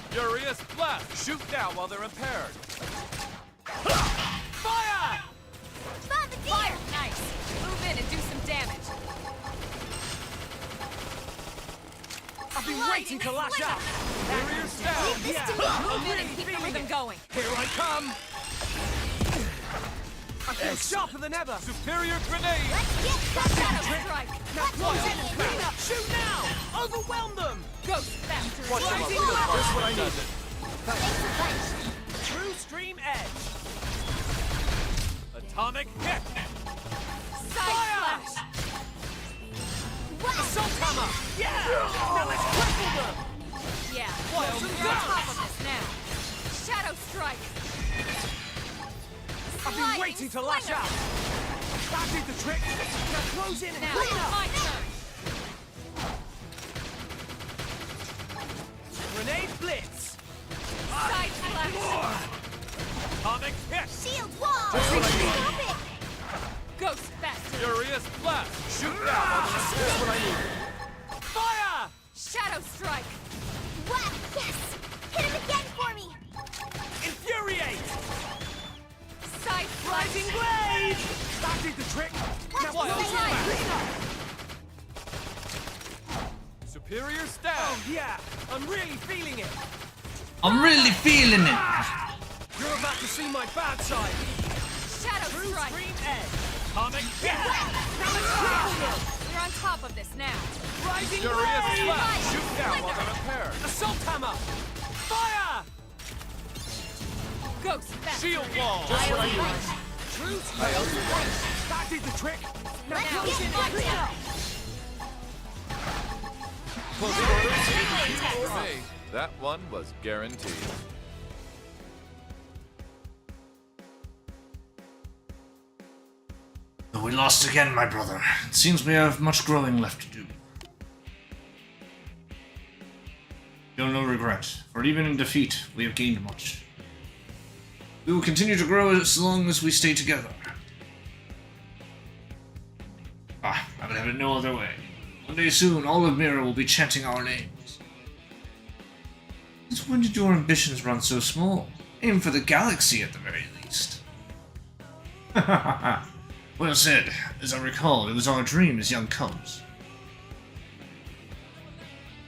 Furious blast! Shoot now while they're impaired. Fire! Bombardier! Nice. Move in and do some damage. I've been waiting to lash out! Barrier down! Leave this to me. Move in and keep the rhythm going. Here I come! I feel sharper than ever! Superior grenade! Let's get Shadow some strike. Now close in and clean up! Shoot now! Overwhelm them! Ghost factory. Watch them up. Rising blast! Just what I needed. True stream edge! Atomic hit! Side slash. Assault hammer! Yeah! Now let's cripple them! Yeah. Wild You're on blast! top of this now. Shadow strike. I've been waiting to lash out! That did the trick! Now close in and Now clean it's up! my turn. Grenade blitz! Side slash. Atomic hit! shield wall! Just what I need. Stop it! Ghost factory. Furious blast! Shoot now while they're impaired. That's what I need! Fire! Shadow strike. Wow, yes! Hit him again for me! Infuriate! Side Rising slash. blade! That did the trick! Now Wild close in and blade. clean up! Superior stab! Oh yeah! I'm really feeling it! I'm really feeling it. You're about to see my bad side! Shadow True strike. stream edge! Atomic hit! Now let's cripple them! We're on top of this now. Rising Furious blade! blast! Shoot now while they're impaired. Assault hammer! Fire! Ghost factory. Shield wall! Just what I need. True stream edge! That did the trick! Now Let's close get in and my clean up! Close quarters. For me, that one was guaranteed. We lost again, my brother. It seems we have much growing left to do. Feel no regret, for even in defeat, we have gained much. We will continue to grow as long as we stay together. I would have it no other way. One day soon, all of Mira will be chanting our names. Since when did your ambitions run so small? Aim for the galaxy at the very least. Well said. As I recall, it was our dream as young cubs.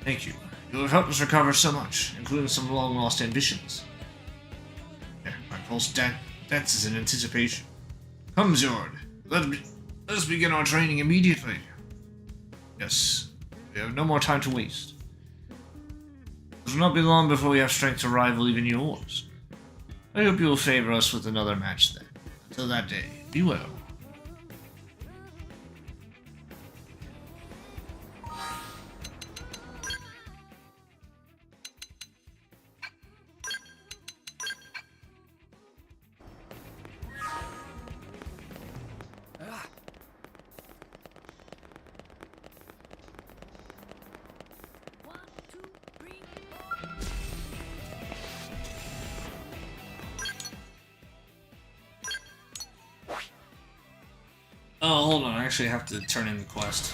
Thank you. You have helped us recover so much, including some long-lost ambitions. My pulse dances in anticipation. Come, Zord. Let us begin our training immediately. Yes, we have no more time to waste. It will not be long before we have strength to rival even yours. I hope you will favor us with another match then. Until that day, be well. Oh, hold on. I actually have to turn in the quest.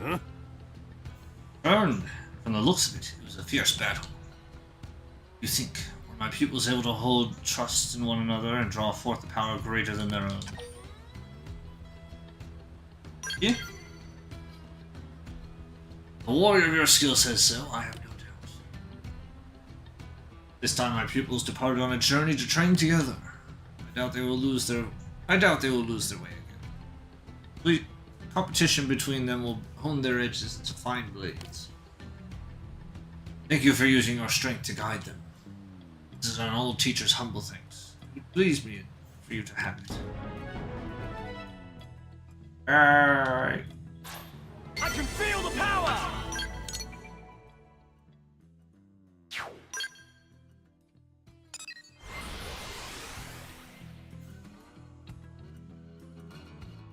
huh? Earned. From the looks of it, it was a fierce battle. You think, were my pupils able to hold trust in one another and draw forth a power greater than their own? Yeah. A warrior of your skill says so, I have no doubt. This time my pupils departed on a journey to train together. I doubt they will lose their way again. The competition between them will hone their edges into fine blades. Thank you for using your strength to guide them. This is an old teacher's humble thanks. It would please me for you to have it. Alright. I can feel the power!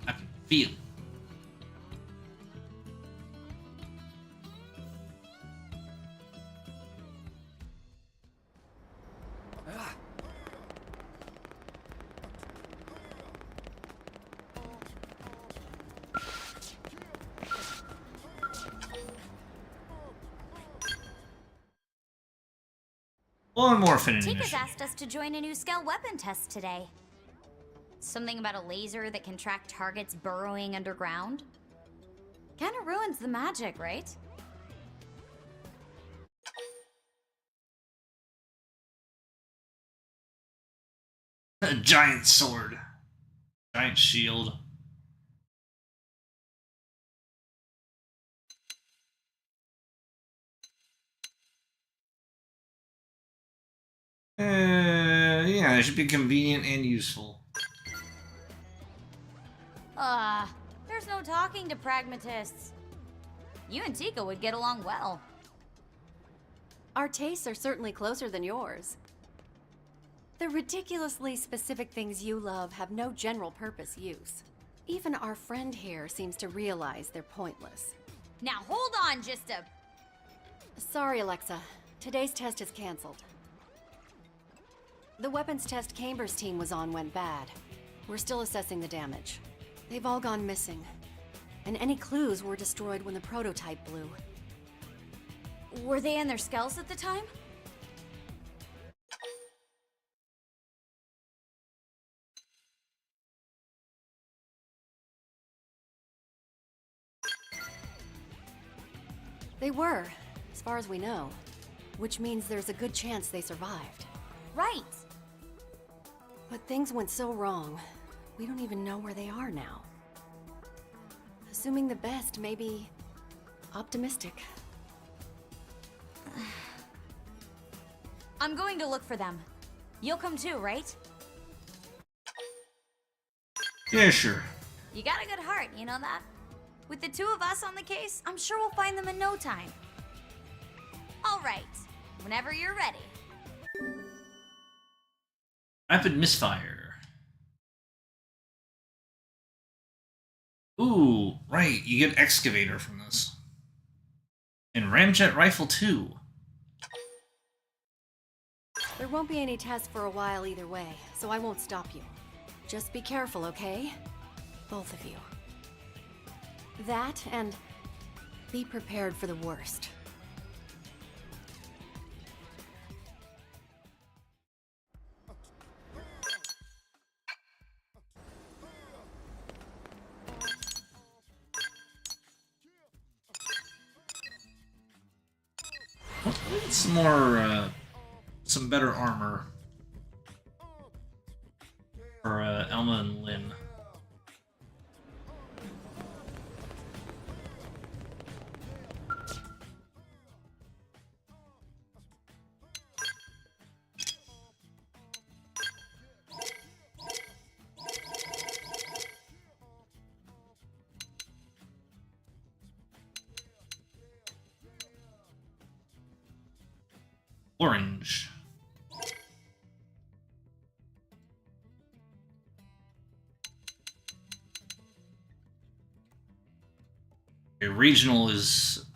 I can feel it. One more affinity Tika's mission. asked us to join a new scale weapon test today. Something about a laser that can track targets burrowing underground. Kinda ruins the magic, right? A giant sword. Giant shield. Yeah, it should be convenient and useful. There's no talking to pragmatists. You and Tika would get along well. Our tastes are certainly closer than yours. The ridiculously specific things you love have no general purpose use. Even our friend here seems to realize they're pointless. Now hold on just a... Sorry, Alexa. Today's test is canceled. The weapons test Camber's team was on went bad. We're still assessing the damage. They've all gone missing. And any clues were destroyed when the prototype blew. Were they in their skulls at the time? They were, as far as we know. Which means there's a good chance they survived. Right. But things went so wrong, we don't even know where they are now. Assuming the best, maybe optimistic. I'm going to look for them. You'll come too, right? Yeah, sure. You got a good heart, you know that? With the two of us on the case, I'm sure we'll find them in no time. All right, whenever you're ready. Rapid misfire. Ooh, right, you get excavator from this. And ramjet rifle too. There won't be any tests for a while either way, so I won't stop you. Just be careful, okay? Both of you. That, and be prepared for the worst. Some more, some better armor for Elma and Lynn. Orange. Okay, regional is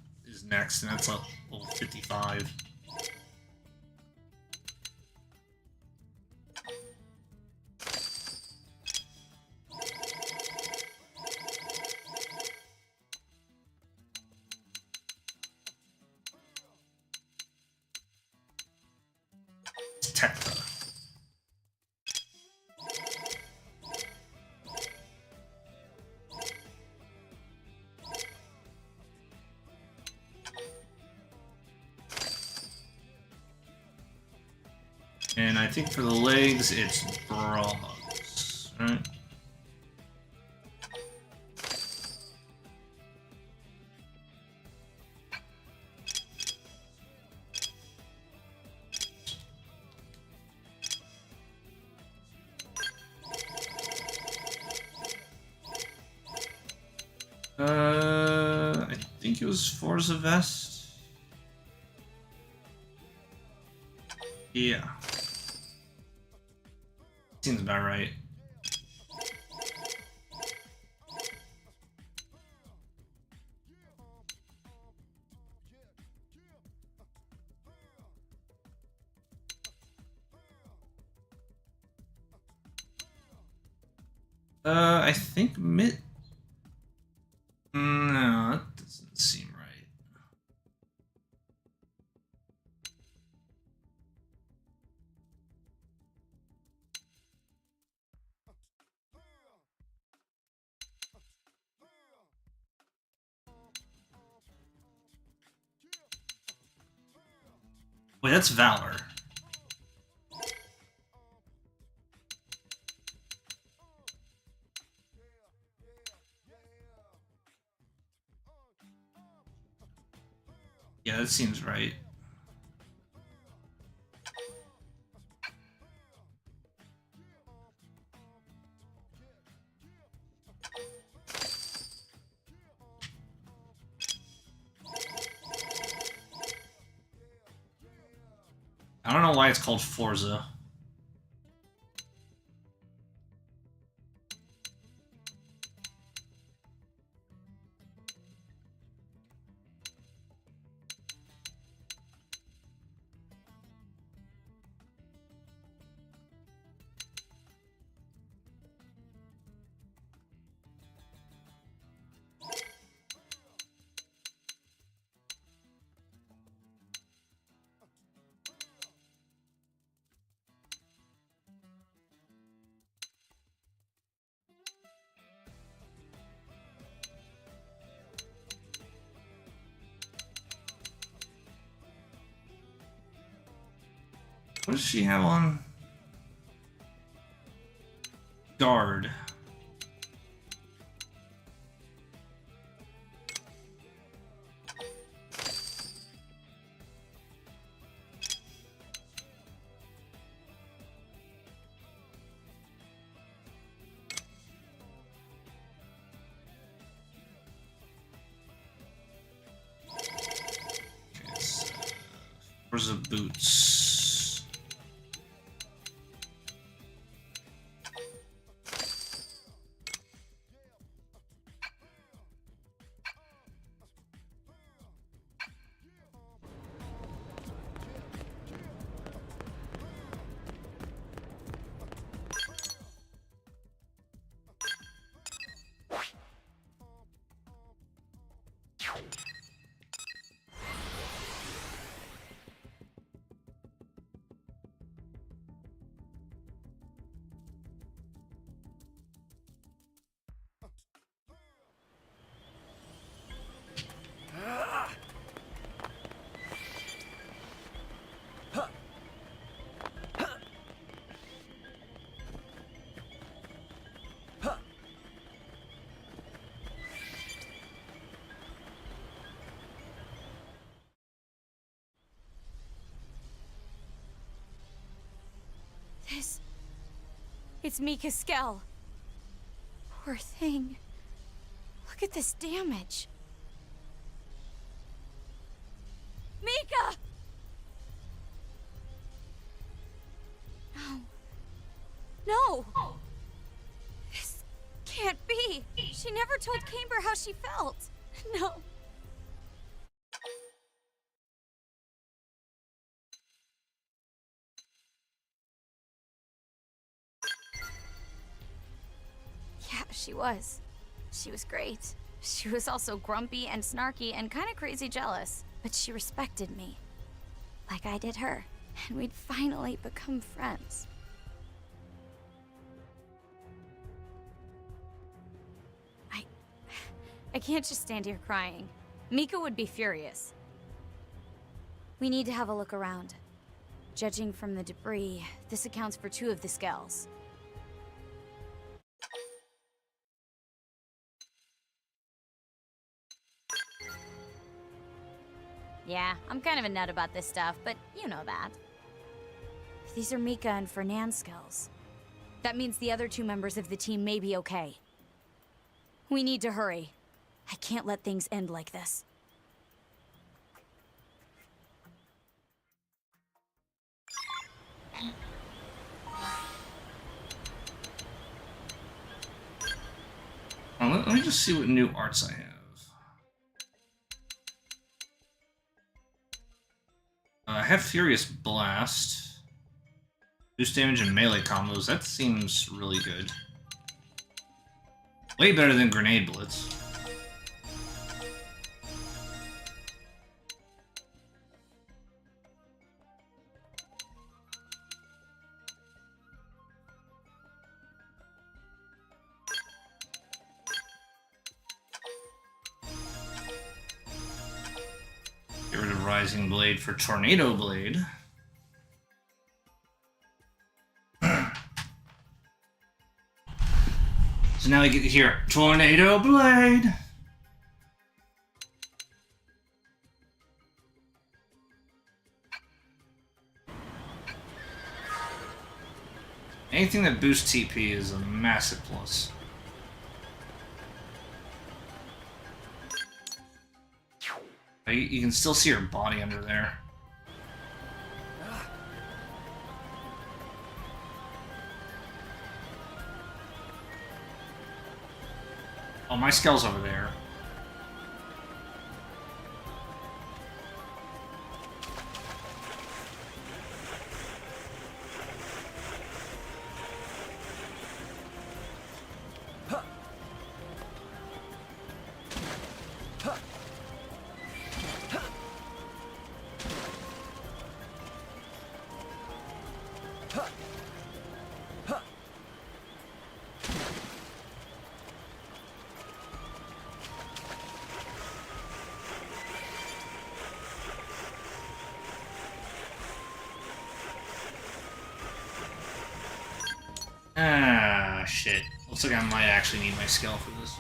next, and that's up level 55. And I think for the legs, it's bras, right? I think it was Forza Vest. Yeah. Seems about right. I think mid. No, that doesn't seem right. Wait, that's Valor. Yeah, that seems right. I don't know why it's called Forza. What does she have on? Guard. Okay, so where's the boots? It's Mika Skell. Poor thing. Look at this damage. Mika! No. No! This can't be. She never told Camber how she felt. No. Yeah, she was. She was great. She was also grumpy and snarky and kind of crazy jealous. But she respected me. Like I did her. And we'd finally become friends. I can't just stand here crying. Mika would be furious. We need to have a look around. Judging from the debris, this accounts for 2 of the skulls. Yeah, I'm kind of a nut about this stuff, but you know that. These are Mika and Fernand's skulls. That means the other 2 members of the team may be okay. We need to hurry. I can't let things end like this. Let me just see what new arts I have. I have Furious Blast. Boost damage and melee combos. That seems really good. Way better than Grenade Blitz. Get rid of Rising Blade for Tornado Blade. So now we get to hear Tornado Blade. Anything that boosts TP is a massive plus. You can still see her body under there. Oh, my skull's over there. Ah, shit. Looks like I might actually need my skill for this.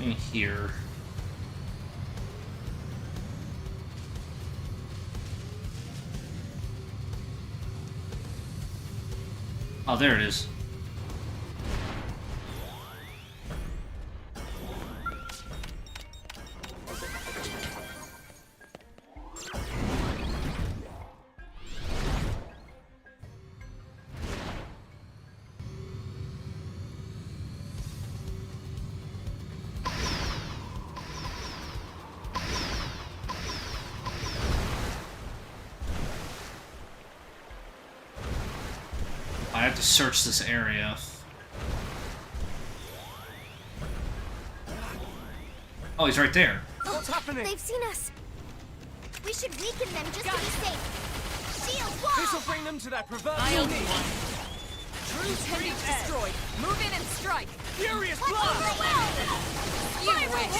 In here. Oh, there it is. I have to search this area. Oh, he's right there. What's happening? They've seen us. We should weaken them just to be safe. Shield wall! This'll bring them to that proverbial knee. True tending destroyed. Move in and strike. Furious Let's blast! overwhelm! You wish.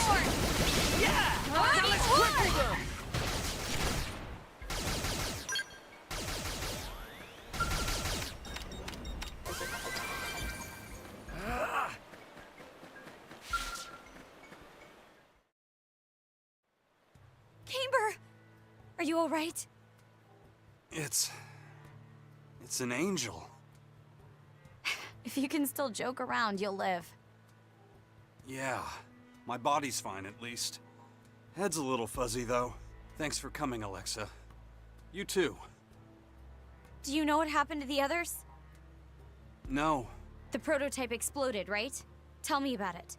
Yeah! Mighty Now let's horn! cripple them! Camber! Are you alright? It's an angel. If you can still joke around, you'll live. Yeah, my body's fine at least. Head's a little fuzzy though. Thanks for coming, Alexa. You too. Do you know what happened to the others? No. The prototype exploded, right? Tell me about it.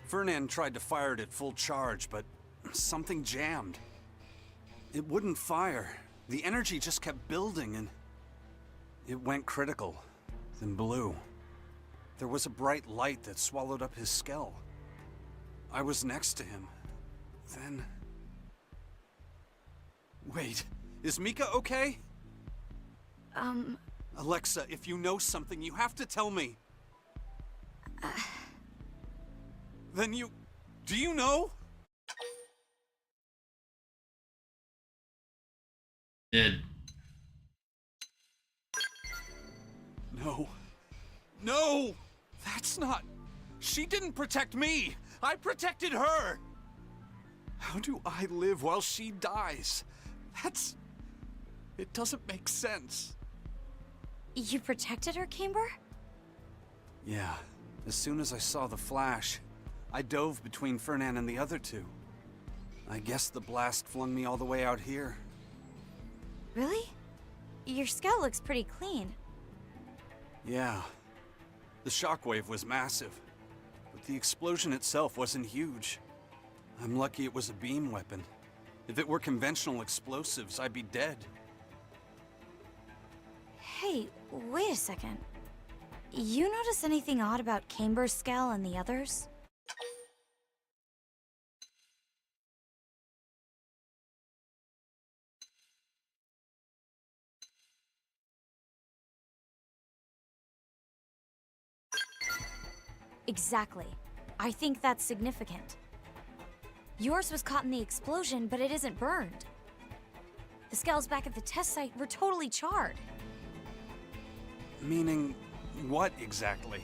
Fernand tried to fire it at full charge, but something jammed. It wouldn't fire. The energy just kept building and it went critical, then blew. There was a bright light that swallowed up his skull. I was next to him. Then... Wait, is Mika okay? Alexa, if you know something, you have to tell me. Then you... Do you know? Did. No. No! That's not... She didn't protect me! I protected her! How do I live while she dies? That's... It doesn't make sense. You protected her, Camber? Yeah. As soon as I saw the flash, I dove between Fernan and the other two. I guess the blast flung me all the way out here. Really? Your skull looks pretty clean. Yeah. The shockwave was massive, but the explosion itself wasn't huge. I'm lucky it was a beam weapon. If it were conventional explosives, I'd be dead. Hey, wait a second. You notice anything odd about Camber's skull and the others? Exactly. I think that's significant. Yours was caught in the explosion, but it isn't burned. The skulls back at the test site were totally charred. Meaning, what exactly?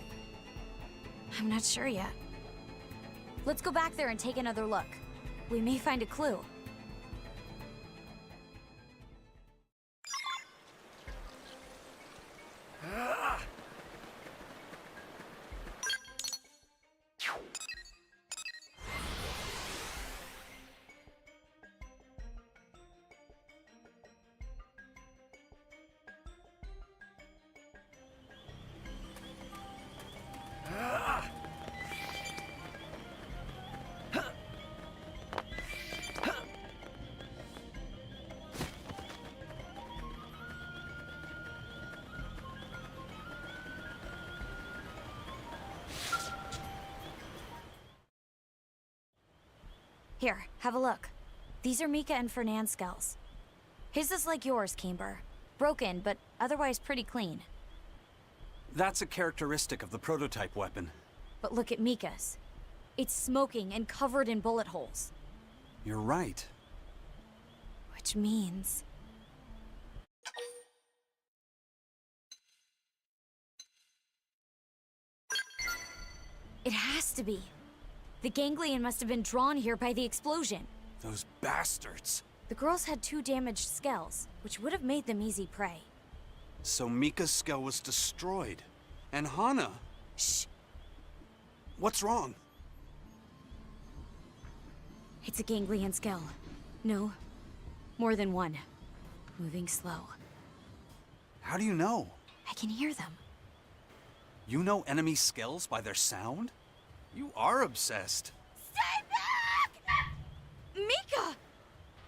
I'm not sure yet. Let's go back there and take another look. We may find a clue. Here, have a look. These are Mika and Fernand's skulls. His is like yours, Camber. Broken, but otherwise pretty clean. That's a characteristic of the prototype weapon. But look at Mika's. It's smoking and covered in bullet holes. You're right. Which means... It has to be. The ganglion must have been drawn here by the explosion. Those bastards. The girls had 2 damaged skulls, which would have made them easy prey. So Mika's skull was destroyed. And Hana... Shh. What's wrong? It's a ganglion skull. No, more than one. Moving slow. How do you know? I can hear them. You know enemy skulls by their sound? You are obsessed. Stay back! Mika!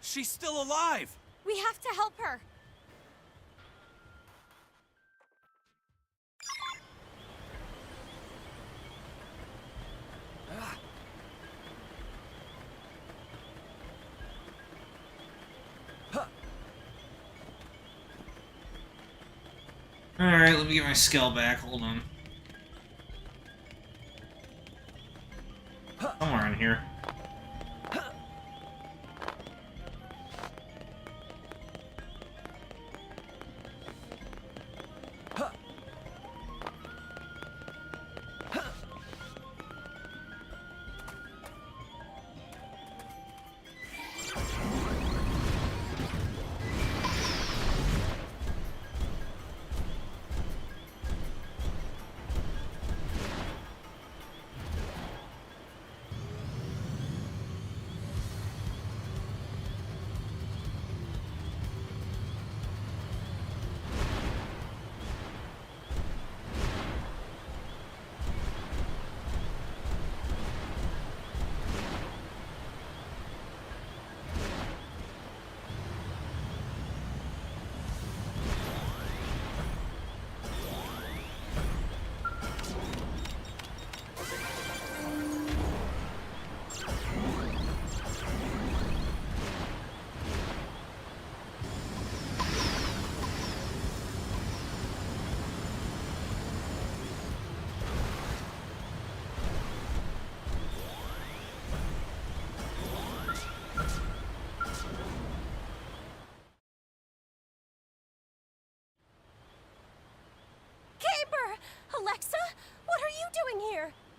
She's still alive! We have to help her. Alright, let me get my skull back. Hold on. Somewhere in here.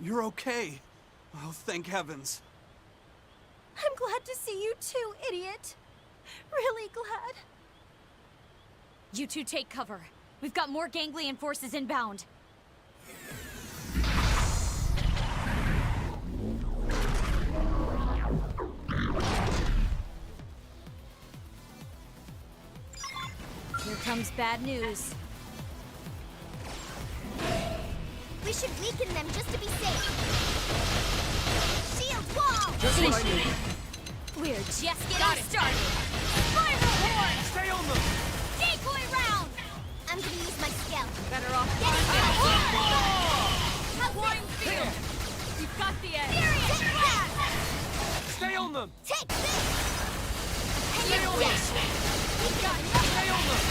You're okay. Oh, thank heavens. I'm glad to see you too, idiot. Really glad. You two take cover. We've got more ganglion forces inbound. Here comes bad news. We should weaken them just to be safe. Shield wall! Just what I need. We're just getting started. Spiral horn! Stay on them! Decoy round! I'm gonna use my skill. Better off. Get it Flying field! You've got the edge. Take that! Stay on them! Take this! Stay on them! Stay on them!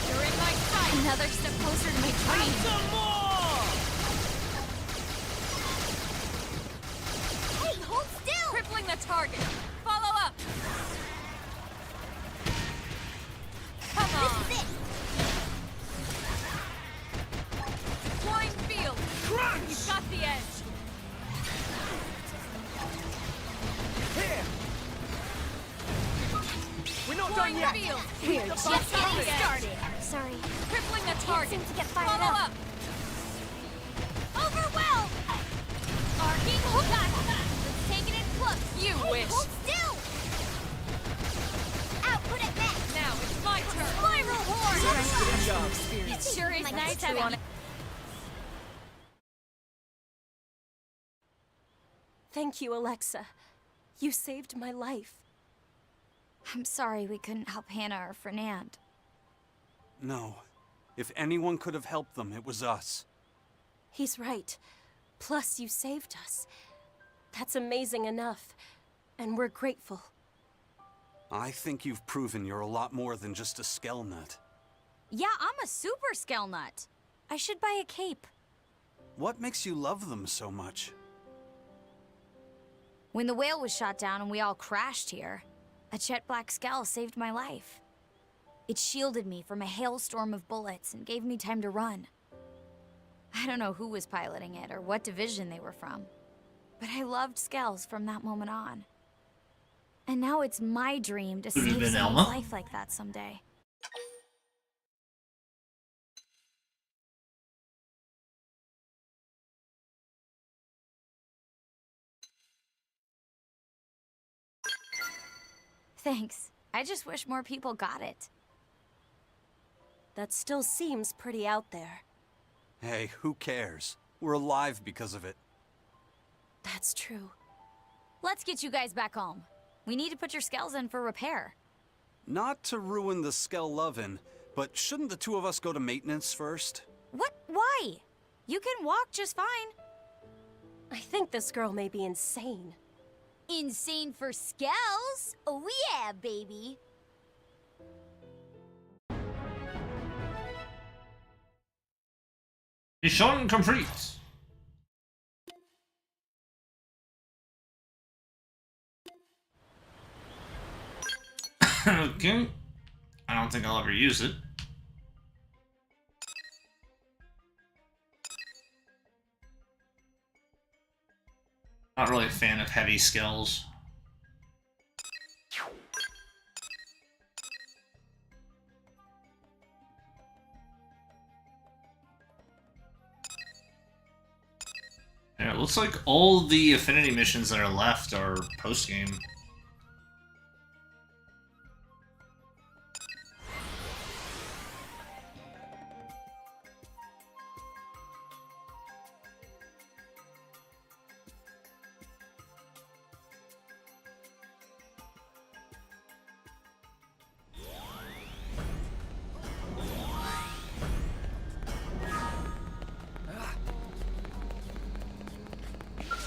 You're in my sight. Another step closer to my dream. Some more! Hey, hold still! Crippling the target. Follow up. Come on. This is it! Flying field. Crunch! You've got the edge. Here! We're not Flying done yet! field. We're just getting started. Sorry. Crippling the Can't target. seem to get fired Follow up. up. Overwhelm. Arcing hook. Let's take it in flux. You Hey, wish. hold still! Output at max! Now it's my turn. Spiral horn. Good job. It sure is My nice tattoo having on you. Thank you, Alexa. You saved my life. I'm sorry we couldn't help Hannah or Fernand. No. If anyone could have helped them, it was us. He's right. Plus, you saved us. That's amazing enough. And we're grateful. I think you've proven you're a lot more than just a skell nut. Yeah, I'm a super scale nut. I should buy a cape. What makes you love them so much? When the whale was shot down and we all crashed here, a jet black skull saved my life. It shielded me from a hailstorm of bullets and gave me time to run. I don't know who was piloting it or what division they were from, but I loved Skells from that moment on. And now it's my dream to Could have save been someone's Elma. life like that someday. Thanks. I just wish more people got it. That still seems pretty out there. Hey, who cares? We're alive because of it. That's true. Let's get you guys back home. We need to put your skells in for repair. Not to ruin the skell lovin', but shouldn't the two of us go to maintenance first? What? Why? You can walk just fine. I think this girl may be insane. Insane for skells? Oh yeah, baby. Mission complete. Okay. I don't think I'll ever use it. Not really a fan of heavy skills. Yeah, it looks like all the affinity missions that are left are post-game.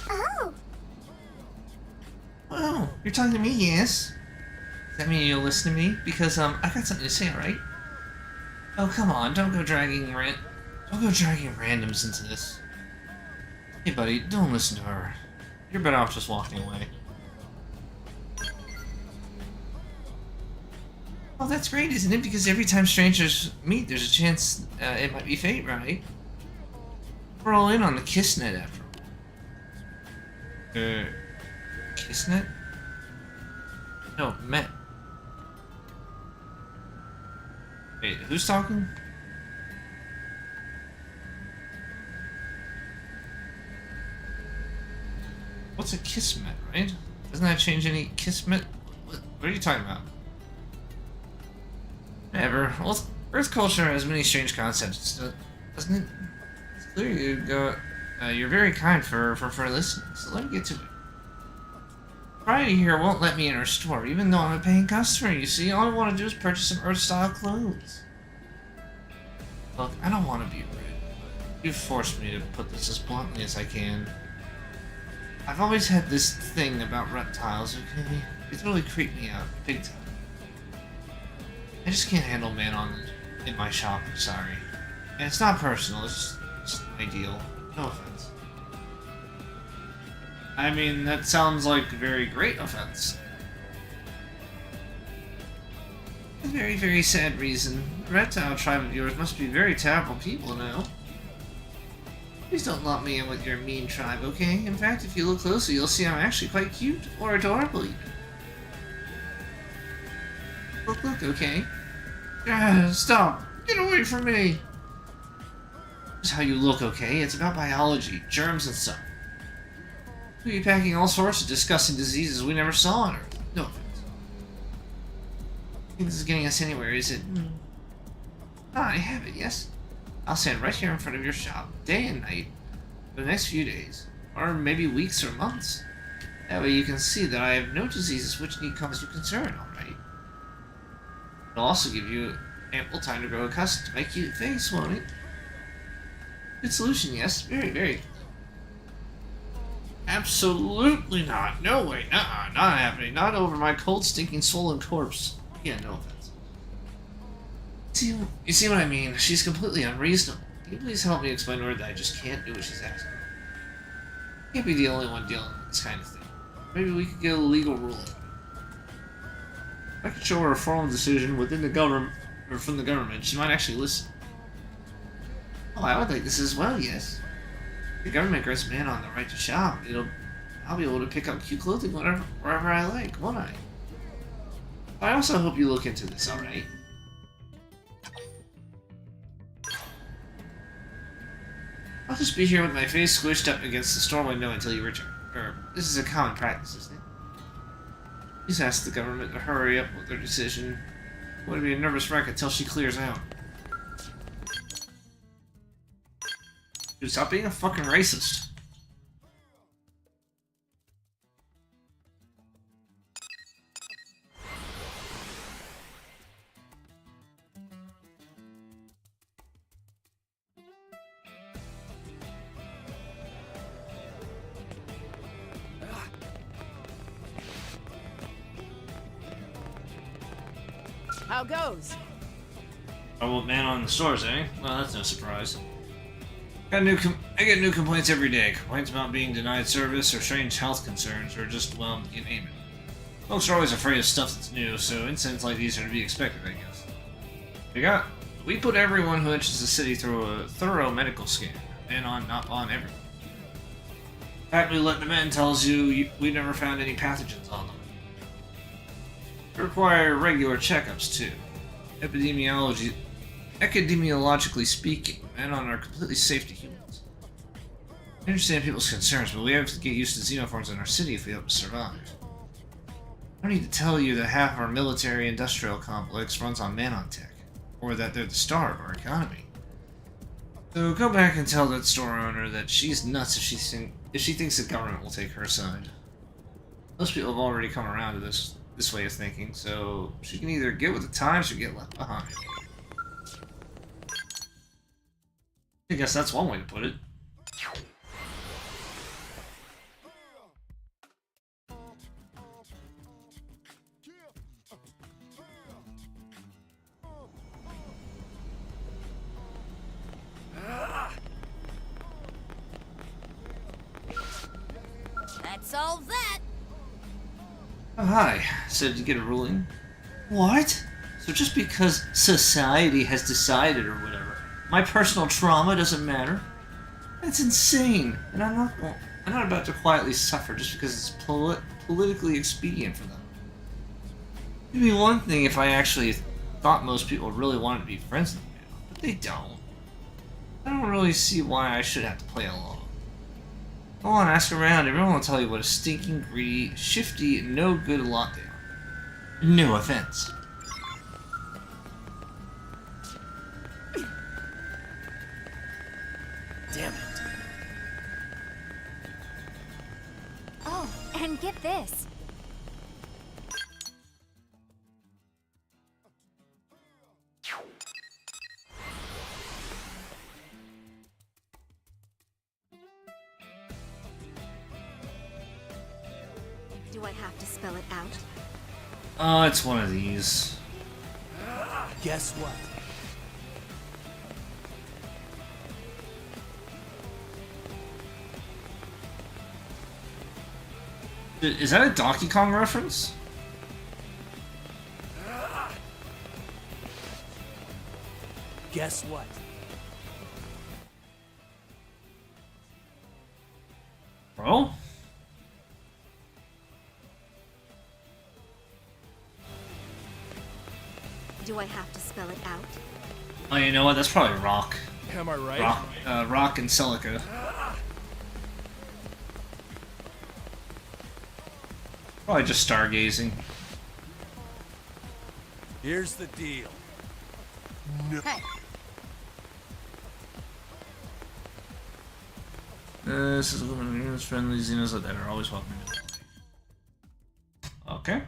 Oh! Oh, you're talking to me, yes? Does that mean you'll listen to me? Because, I got something to say, alright? Oh, come on, don't go dragging randoms into this. Hey, buddy, don't listen to her. You're better off just walking away. Oh, that's great, isn't it? Because every time strangers meet, there's a chance it might be fate, right? We're all in on the kiss net, after all. Kismet? No, Met. Wait, who's talking? What's a Kismet, right? Doesn't that change any Kismet? What are you talking about? Whatever. Well, Earth culture has many strange concepts, doesn't it? It's clear you're very kind for listening, so let me get to it. Friday here won't let me in her store, even though I'm a paying customer, you see. All I want to do is purchase some Earth-style clothes. Look, I don't want to be rude, but you've forced me to put this as bluntly as I can. I've always had this thing about reptiles, okay? It's really creeped me out, big time. I just can't handle man in my shop, I'm sorry. And it's not personal, it's just my deal. No offense. I mean, that sounds like a very great offense. A very, very sad reason. The reptile tribe of yours must be very terrible people now. Please don't lump me in with your mean tribe, okay? In fact, if you look closely, you'll see I'm actually quite cute, or adorable even. Look, okay? Stop! Get away from me! This is how you look, okay? It's about biology, germs and stuff. We'll be packing all sorts of disgusting diseases we never saw on Earth. No offense. I think this is getting us anywhere, is it? Ah, I have it, yes. I'll stand right here in front of your shop, day and night, for the next few days, or maybe weeks or months. That way you can see that I have no diseases which need cause for concern, alright? It'll also give you ample time to grow accustomed to my cute face, won't it? Good solution, yes. Very, very. Absolutely not. No way. Nuh-uh. Not happening. Not over my cold, stinking, swollen corpse. Yeah, no offense. You see what I mean? She's completely unreasonable. Can you please help me explain to her that I just can't do what she's asking? I can't be the only one dealing with this kind of thing. Maybe we could get a legal ruling. If I could show her a formal decision within the government, or from the government, she might actually listen. Oh, I would like this as well, yes. The government grants man on the right to shop. I'll be able to pick up cute clothing wherever I like, won't I? I also hope you look into this, alright? I'll just be here with my face squished up against the store window until you return. This is a common practice, isn't it? Please ask the government to hurry up with their decision. I'm going to be a nervous wreck until she clears out. Dude, stop being a fucking racist. How goes? Oh, man on the stores, eh? Well, that's no surprise. I get new complaints every day. Complaints about being denied service or strange health concerns or just, well, you name it. Folks are always afraid of stuff that's new, so incidents like these are to be expected, I guess. We put everyone who enters the city through a thorough medical scan, and not on everyone. In fact, we let them in tells you we never found any pathogens on them. We require regular checkups, too. Epidemiologically speaking, men are completely safe to humans. I understand people's concerns, but we have to get used to xenoforms in our city if we hope to survive. I don't need to tell you that half of our military-industrial complex runs on Manon tech, or that they're the star of our economy. So go back and tell that store owner that she's nuts if she thinks the government will take her side. Most people have already come around to this way of thinking, so she can either get with the times or get left behind. I guess that's one way to put it. That solves that. Oh, hi. So did you get a ruling? What? So just because society has decided or whatever, my personal trauma doesn't matter? That's insane. And I'm not going... I'm not about to quietly suffer just because it's politically expedient for them. It'd be one thing if I actually thought most people really wanted to be friends with me, but they don't. I don't really see why I should have to play along. Go on, ask around. Everyone will tell you what a stinking, greedy, shifty, no good lot they are. No offense. Damn it. Oh, and get this. Do I have to spell it out? Oh, it's one of these. Guess what? Is that a Donkey Kong reference? Guess what? Bro? Do I have to spell it out? Oh, you know what? That's probably Rock. Am I right? Rock and Celica. Probably just stargazing. Here's the deal. No. Hey. This is a friendly Xenos that are always welcome to play. Okay.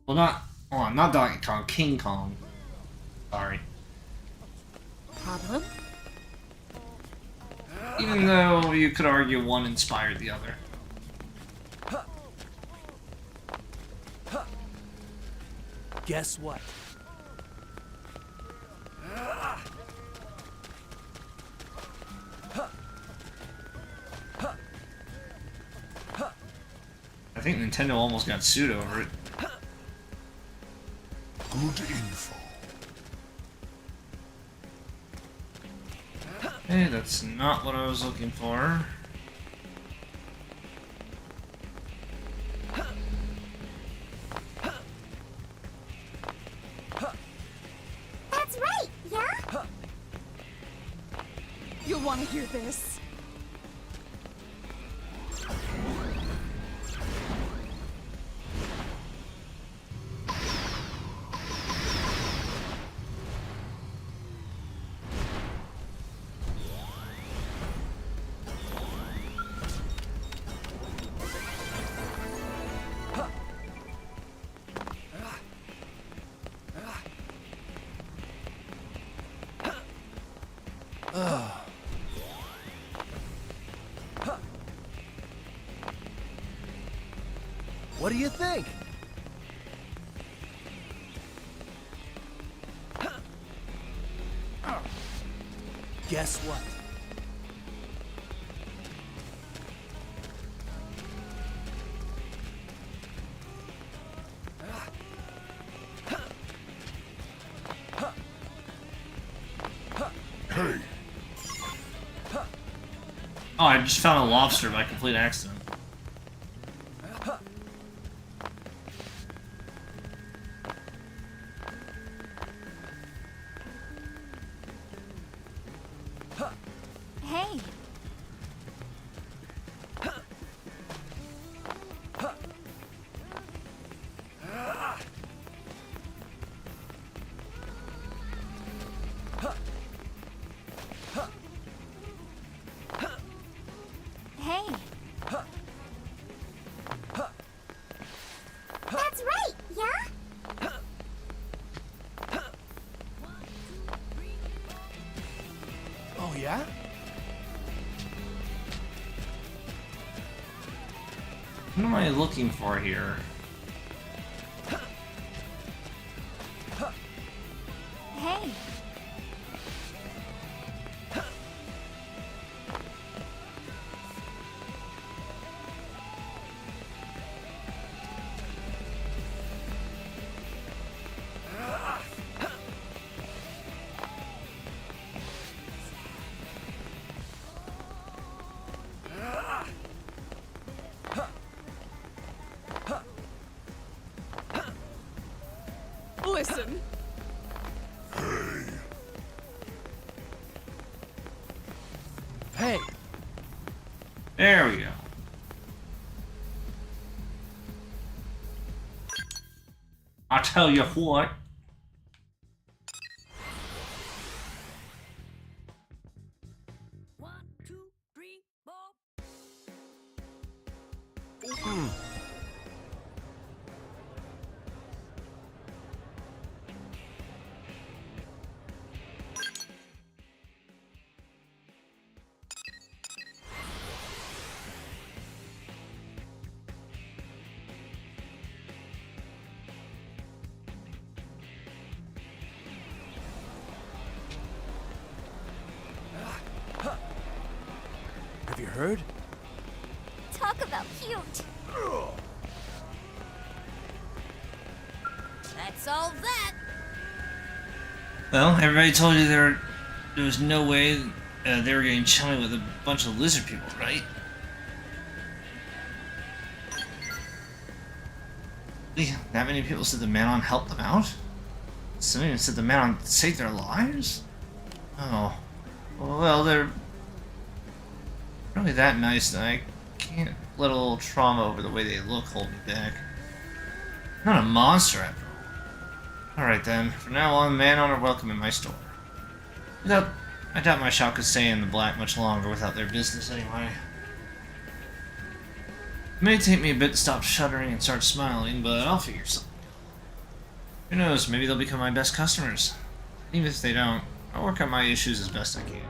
Well, not Donkey Kong, King Kong. Sorry. Problem? Even though you could argue one inspired the other. Guess what? I think Nintendo almost got sued over it. Good info. Hey, that's not what I was looking for. That's right, yeah? You'll want to hear this. What do you think? Guess what? Hey, Oh, I just found a lobster by complete accident. Hey. Hey. That's right, yeah? Oh, yeah? What am I looking for here? Hey. listen. Hey! There we go. I tell you what. Have you heard? Talk about cute. That's all that. Well, everybody told you there was no way they were getting chummy with a bunch of lizard people, right? That many people said the Manon helped them out? Some even said the Manon saved their lives? Oh. Well, they're really that nice that I can't let a little trauma over the way they look hold me back. I'm not a monster after all. Alright then, from now on, Manon are welcome in my store. I doubt my shop could stay in the black much longer without their business anyway. It may take me a bit to stop shuddering and start smiling, but I'll figure something out. Who knows, maybe they'll become my best customers. Even if they don't, I'll work out my issues as best I can.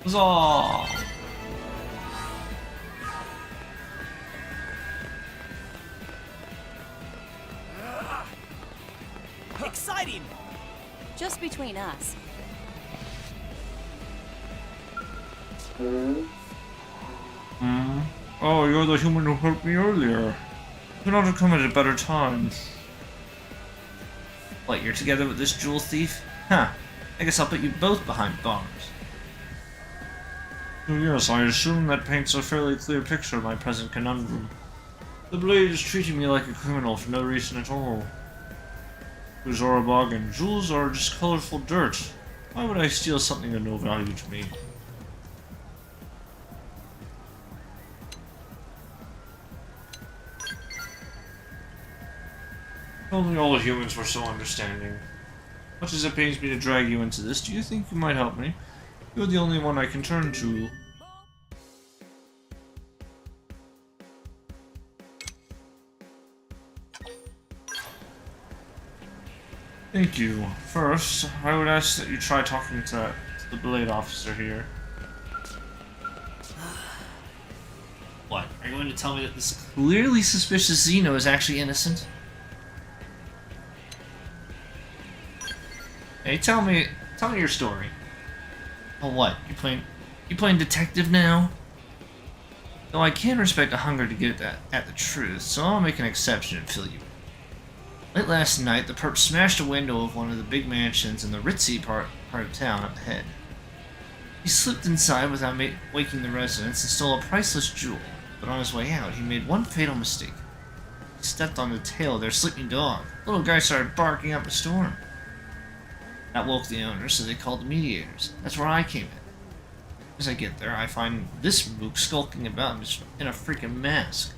Huzzah! Exciting! Just between us. Oh, you're the human who hurt me earlier. Could not have come at a better time. What, you're together with this jewel thief? Huh. I guess I'll put you both behind bars. Oh yes, I assume that paints a fairly clear picture of my present conundrum. The Blade is treating me like a criminal for no reason at all. Jewels are a bargain. Jewels are just colorful dirt. Why would I steal something of no value to me? If only all humans were so understanding. Much as it pains me to drag you into this, do you think you might help me? You're the only one I can turn to. Thank you. First, I would ask that you try talking to the Blade officer here. What? Are you going to tell me that this clearly suspicious Xeno is actually innocent? Hey, tell me your story. Oh, what? You playing detective now? Though I can respect a hunger to get at the truth, so I'll make an exception and fill you in. Late last night, the perp smashed a window of one of the big mansions in the ritzy part of town up ahead. He slipped inside without waking the residents and stole a priceless jewel, but on his way out, he made one fatal mistake. He stepped on the tail of their sleeping dog. The little guy started barking up a storm. That woke the owner, so they called the mediators. That's where I came in. As I get there, I find this mook skulking about in a freaking mask.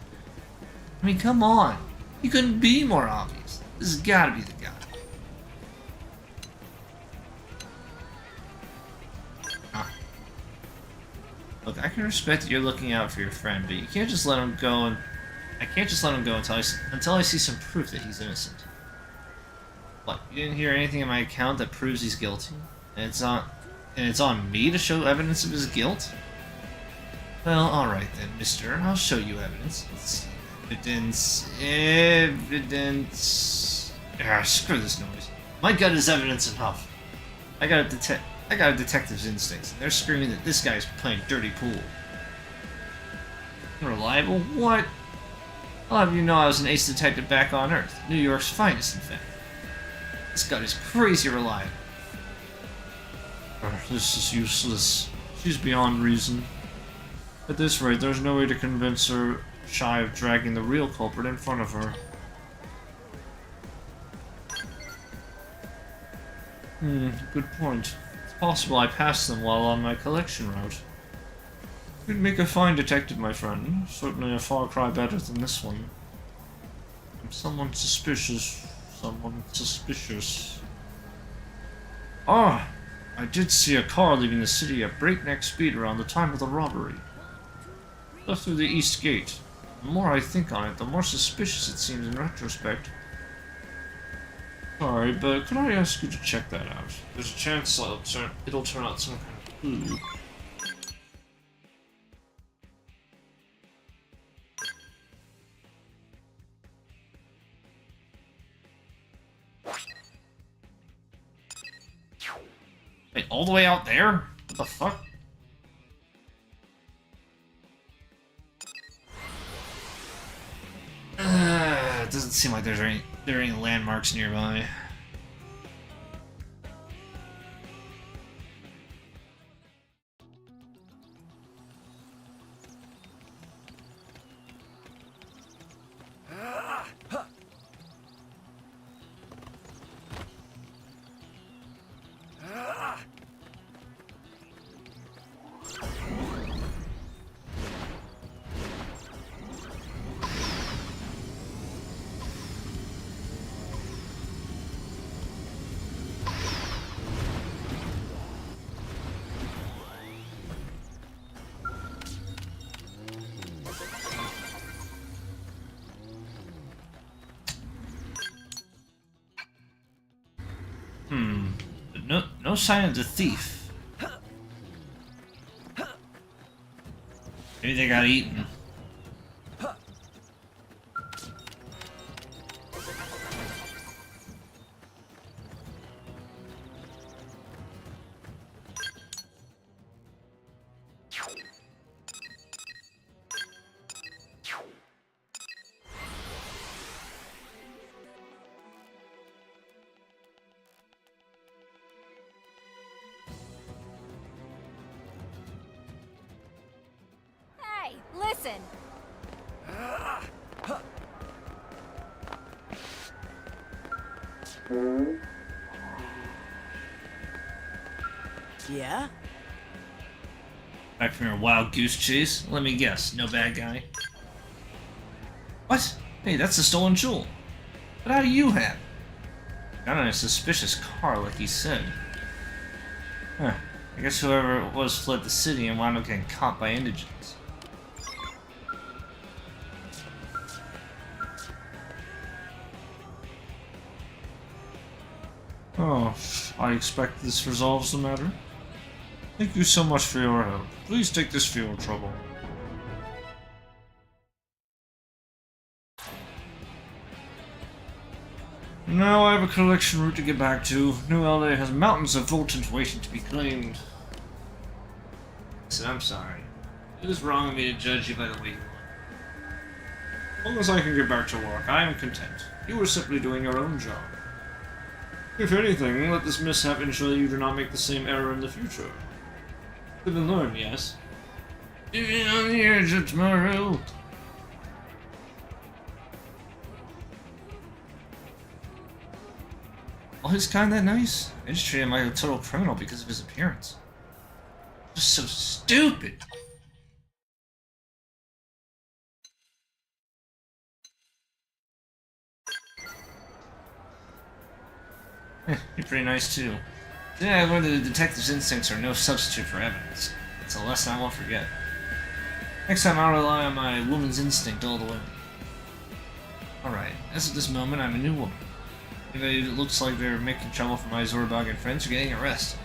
I mean, come on. He couldn't be more obvious. This has gotta be the guy. Look, I can respect that you're looking out for your friend, but you can't just let him go and... I can't just let him go until I see some proof that he's innocent. What, you didn't hear anything in my account that proves he's guilty? And it's on me to show evidence of his guilt? Well, alright then, mister. I'll show you evidence. Evidence... Ah, screw this noise. My gut is evidence enough. I got a detective's instincts, and they're screaming that this guy's playing dirty pool. Unreliable? What? I'll have you know I was an ace detective back on Earth. New York's finest, in fact. This gut is crazy reliable. This is useless. She's beyond reason. At this rate, there's no way to convince her shy of dragging the real culprit in front of her. Good point. It's possible I passed them while on my collection route. You'd make a fine detective, my friend. Certainly a far cry better than this one. I'm someone suspicious. Someone suspicious. Ah! I did see a car leaving the city at breakneck speed around the time of the robbery. Left through the east gate. The more I think on it, the more suspicious it seems in retrospect. Sorry, but could I ask you to check that out? There's a chance it'll turn out some kind of clue. Wait, all the way out there? What the fuck? It doesn't seem like there are any landmarks nearby. But no sign of the thief. Maybe they got eaten. Hey, listen! Yeah? Back from your wild goose chase? Let me guess, no bad guy. What? Hey, that's a stolen jewel. But how do you have it? Got in a suspicious car, like he said. Huh. I guess whoever it was fled the city and wound up getting caught by indigents. Oh, I expect this resolves the matter. Thank you so much for your help. Please take this for your trouble. Now I have a collection route to get back to. New LA has mountains of Voltons waiting to be claimed. Listen, I'm sorry. It was wrong of me to judge you by the way you look. As long as I can get back to work, I am content. You were simply doing your own job. If anything, let this mishap ensure you do not make the same error in the future. Live and learn, yes? Living on the edge of tomorrow. Oh, he's kinda that nice. I just treated him like a total criminal because of his appearance. Just so stupid. You're pretty nice too. Yeah, I learned that the detective's instincts are no substitute for evidence. It's a lesson I won't forget. Next time I'll rely on my woman's instinct all the way. Alright, as of this moment, I'm a new woman. Anybody that looks like they're making trouble for my Zorbagan friends are getting arrested.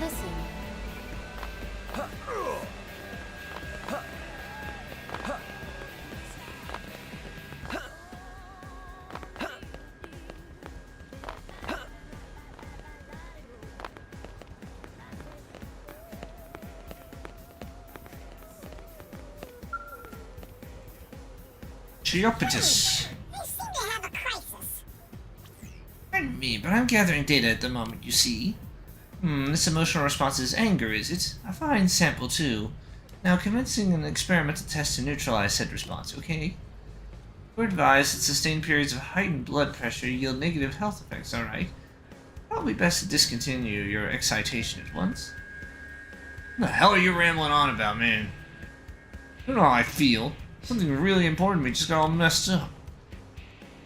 Listen. Cheopatus. We seem to have a crisis. Pardon me, but I'm gathering data at the moment, you see. This emotional response is anger, is it? A fine sample, too. Now, commencing an experimental test to neutralize said response, okay? We're advised that sustained periods of heightened blood pressure yield negative health effects, alright? Probably best to discontinue your excitation at once. What the hell are you rambling on about, man? I don't know how I feel. Something really important to me just got all messed up.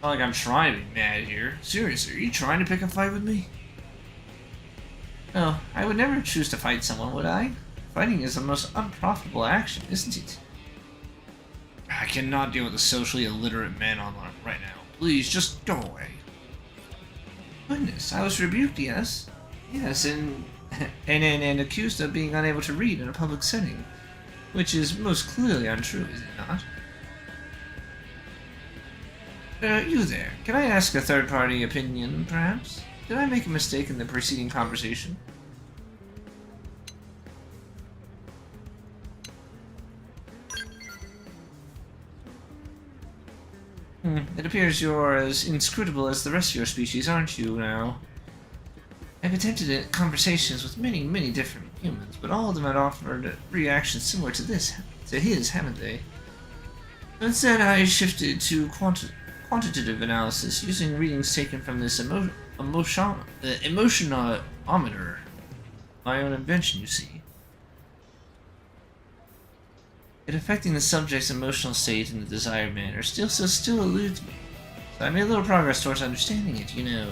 Not like I'm trying to be mad here. Seriously, are you trying to pick a fight with me? No, I would never choose to fight someone, would I? Fighting is the most unprofitable action, isn't it? I cannot deal with a socially illiterate man online right now. Please, just go away. Goodness, I was rebuked, yes. Yes, and accused of being unable to read in a public setting. Which is most clearly untrue, is it not? You there. Can I ask a third-party opinion, perhaps? Did I make a mistake in the preceding conversation? It appears you're as inscrutable as the rest of your species, aren't you, now? I've attempted conversations with many different humans, but all of them had offered reactions similar to his, haven't they? Instead, I shifted to quantitative analysis, using readings taken from this emotionometer. My own invention, you see. It affecting the subject's emotional state in the desired manner still eludes me. So I made a little progress towards understanding it, you know.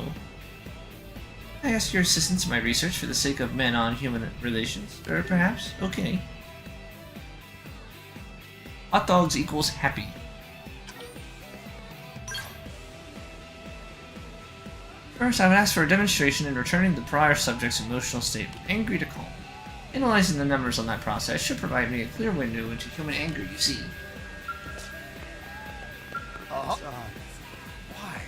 I ask your assistance in my research for the sake of man-on-human relations, or perhaps? Okay. Hot dogs equals happy. First, I would ask for a demonstration in returning the prior subject's emotional state from angry to calm. Analyzing the numbers on that process should provide me a clear window into human anger, you see. Why?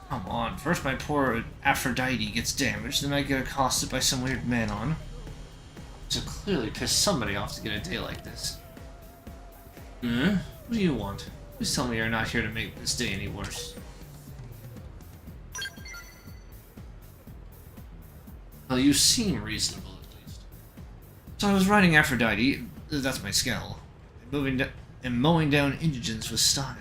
Come on, first my poor Aphrodite gets damaged, then I get accosted by some weird man-on. To clearly piss somebody off to get a day like this. What do you want? Please tell me you're not here to make this day any worse. Well, you seem reasonable, at least. So I was riding Aphrodite, that's my skill, and mowing down indigents with style.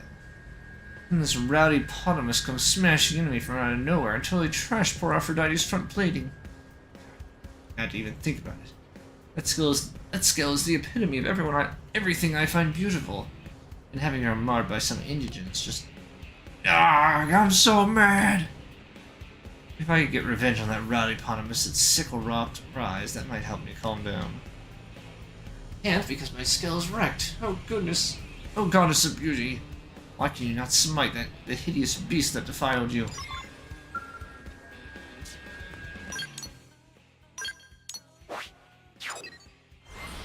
And this rowdy potamus comes smashing into me from out of nowhere and totally trashed poor Aphrodite's front plating. I had to even think about it. That skill is the epitome of everything I find beautiful. And having her marred by some indigents just... I'm so mad! If I could get revenge on that rowdy potamus at sickle-rocked rise, that might help me calm down. Can't, because my skill is wrecked. Oh goodness. Oh goddess of beauty. Why can you not smite the hideous beast that defiled you?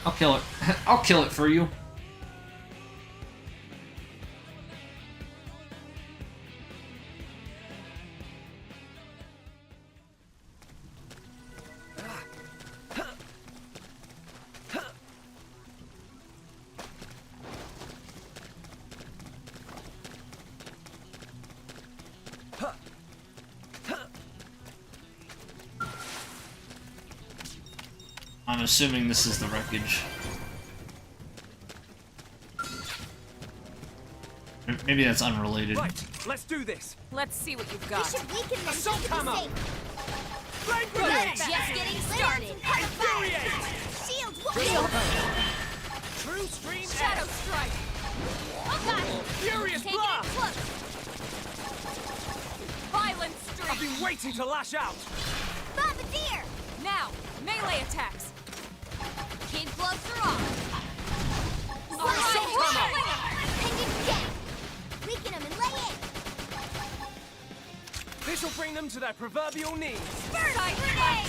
I'll kill it. I'll kill it for you. I'm assuming this is the wreckage. Maybe that's unrelated. Right, let's do this. Let's see what you've got. We should weaken them Assault just to be hammer! safe. Flame Good, grenade! just getting started. Infuriate! Shields, True stream Shadow F! strike. Oh god! Furious Taking it blast! close. Violent I've streak. been waiting to lash out! Bombardier! Now, melee attacks. Kid gloves are off. Assault hammer! Pendant down. Weaken them and lay in. This'll bring them to their proverbial knees. Side grenade!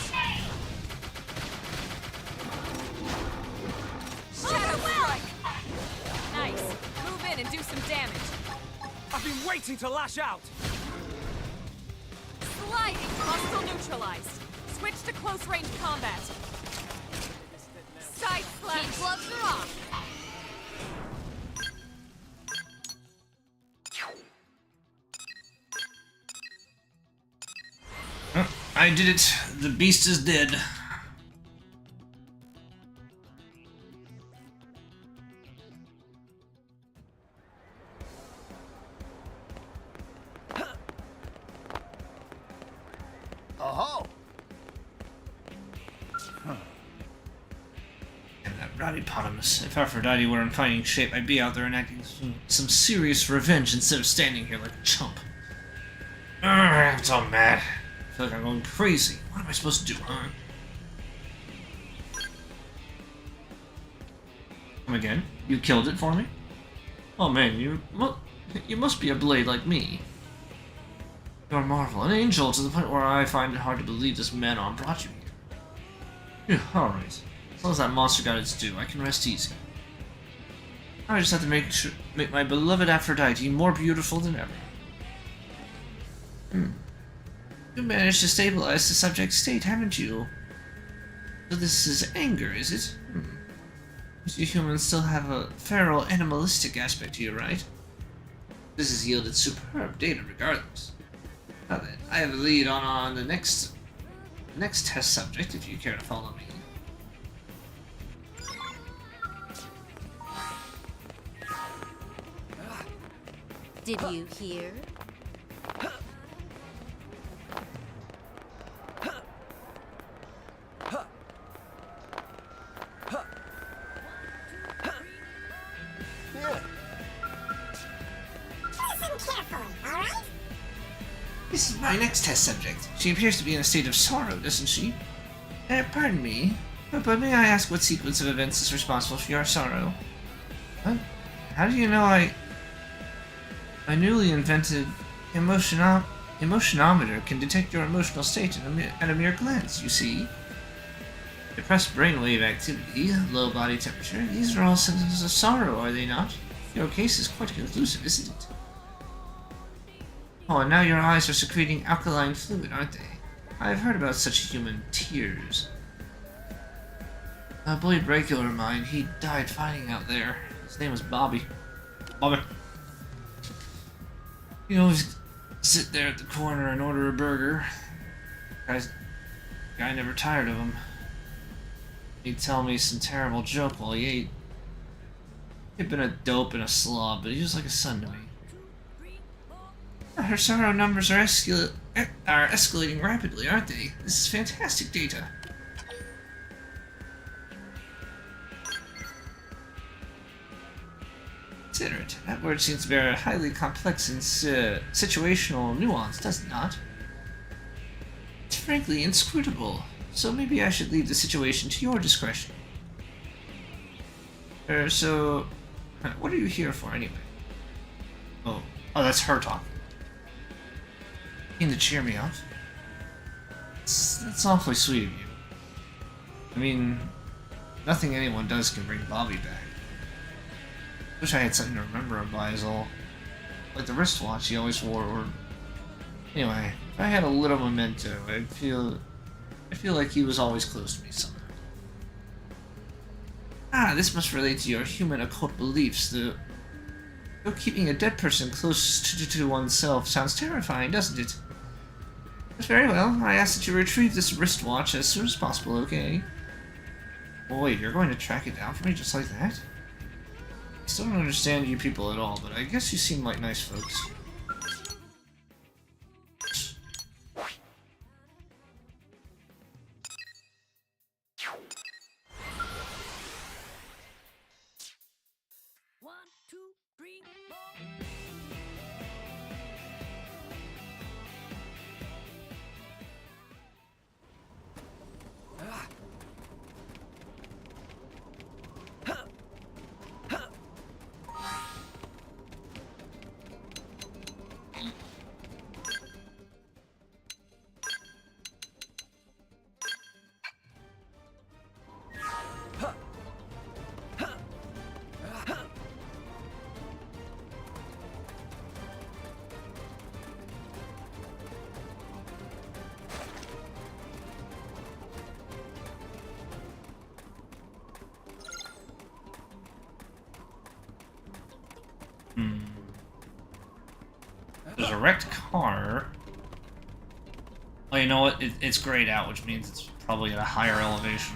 Shadow strike. Nice. Move in and do some damage. I've been waiting to lash out! Sliding. Hostile neutralized. Switch to close range combat. Side slash. Kid gloves are off. I did it. The beast is dead. Oh. And that Rowdypotamus. If Aphrodite were in fighting shape, I'd be out there enacting some serious revenge instead of standing here like a chump. I'm so mad. I feel like I'm going crazy. What am I supposed to do, huh? Come again? You killed it for me? Oh man, you must be a blade like me. You're a marvel, an angel, to the point where I find it hard to believe this Manon brought you here. Yeah, alright. As long as that monster got its due, I can rest easy. I just have to make my beloved Aphrodite more beautiful than ever. You managed to stabilize the subject's state, haven't you? So this is anger, is it? You humans still have a feral, animalistic aspect to you, right? This has yielded superb data regardless. Now then, I have a lead on the next test subject, if you care to follow me. Did you hear? This is my next test subject. She appears to be in a state of sorrow, doesn't she? Pardon me, but may I ask what sequence of events is responsible for your sorrow? What? How do you know my newly invented emotionometer can detect your emotional state at a mere glance, you see? Depressed brainwave activity, low body temperature, these are all symptoms of sorrow, are they not? Your case is quite conclusive, isn't it? Oh, and now your eyes are secreting alkaline fluid, aren't they? I've heard about such human tears. A boy regular of mine, he died fighting out there. His name was Bobby. Bobby. He'd always sit there at the corner and order a burger. Guy never tired of him. He'd tell me some terrible joke while he ate. He'd been a dope and a slob, but he was like a son to me. Her sorrow numbers are escalating rapidly, aren't they? This is fantastic data. Consider it. That word seems to bear a highly complex and situational nuance, does it not? It's frankly inscrutable, so maybe I should leave the situation to your discretion. So, what are you here for anyway? Oh, that's her talking. To cheer me up. That's awfully sweet of you. I mean, nothing anyone does can bring Bobby back. Wish I had something to remember him by is all. Like the wristwatch he always wore, or... Anyway, if I had a little memento, I feel like he was always close to me somehow. Ah, this must relate to your human occult beliefs. Though keeping a dead person close to oneself sounds terrifying, doesn't it? But very well, I ask that you retrieve this wristwatch as soon as possible, okay? Boy, you're going to track it down for me just like that? I still don't understand you people at all, but I guess you seem like nice folks. There's a wrecked car. Oh, you know what? It's grayed out, which means it's probably at a higher elevation.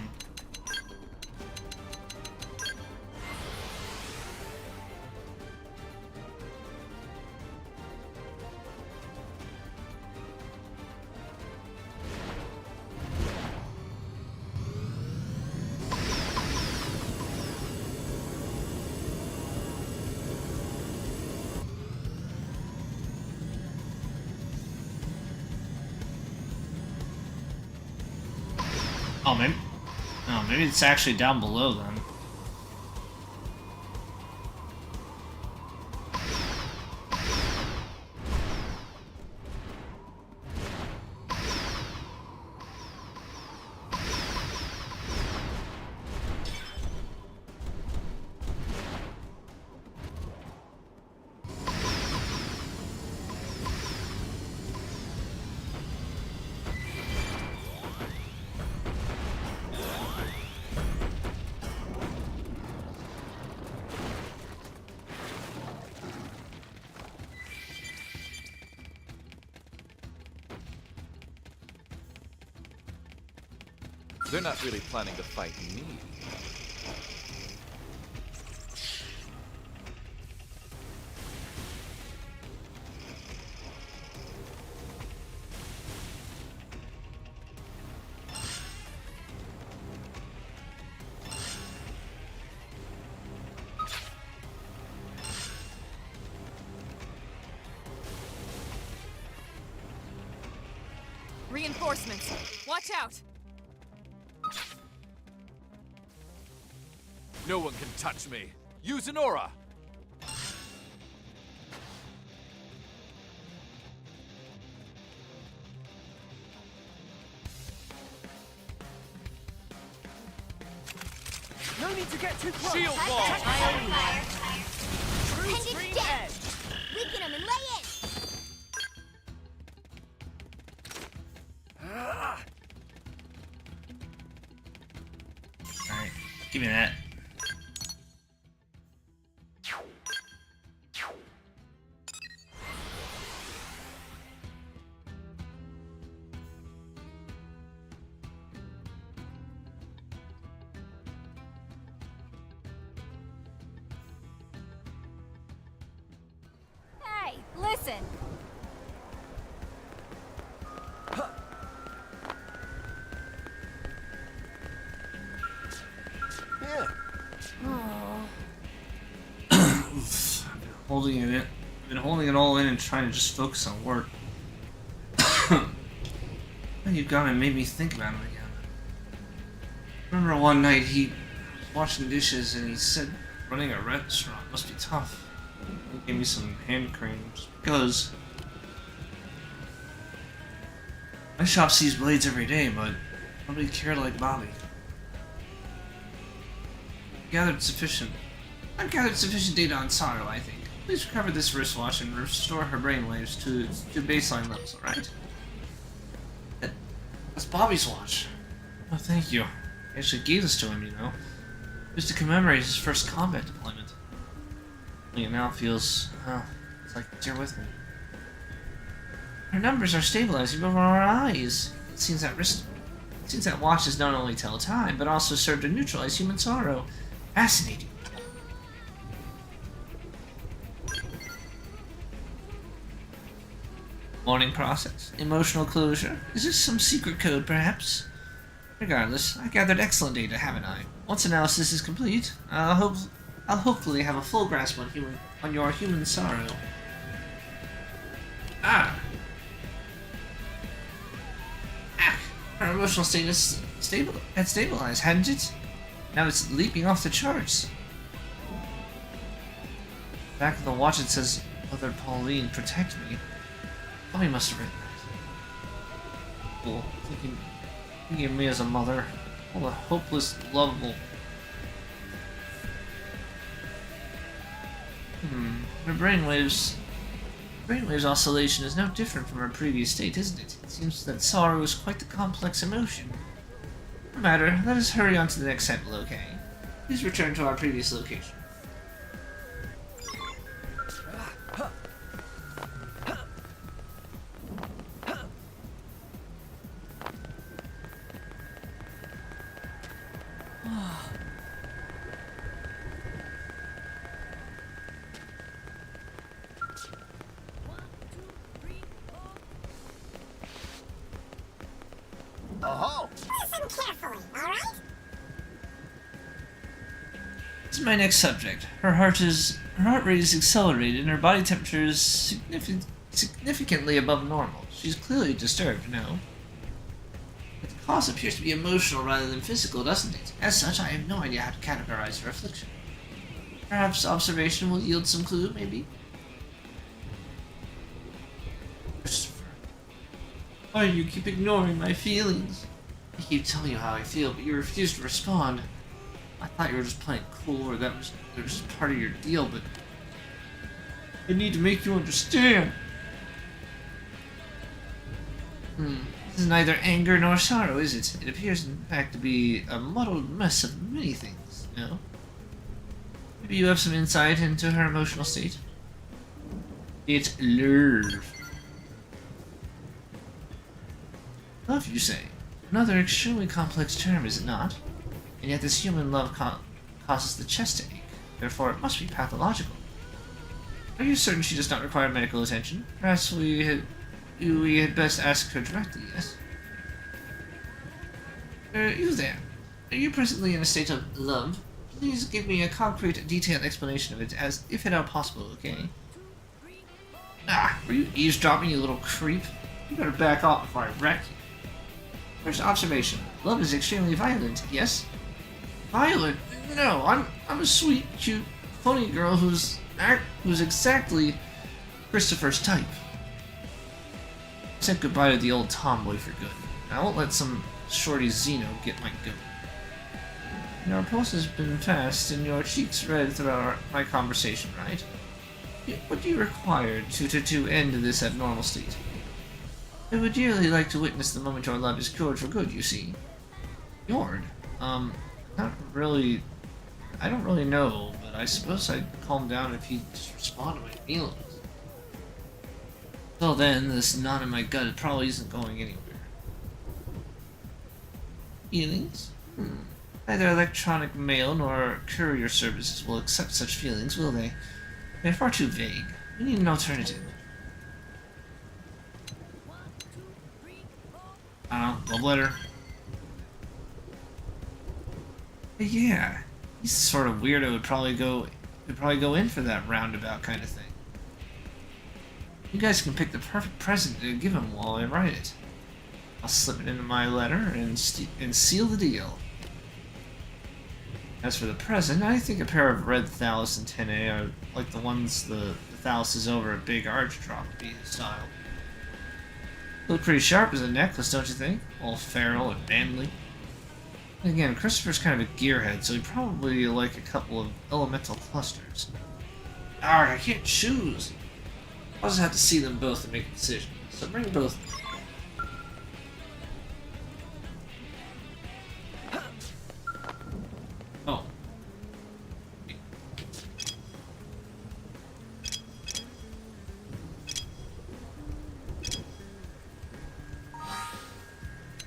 Oh, maybe. No, maybe it's actually down below then. They're not really planning to fight me. Reinforcements! Watch out! No one can touch me. Use an aura. No need to get too close. Shield wall. True Pendant stream death. edge. Weaken them and lay in! Alright, give me that. Hey, listen! Yeah. Holding it in. I've been holding it all in and trying to just focus on work. Then you've gone and made me think about him again. Remember one night he was washing dishes and he said running a restaurant must be tough. He gave me some hand cream just because my shop sees blades every day, but nobody cared like Bobby. I've gathered sufficient data on Sato, I think. Please recover this wristwatch and restore her brainwaves to baseline levels, alright? That's Bobby's watch. Oh, thank you. I actually gave this to him, you know. It was to commemorate his first combat deployment. It now feels, well, it's like you're with me. Her numbers are stabilizing before our eyes. It seems that watches not only tell time, but also serve to neutralize human sorrow. Fascinating. Mourning process. Emotional closure. Is this some secret code, perhaps? Regardless, I gathered excellent data, haven't I? Once analysis is complete, I'll hopefully have a full grasp on your human sorrow. Ah! Her emotional status had stabilized, hadn't it? Now it's leaping off the charts. Back of the watch it says, Mother Pauline, protect me. Bobby must have written that. Cool. Thinking of me as a mother. All the hopeless, lovable. Her brainwaves oscillation is no different from her previous state, isn't it? It seems that sorrow is quite the complex emotion. No matter, let us hurry on to the next sample, okay? Please return to our previous location. Oh. Listen carefully, alright? This is my next subject. Her heart rate is accelerated and her body temperature is significantly above normal. She's clearly disturbed, no? The cause appears to be emotional rather than physical, doesn't it? As such, I have no idea how to categorize her affliction. Perhaps observation will yield some clue, maybe? Christopher. Why do you keep ignoring my feelings? I keep telling you how I feel, but you refuse to respond. I thought you were just playing cool, or that was just part of your deal, but I need to make you understand. This is neither anger nor sorrow, is it? It appears, in fact, to be a muddled mess of many things, you know? Maybe you have some insight into her emotional state? It's love. Love, you say? Another extremely complex term, is it not? And yet this human love causes the chest to ache. Therefore, it must be pathological. Are you certain she does not require medical attention? Perhaps we had best ask her directly, yes? You there. Are you presently in a state of love? Please give me a concrete, detailed explanation of it, as if at all possible, okay? Ah, were you eavesdropping, you little creep? You better back off before I wreck you. First observation. Love is extremely violent, yes? Violent? No, I'm a sweet, cute, funny girl who's exactly Christopher's type. I said goodbye to the old tomboy for good. I won't let some shorty Xeno get my goat. Your pulse has been fast and your cheeks red throughout my conversation, right? What do you require to end this abnormal state? I would dearly like to witness the moment your love is cured for good, you see. Cured? Not really. I don't really know, but I suppose I'd calm down if he'd just respond to my feelings. Till then, this knot in my gut probably isn't going anywhere. Feelings? Neither electronic mail nor courier services will accept such feelings, will they? They're far too vague. We need an alternative. Love letter. Yeah, he's the sort of weirdo who'd probably go in for that roundabout kind of thing. You guys can pick the perfect present to give him while I write it. I'll slip it into my letter and seal the deal. As for the present, I think a pair of red Thallus antennae are like the ones the Thallus is over a big arch drop would be his style. Look pretty sharp as a necklace, don't you think? All feral and manly. And again, Christopher's kind of a gearhead, so he'd probably like a couple of elemental clusters. Arg, I can't choose! I'll just have to see them both to make a decision. So bring both. Oh.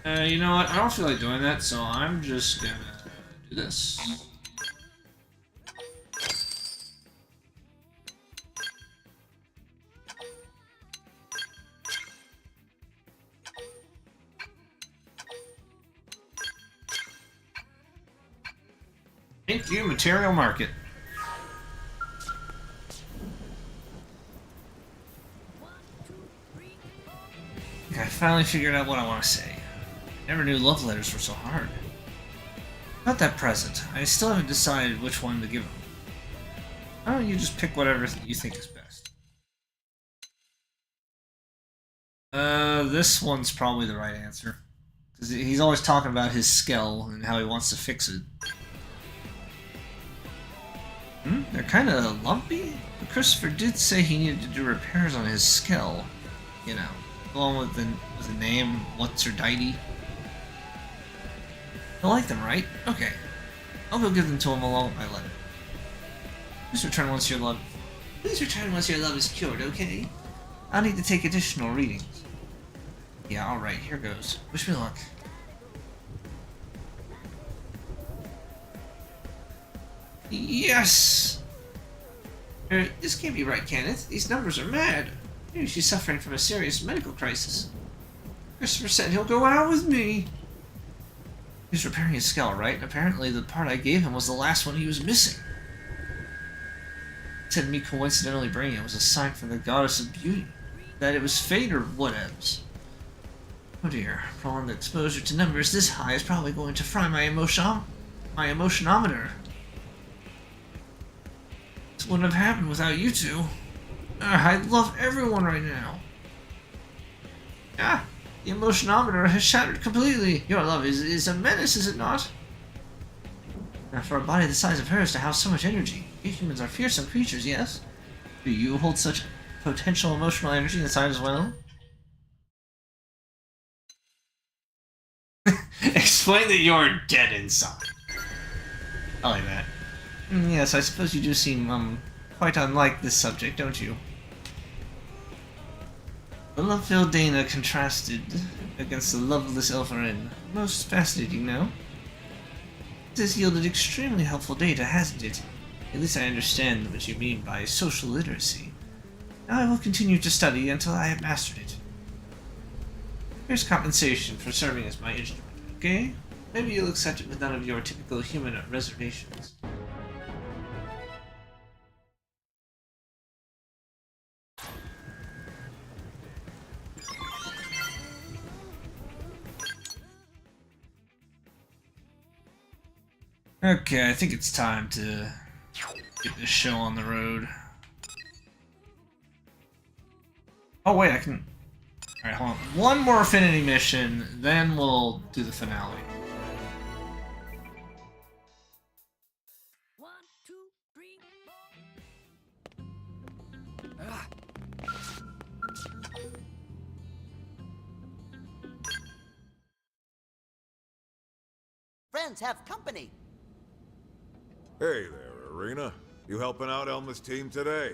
You know what? I don't feel like doing that, so I'm just gonna do this. Thank you, Material Market. Okay, I finally figured out what I want to say. Never knew love letters were so hard. About that present, I still haven't decided which one to give him. Why don't you just pick whatever you think is best? This one's probably the right answer. Because he's always talking about his skull and how he wants to fix it. They're kind of lumpy. But Christopher did say he needed to do repairs on his skull. You know, the one with the name What's Her Deity. You'll like them, right? Okay. I'll go give them to him along with my letter. Please return once your love is cured, okay? I'll need to take additional readings. Yeah, alright, here goes. Wish me luck. Yes! This can't be right, can it? These numbers are mad. Maybe she's suffering from a serious medical crisis. Christopher said he'll go out with me. He's repairing his skull, right? Apparently the part I gave him was the last one he was missing. He said me coincidentally bringing it was a sign from the goddess of beauty. That it was fate or whatevs. Oh dear, prolonged exposure to numbers this high is probably going to fry my emotionometer. This wouldn't have happened without you two. I love everyone right now. Ah, the emotionometer has shattered completely. Your love is a menace, is it not? Now, for a body the size of hers to house so much energy, you humans are fearsome creatures, yes? Do you hold such potential emotional energy inside as well? Explain that you're dead inside. I like that. Yes, I suppose you do seem, quite unlike this subject, don't you? The love-filled Dana contrasted against the loveless Elfarin. Most fascinating, no? This has yielded extremely helpful data, hasn't it? At least I understand what you mean by social literacy. Now I will continue to study until I have mastered it. Here's compensation for serving as my instrument, okay? Maybe you'll accept it with none of your typical human reservations. Okay, I think it's time to get this show on the road. Oh wait, I can... Alright, hold on. One more affinity mission, then we'll do the finale. 1, 2, 3, 4. Friends have company. Hey there, Arena. You helping out Elma's team today?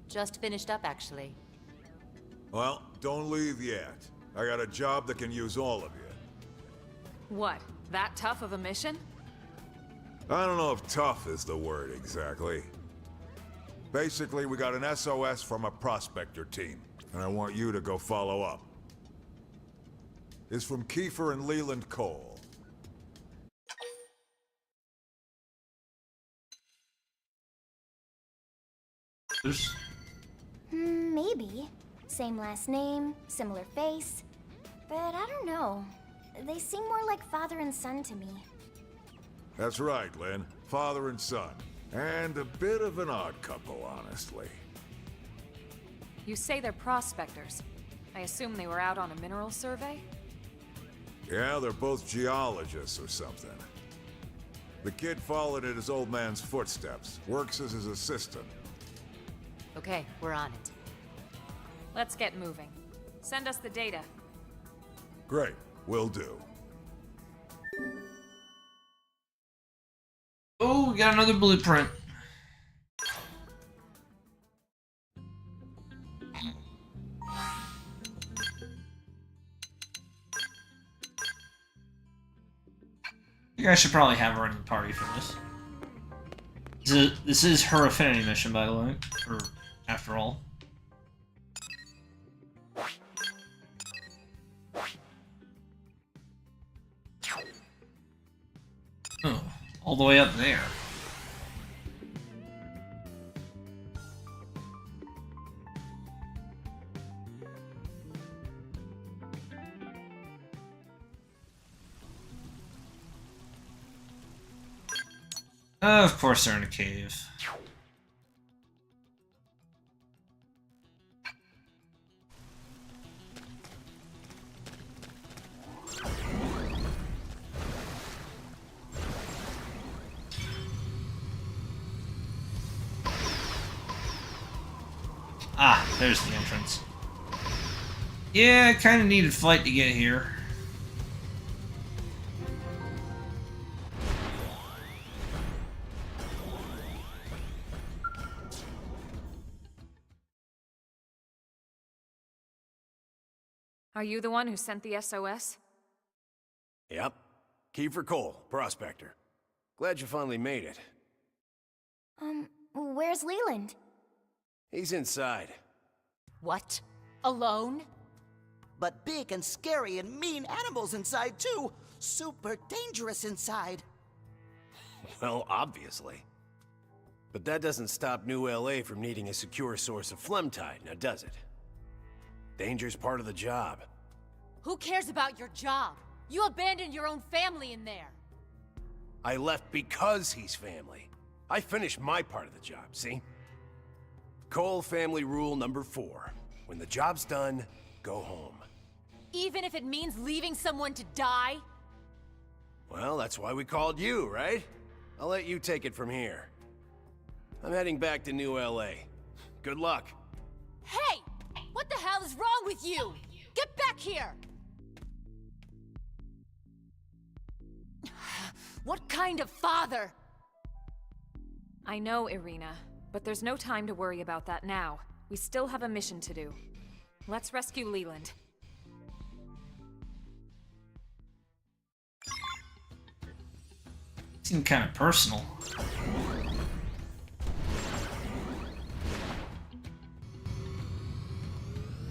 Just finished up, actually. Well, don't leave yet. I got a job that can use all of you. What? That tough of a mission? I don't know if tough is the word exactly. Basically, we got an SOS from a prospector team, and I want you to go follow up. It's from Kiefer and Leland Cole. Maybe. Same last name, similar face. But I don't know. They seem more like father and son to me. That's right, Lynn. Father and son. And a bit of an odd couple, honestly. You say they're prospectors. I assume they were out on a mineral survey? Yeah, they're both geologists or something. The kid followed in his old man's footsteps. Works as his assistant. Okay, we're on it. Let's get moving. Send us the data. Great. Will do. Oh, we got another blueprint. You guys should probably have her in the party for this. This is her affinity mission, by the way. Or, after all. Oh, all the way up there. Of course they're in a cave. Ah, there's the entrance. Yeah, kind of needed flight to get here. Are you the one who sent the SOS? Yep. Kiefer Cole, prospector. Glad you finally made it. Where's Leland? He's inside. What? Alone? But big and scary and mean animals inside, too. Super dangerous inside. Well, obviously. But that doesn't stop New LA from needing a secure source of phlegm tide, now does it? Danger's part of the job. Who cares about your job? You abandoned your own family in there. I left because he's family. I finished my part of the job, see? Cole family rule number 4. When the job's done, go home. Even if it means leaving someone to die? Well, that's why we called you, right? I'll let you take it from here. I'm heading back to New LA. Good luck. Hey! What the hell is wrong with you? Get back here! What kind of father? I know, Irina, but there's no time to worry about that now. We still have a mission to do. Let's rescue Leland. Seemed kind of personal.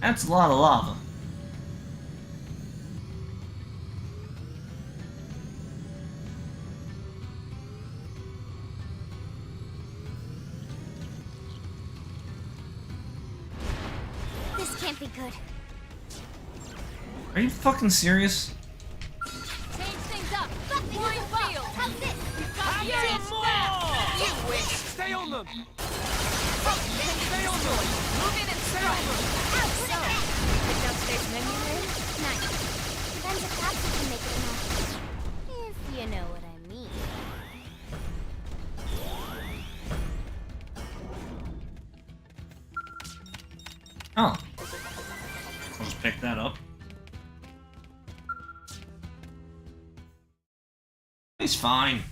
That's a lot of lava. This can't be good. Are you fucking serious? Change things up! Line field! How's this? Have some more! You wish! Stay on them! Stay on them! Move in and strike! So, picked out today's menu, Lynn? Nice. Depends if Patsy can make it or not. If you know what I mean. Oh. Let's pick that up. He's fine.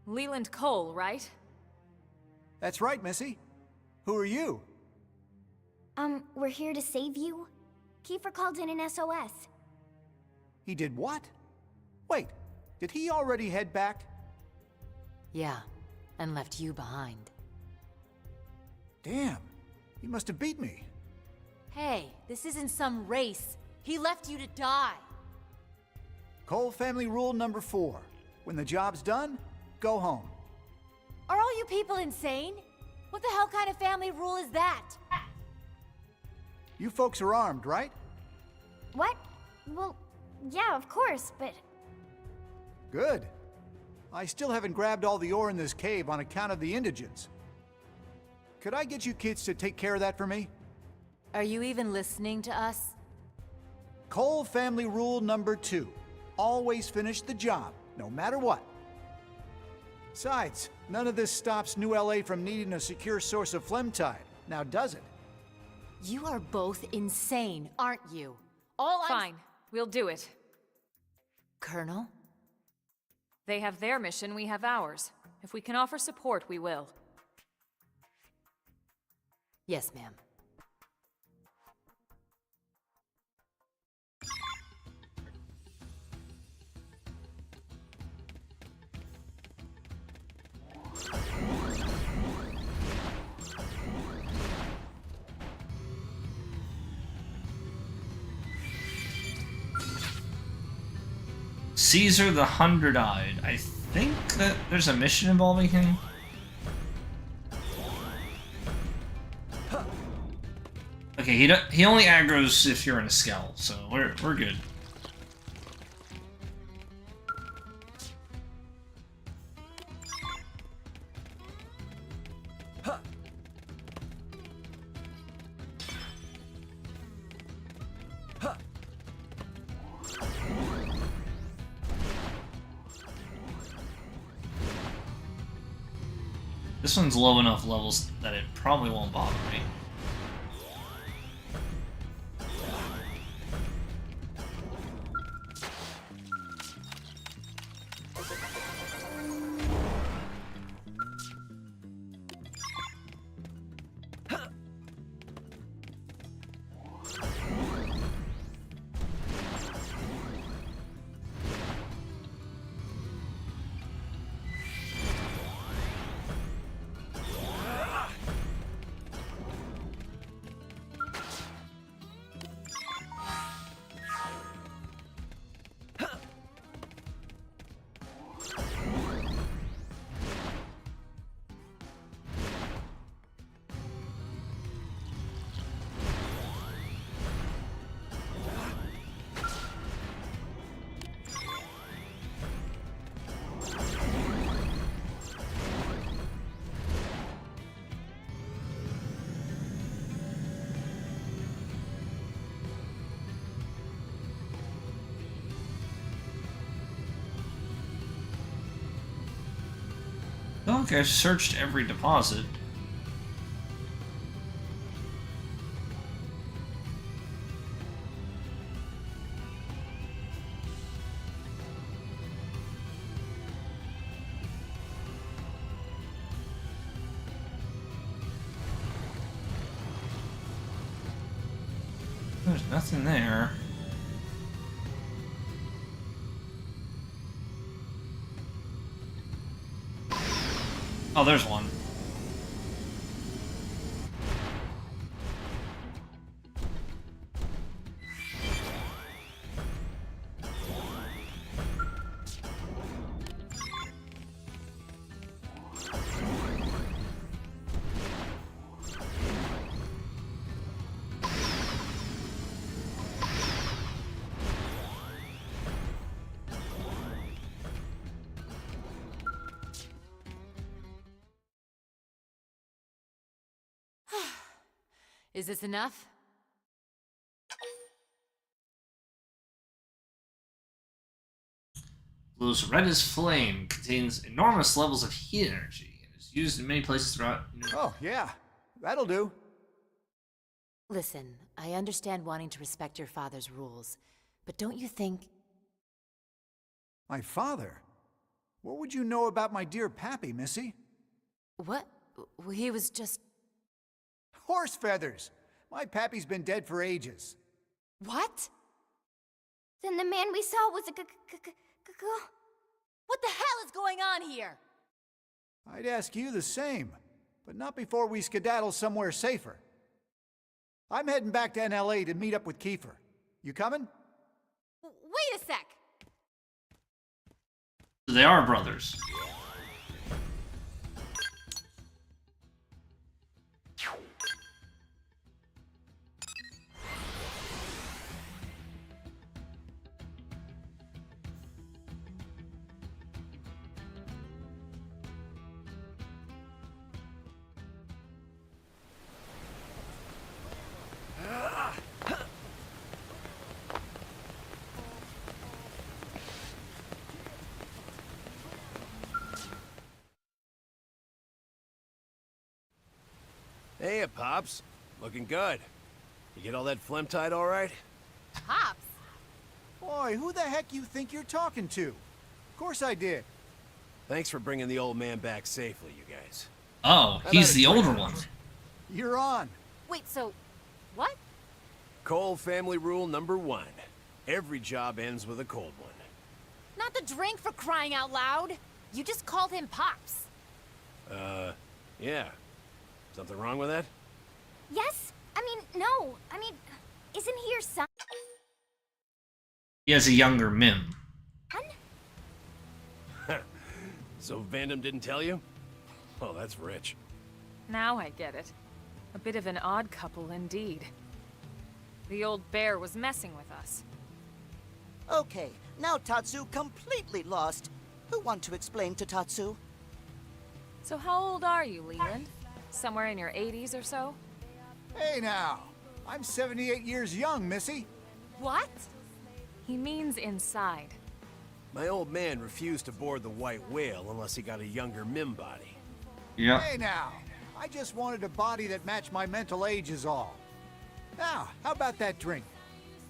Leland Cole, right? That's right, Missy. Who are you? We're here to save you. Kiefer called in an SOS. He did what? Wait, did he already head back? Yeah, and left you behind. Damn, he must have beat me. Hey, this isn't some race. He left you to die. Cole family rule number 4. When the job's done, go home. Are all you people insane? What the hell kind of family rule is that? You folks are armed, right? What? Well, yeah, of course, but... Good. I still haven't grabbed all the ore in this cave on account of the indigents. Could I get you kids to take care of that for me? Are you even listening to us? Cole family rule number 2. Always finish the job, no matter what. Besides, none of this stops New LA from needing a secure source of phlegm-tide, now does it? You are both insane, aren't you? Fine, we'll do it. Colonel? They have their mission, we have ours. If we can offer support, we will. Yes, ma'am. Caesar the Hundred-Eyed. I think that there's a mission involving him. Okay, he only aggroes if you're in a skell, so we're good. This one's low enough levels that it probably won't bother me. don't think I've searched every deposit. There's nothing there. Oh, there's one. Is this enough? Glows red as flame, contains enormous levels of heat energy, and is used in many places throughout. Oh, yeah. That'll do. Listen, I understand wanting to respect your father's rules, but don't you think... My father? What would you know about my dear Pappy, Missy? What? He was just... Horse feathers! My Pappy's been dead for ages. What? Then the man we saw was a What the hell is going on here? I'd ask you the same, but not before we skedaddle somewhere safer. I'm heading back to NLA to meet up with Kiefer. You coming? Wait a sec! They are brothers. Hey, Pops. Looking good. You get all that phlegm tied all right? Pops? Boy, who the heck you think you're talking to? Of course I did. Thanks for bringing the old man back safely, you guys. Oh, he's the older one. You're on. Wait, so... what? Cole family rule number 1. Every job ends with a cold one. Not the drink, for crying out loud! You just called him Pops. Yeah. Something wrong with that? Yes? I mean, no. I mean, isn't he your son? He has a younger Mim. So Vandam didn't tell you? Oh, that's rich. Now I get it. A bit of an odd couple indeed. The old bear was messing with us. Okay, now Tatsu completely lost. Who want to explain to Tatsu? So how old are you, Leland? Somewhere in your 80s or so? Hey now, I'm 78 years young, Missy. What? He means inside. My old man refused to board the White Whale unless he got a younger Mim body. Yeah. Hey now, I just wanted a body that matched my mental age is all. Now, how about that drink?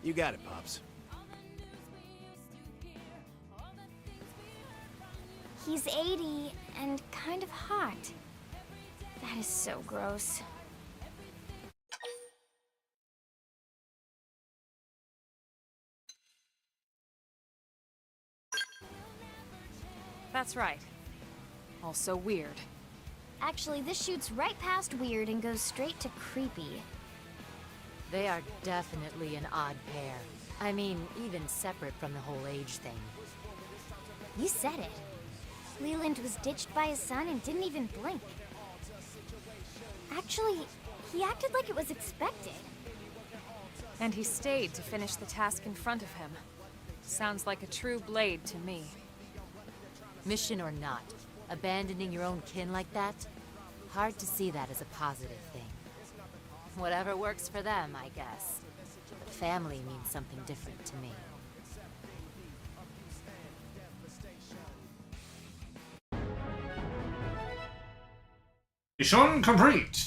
You got it, Pops. He's 80 and kind of hot. That is so gross. That's right. Also weird. Actually, this shoots right past weird and goes straight to creepy. They are definitely an odd pair. I mean, even separate from the whole age thing. You said it. Leland was ditched by his son and didn't even blink. Actually, he acted like it was expected. And he stayed to finish the task in front of him. Sounds like a true blade to me. Mission or not, abandoning your own kin like that? Hard to see that as a positive thing. Whatever works for them, I guess. But family means something different to me. Mission complete.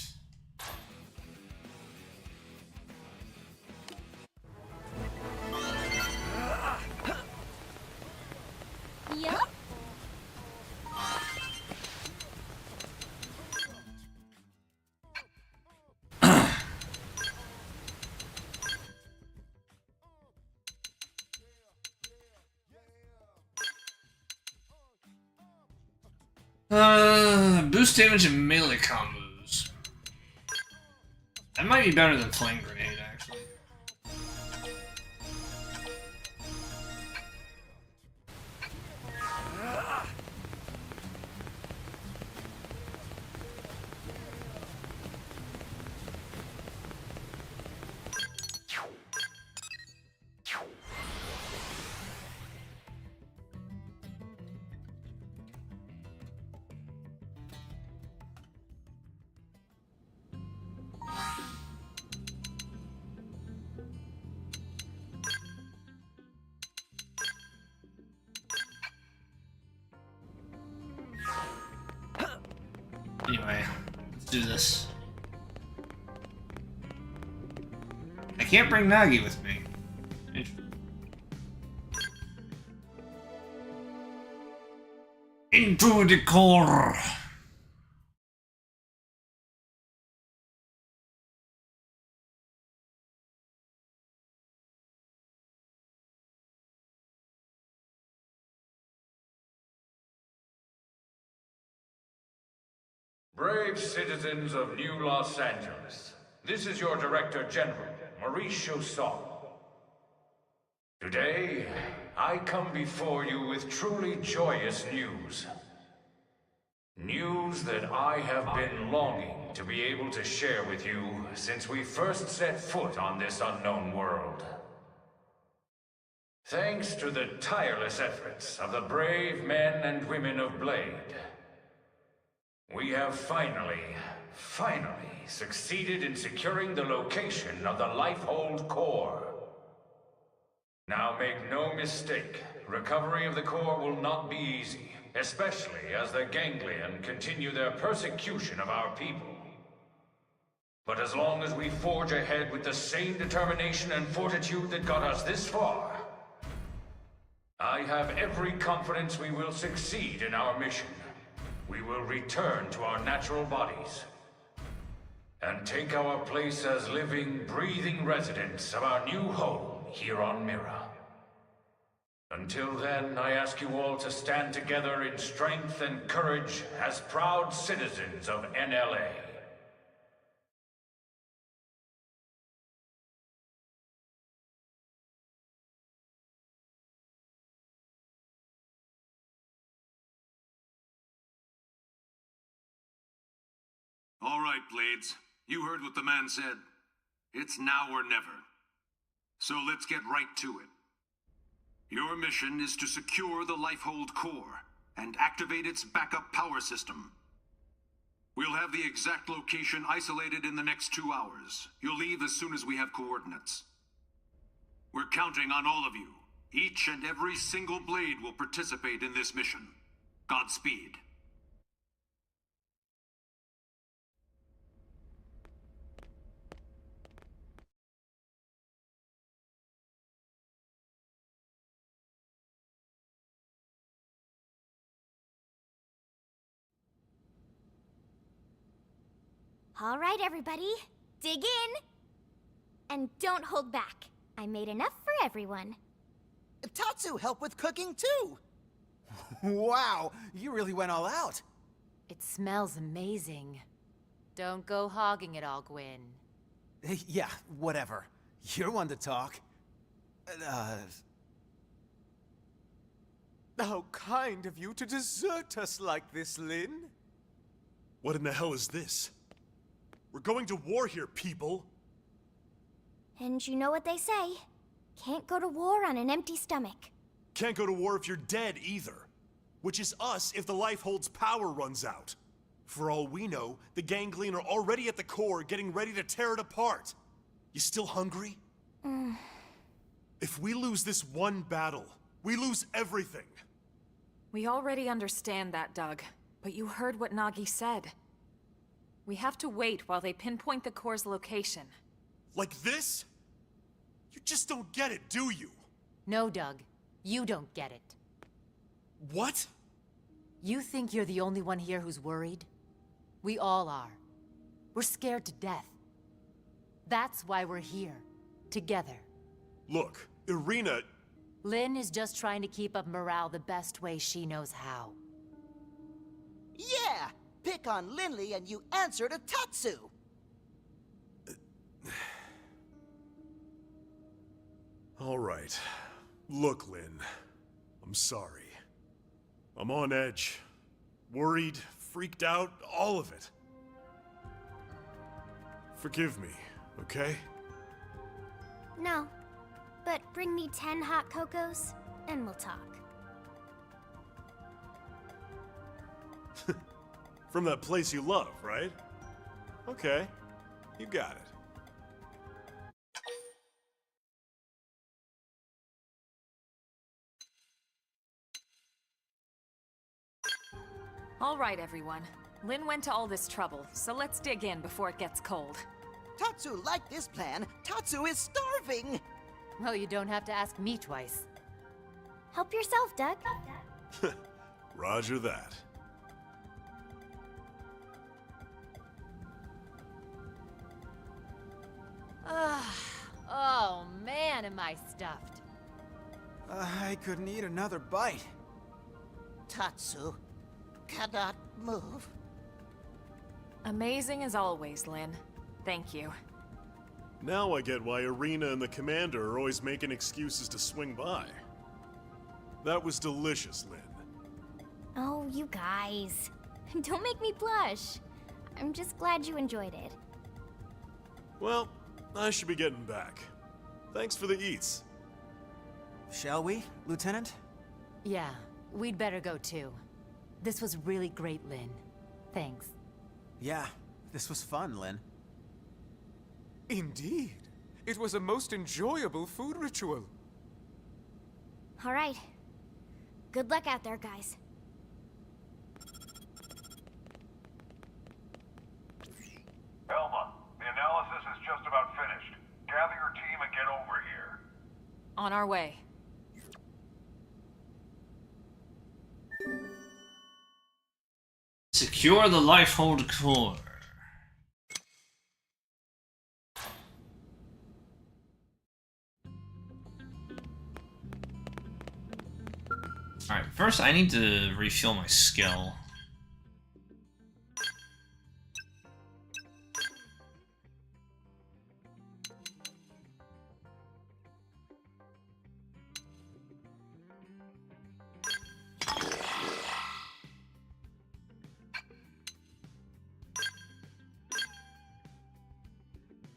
Yep. Boost damage and melee combos. That might be better than flame grenade, actually. Anyway, let's do this. I can't bring Nagi with me. Into the core. Brave citizens of New Los Angeles, this is your Director General, Maurice Chausson. Today, I come before you with truly joyous news. News that I have been longing to be able to share with you since we first set foot on this unknown world. Thanks to the tireless efforts of the brave men and women of Blade, we have finally succeeded in securing the location of the Lifehold Core. Now make no mistake, recovery of the core will not be easy, especially as the Ganglion continue their persecution of our people. But as long as we forge ahead with the same determination and fortitude that got us this far, I have every confidence we will succeed in our mission. We will return to our natural bodies and take our place as living, breathing residents of our new home here on Mira. Until then, I ask you all to stand together in strength and courage as proud citizens of NLA. All right, Blades. You heard what the man said. It's now or never. So let's get right to it. Your mission is to secure the Lifehold Core and activate its backup power system. We'll have the exact location isolated in the next 2 hours. You'll leave as soon as we have coordinates. We're counting on all of you. Each and every single Blade will participate in this mission. Godspeed. All right, everybody, dig in. And don't hold back. I made enough for everyone. Tatsu helped with cooking, too. Wow, you really went all out. It smells amazing. Don't go hogging it all, Gwyn. Yeah, whatever. You're one to talk. How kind of you to desert us like this, Lynn. What in the hell is this? We're going to war here, people! And you know what they say. Can't go to war on an empty stomach. Can't go to war if you're dead, either. Which is us if the Lifehold's power runs out. For all we know, the Ganglion are already at the core, getting ready to tear it apart. You still hungry? If we lose this one battle, we lose everything. We already understand that, Doug. But you heard what Nagi said. We have to wait while they pinpoint the core's location. Like this? You just don't get it, do you? No, Doug. You don't get it. What? You think you're the only one here who's worried? We all are. We're scared to death. That's why we're here. Together. Look, Irina... Lynn is just trying to keep up morale the best way she knows how. Yeah! Pick on Lindley and you answer to Tatsu! All right. Look, Lynn. I'm sorry. I'm on edge. Worried, freaked out, all of it. Forgive me, okay? No. But bring me 10 hot cocos, and we'll talk. From that place you love, right? Okay. You got it. All right, everyone. Lynn went to all this trouble, so let's dig in before it gets cold. Tatsu liked this plan. Tatsu is starving! Well, you don't have to ask me twice. Help yourself, Doug. Roger that. Oh man, am I stuffed. I couldn't eat another bite. Tatsu cannot move. Amazing as always, Lynn. Thank you. Now I get why Irina and the Commander are always making excuses to swing by. That was delicious, Lynn. Oh, you guys. Don't make me blush. I'm just glad you enjoyed it. Well, I should be getting back. Thanks for the eats. Shall we, Lieutenant? Yeah, we'd better go too. This was really great, Lynn. Thanks. Yeah, this was fun, Lynn. Indeed. It was a most enjoyable food ritual. All right. Good luck out there, guys. Elma, the analysis is just about finished. Gather your team and get over here. On our way. Secure the Lifehold core. Alright, first I need to refuel my skill.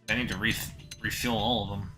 I need to refuel all of them.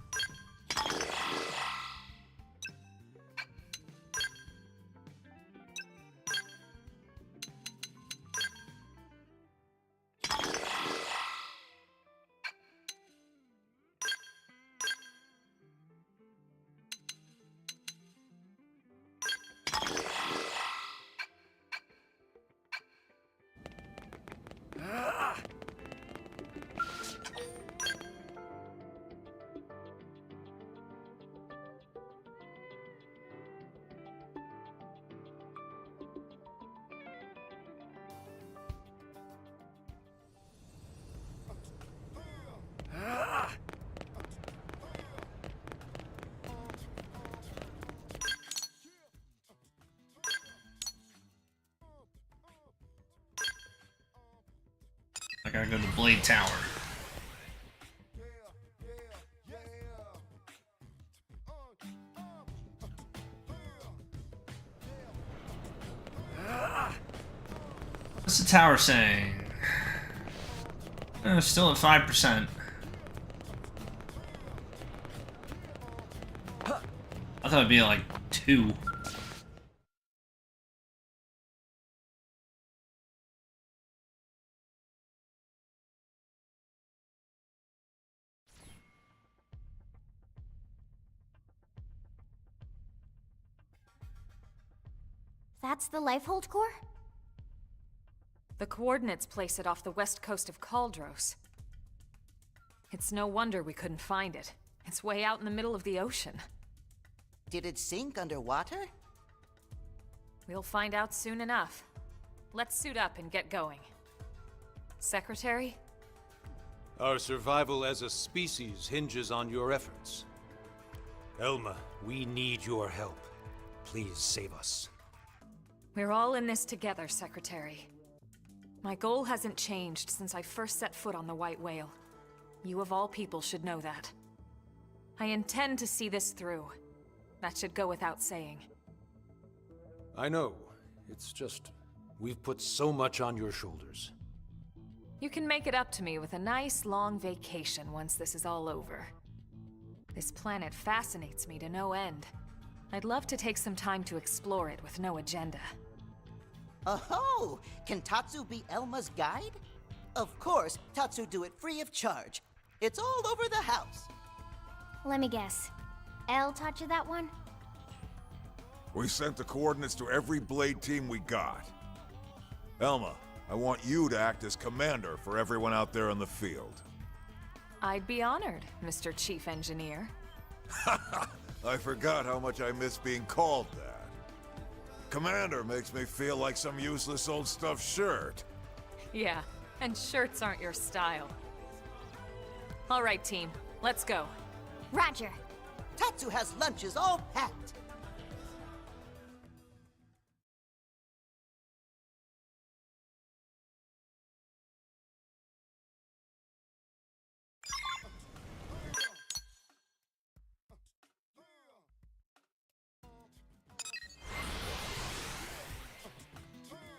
I gotta go to Blade Tower. What's the tower saying? Still at 5%. I thought it'd be like 2. That's the Lifehold core? The coordinates place it off the west coast of Kaldros. It's no wonder we couldn't find it. It's way out in the middle of the ocean. Did it sink underwater? We'll find out soon enough. Let's suit up and get going. Secretary? Our survival as a species hinges on your efforts. Elma, we need your help. Please save us. We're all in this together, Secretary. My goal hasn't changed since I first set foot on the White Whale. You of all people should know that. I intend to see this through. That should go without saying. I know. It's just, we've put so much on your shoulders. You can make it up to me with a nice long vacation once this is all over. This planet fascinates me to no end. I'd love to take some time to explore it with no agenda. Oh, can Tatsu be Elma's guide? Of course, Tatsu do it free of charge. It's all over the house. Let me guess. Elle taught you that one? We sent the coordinates to every Blade team we got. Elma, I want you to act as commander for everyone out there in the field. I'd be honored, Mr. Chief Engineer. I forgot how much I miss being called that. Commander makes me feel like some useless old stuffed shirt. Yeah, and shirts aren't your style. All right, team, let's go. Roger. Tatsu has lunches all packed.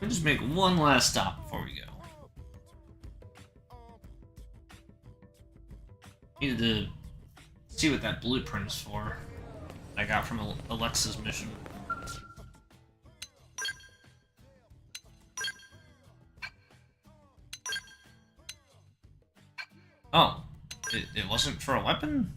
We'll just make one last stop before we go. Needed to see what that blueprint is for. I got from Alexa's mission. Oh, it wasn't for a weapon?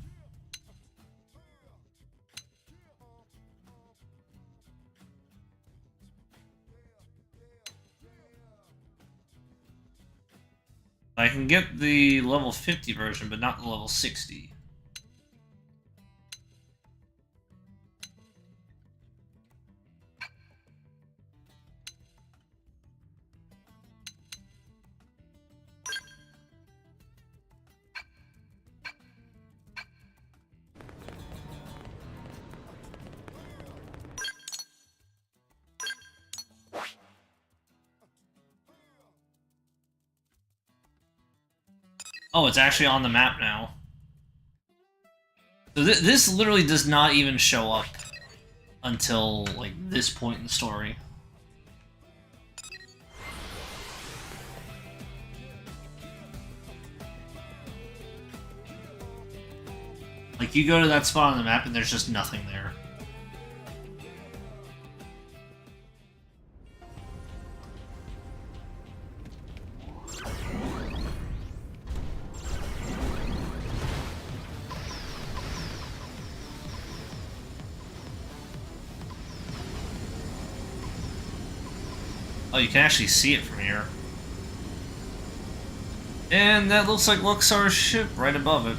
I can get the level 50 version, but not the level 60. Oh, it's actually on the map now. So this literally does not even show up until, like, this point in the story. Like, you go to that spot on the map and there's just nothing there. Oh, you can actually see it from here. And that looks like Luxar's ship right above it.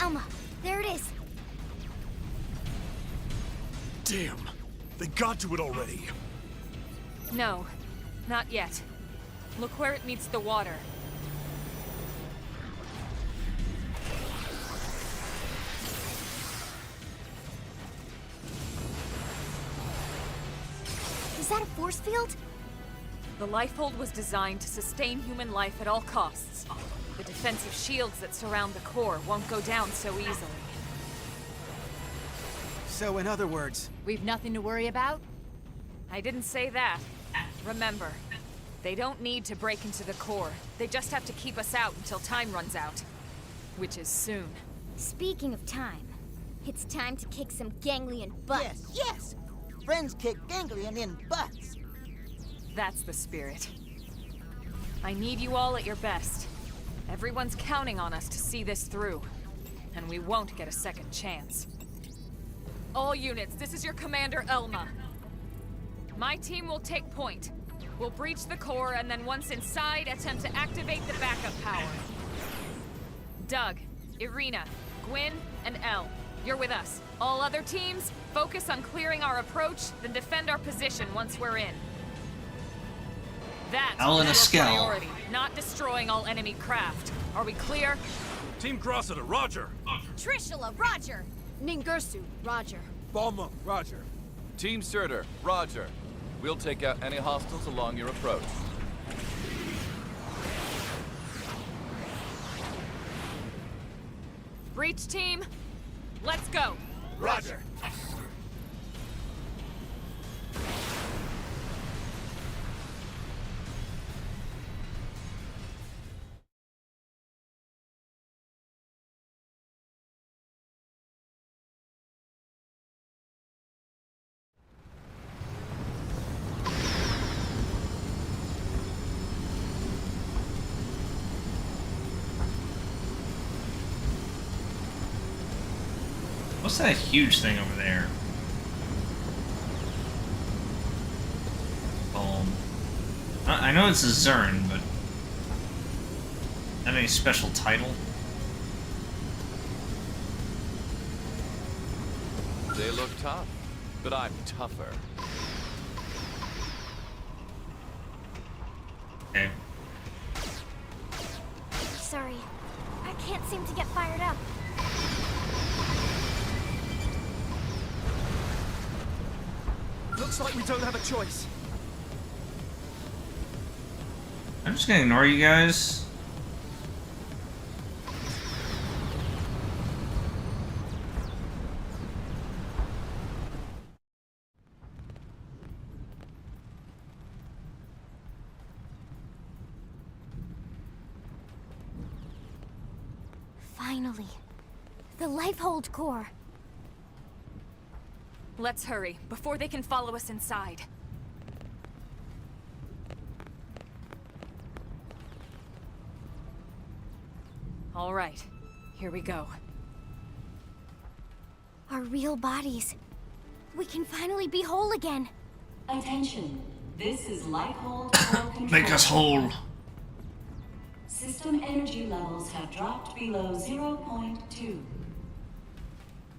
Elma, there it is. Damn! They got to it already! No, not yet. Look where it meets the water. force field? The Lifehold was designed to sustain human life at all costs. The defensive shields that surround the core won't go down so easily. So in other words... We've nothing to worry about? I didn't say that. Remember, they don't need to break into the core. They just have to keep us out until time runs out. Which is soon. Speaking of time, it's time to kick some ganglion butts. Yes! Friends kick ganglion in butts. That's the spirit. I need you all at your best. Everyone's counting on us to see this through. And we won't get a second chance. All units, this is your commander, Elma. My team will take point. We'll breach the core, and then once inside, attempt to activate the backup power. Doug, Irina, Gwyn, and Elle, you're with us. All other teams, focus on clearing our approach, then defend our position once we're in. That's your priority, not destroying all enemy craft. Are we clear? Team Crossita, roger! Trishula, roger! Ningirsu, roger. Balma, roger. Team Surtur, roger. We'll take out any hostiles along your approach. Breach team, let's go! Roger! What's that huge thing over there? I know it's a Zern, but... Not any special title? They look tough, but I'm tougher. Okay. Sorry, I can't seem to get fired up. Looks like we don't have a choice. I'm just gonna ignore you guys. Finally. The Lifehold core. Let's hurry, before they can follow us inside. All right, here we go. Our real bodies. We can finally be whole again. Attention. This is Lifehold core control. Make us whole. System energy levels have dropped below 0.2.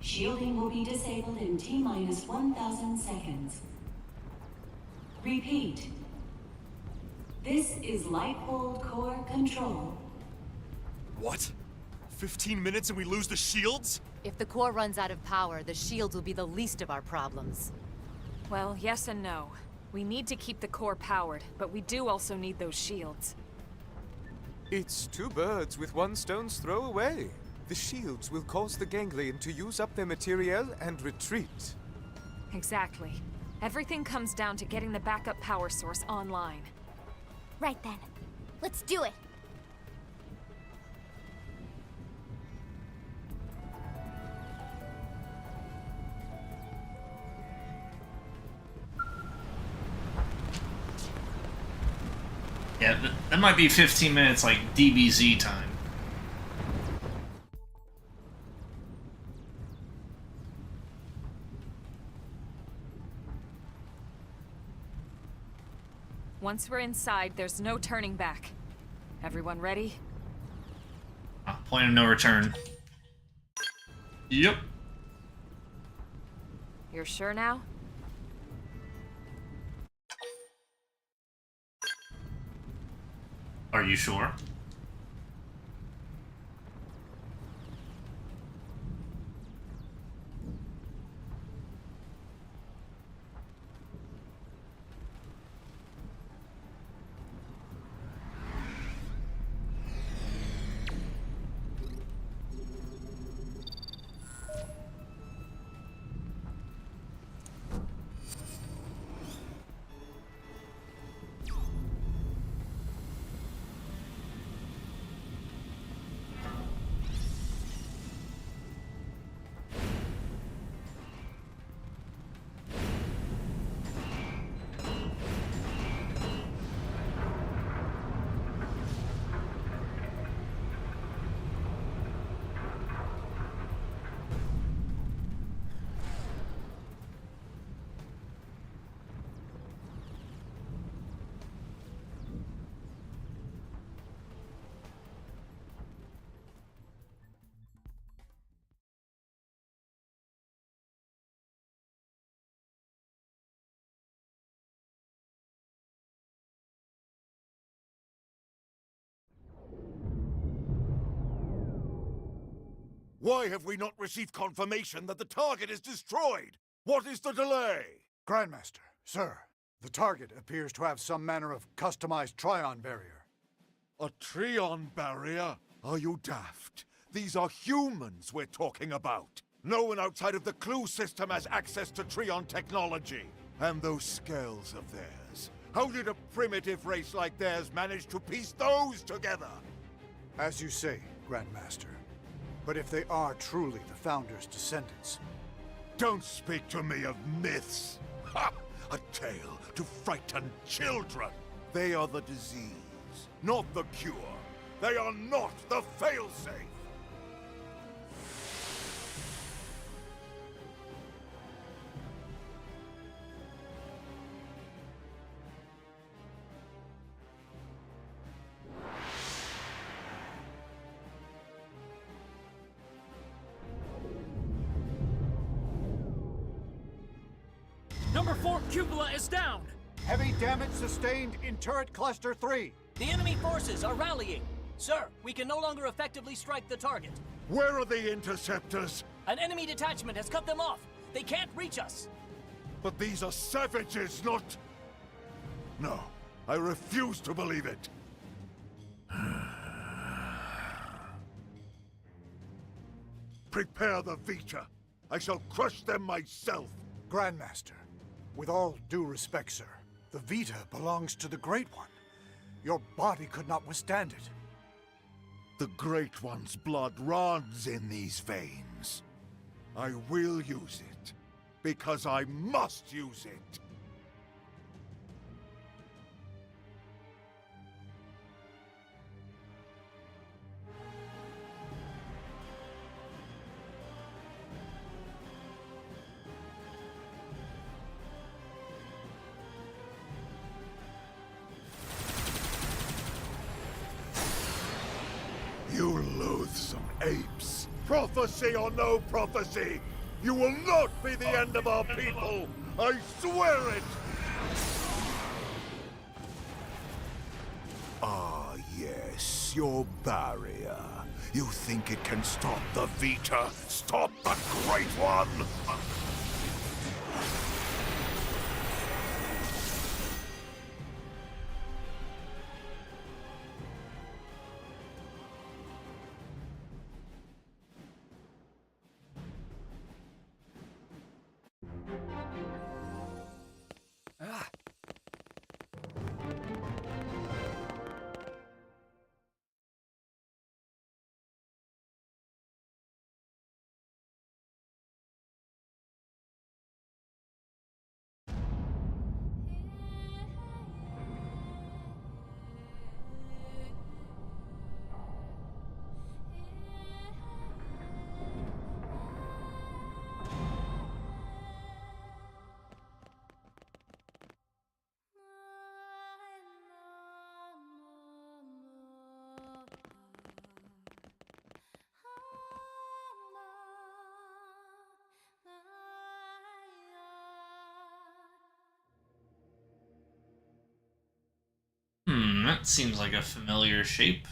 Shielding will be disabled in T-minus 1,000 seconds. Repeat. This is Lifehold core control. What? 15 minutes and we lose the shields? If the core runs out of power, the shields will be the least of our problems. Well, yes and no. We need to keep the core powered, but we do also need those shields. It's two birds with one stone's throw away. The shields will cause the ganglion to use up their materiel and retreat. Exactly. Everything comes down to getting the backup power source online. Right then. Let's do it. Yeah, that might be 15 minutes like DBZ time. Once we're inside, there's no turning back. Everyone ready? Point of no return. Yep. You're sure now? Are you sure? Why have we not received confirmation that the target is destroyed? What is the delay? Grandmaster, sir, the target appears to have some manner of customized Trion barrier. A Trion barrier? Are you daft? These are humans we're talking about. No one outside of the Clue system has access to Trion technology. And those scales of theirs. How did a primitive race like theirs manage to piece those together? As you say, Grandmaster. But if they are truly the Founder's descendants... Don't speak to me of myths! Ha! A tale to frighten children! They are the disease, not the cure. They are not the failsafe! Number 4 cupola is down! Heavy damage sustained in turret cluster 3. The enemy forces are rallying. Sir, we can no longer effectively strike the target. Where are the interceptors? An enemy detachment has cut them off. They can't reach us. But these are savages, not... No, I refuse to believe it. Prepare the Vita. I shall crush them myself. Grandmaster, with all due respect, sir, the Vita belongs to the Great One. Your body could not withstand it. The Great One's blood runs in these veins. I will use it, because I must use it. You loathsome apes! Prophecy or no prophecy, you will not be the end of our people! I swear it! Ah, yes, your barrier. You think it can stop the Vita? Stop the Great One! That seems like a familiar shape.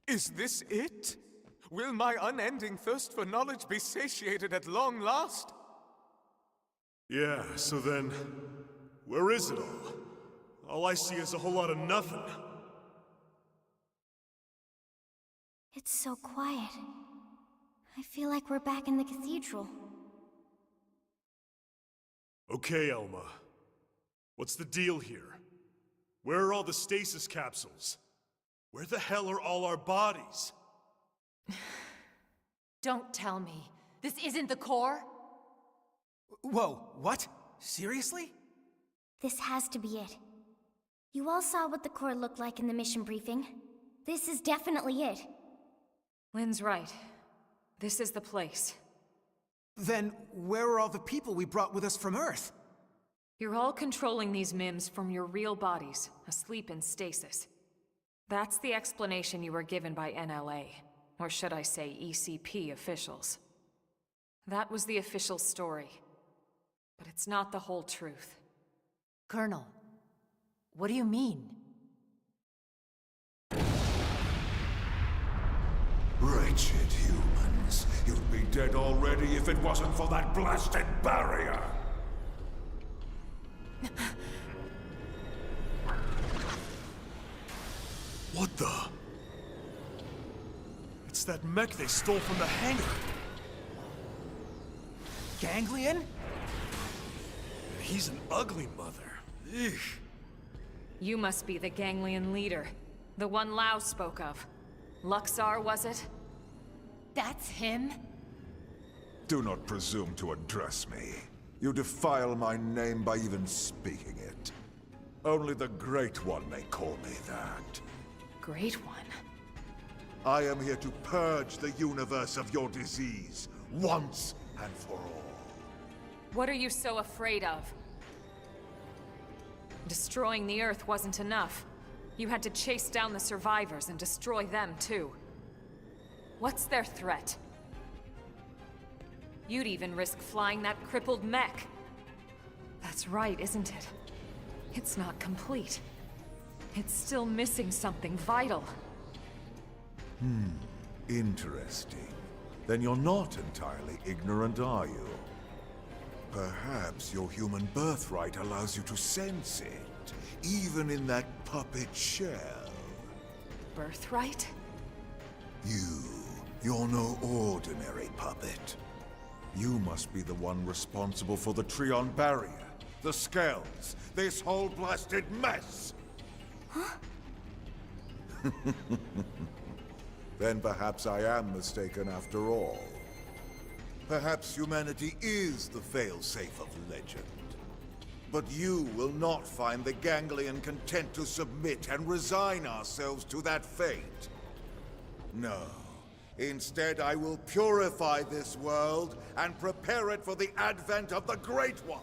Is this it? Will my unending thirst for knowledge be satiated at long last? Yeah, so then, where is it all? All I see is a whole lot of nothing. It's so quiet. I feel like we're back in the cathedral. Okay, Elma. What's the deal here? Where are all the stasis capsules? Where the hell are all our bodies? Don't tell me. This isn't the core? Whoa, what? Seriously? This has to be it. You all saw what the core looked like in the mission briefing. This is definitely it. Lynn's right. This is the place. Then where are all the people we brought with us from Earth? You're all controlling these MIMs from your real bodies, asleep in stasis. That's the explanation you were given by NLA, or should I say ECP officials. That was the official story. But it's not the whole truth. Colonel, what do you mean? Wretched humans. You'd be dead already if it wasn't for that blasted barrier. What the? It's that mech they stole from the hangar. Ganglion? He's an ugly mother. Ugh. You must be the Ganglion leader. The one Lau spoke of. Luxar, was it? That's him? Do not presume to address me. You defile my name by even speaking it. Only the Great One may call me that. Great One? I am here to purge the universe of your disease, once and for all. What are you so afraid of? Destroying the Earth wasn't enough. You had to chase down the survivors and destroy them too. What's their threat? You'd even risk flying that crippled mech. That's right, isn't it? It's not complete. It's still missing something vital. Interesting. Then you're not entirely ignorant, are you? Perhaps your human birthright allows you to sense it, even in that puppet shell. Birthright? You're no ordinary puppet. You must be the one responsible for the Trion barrier, the Skells, this whole blasted mess! Huh? Then perhaps I am mistaken after all. Perhaps humanity is the failsafe of legend. But you will not find the Ganglion content to submit and resign ourselves to that fate. No. Instead, I will purify this world and prepare it for the advent of the Great One.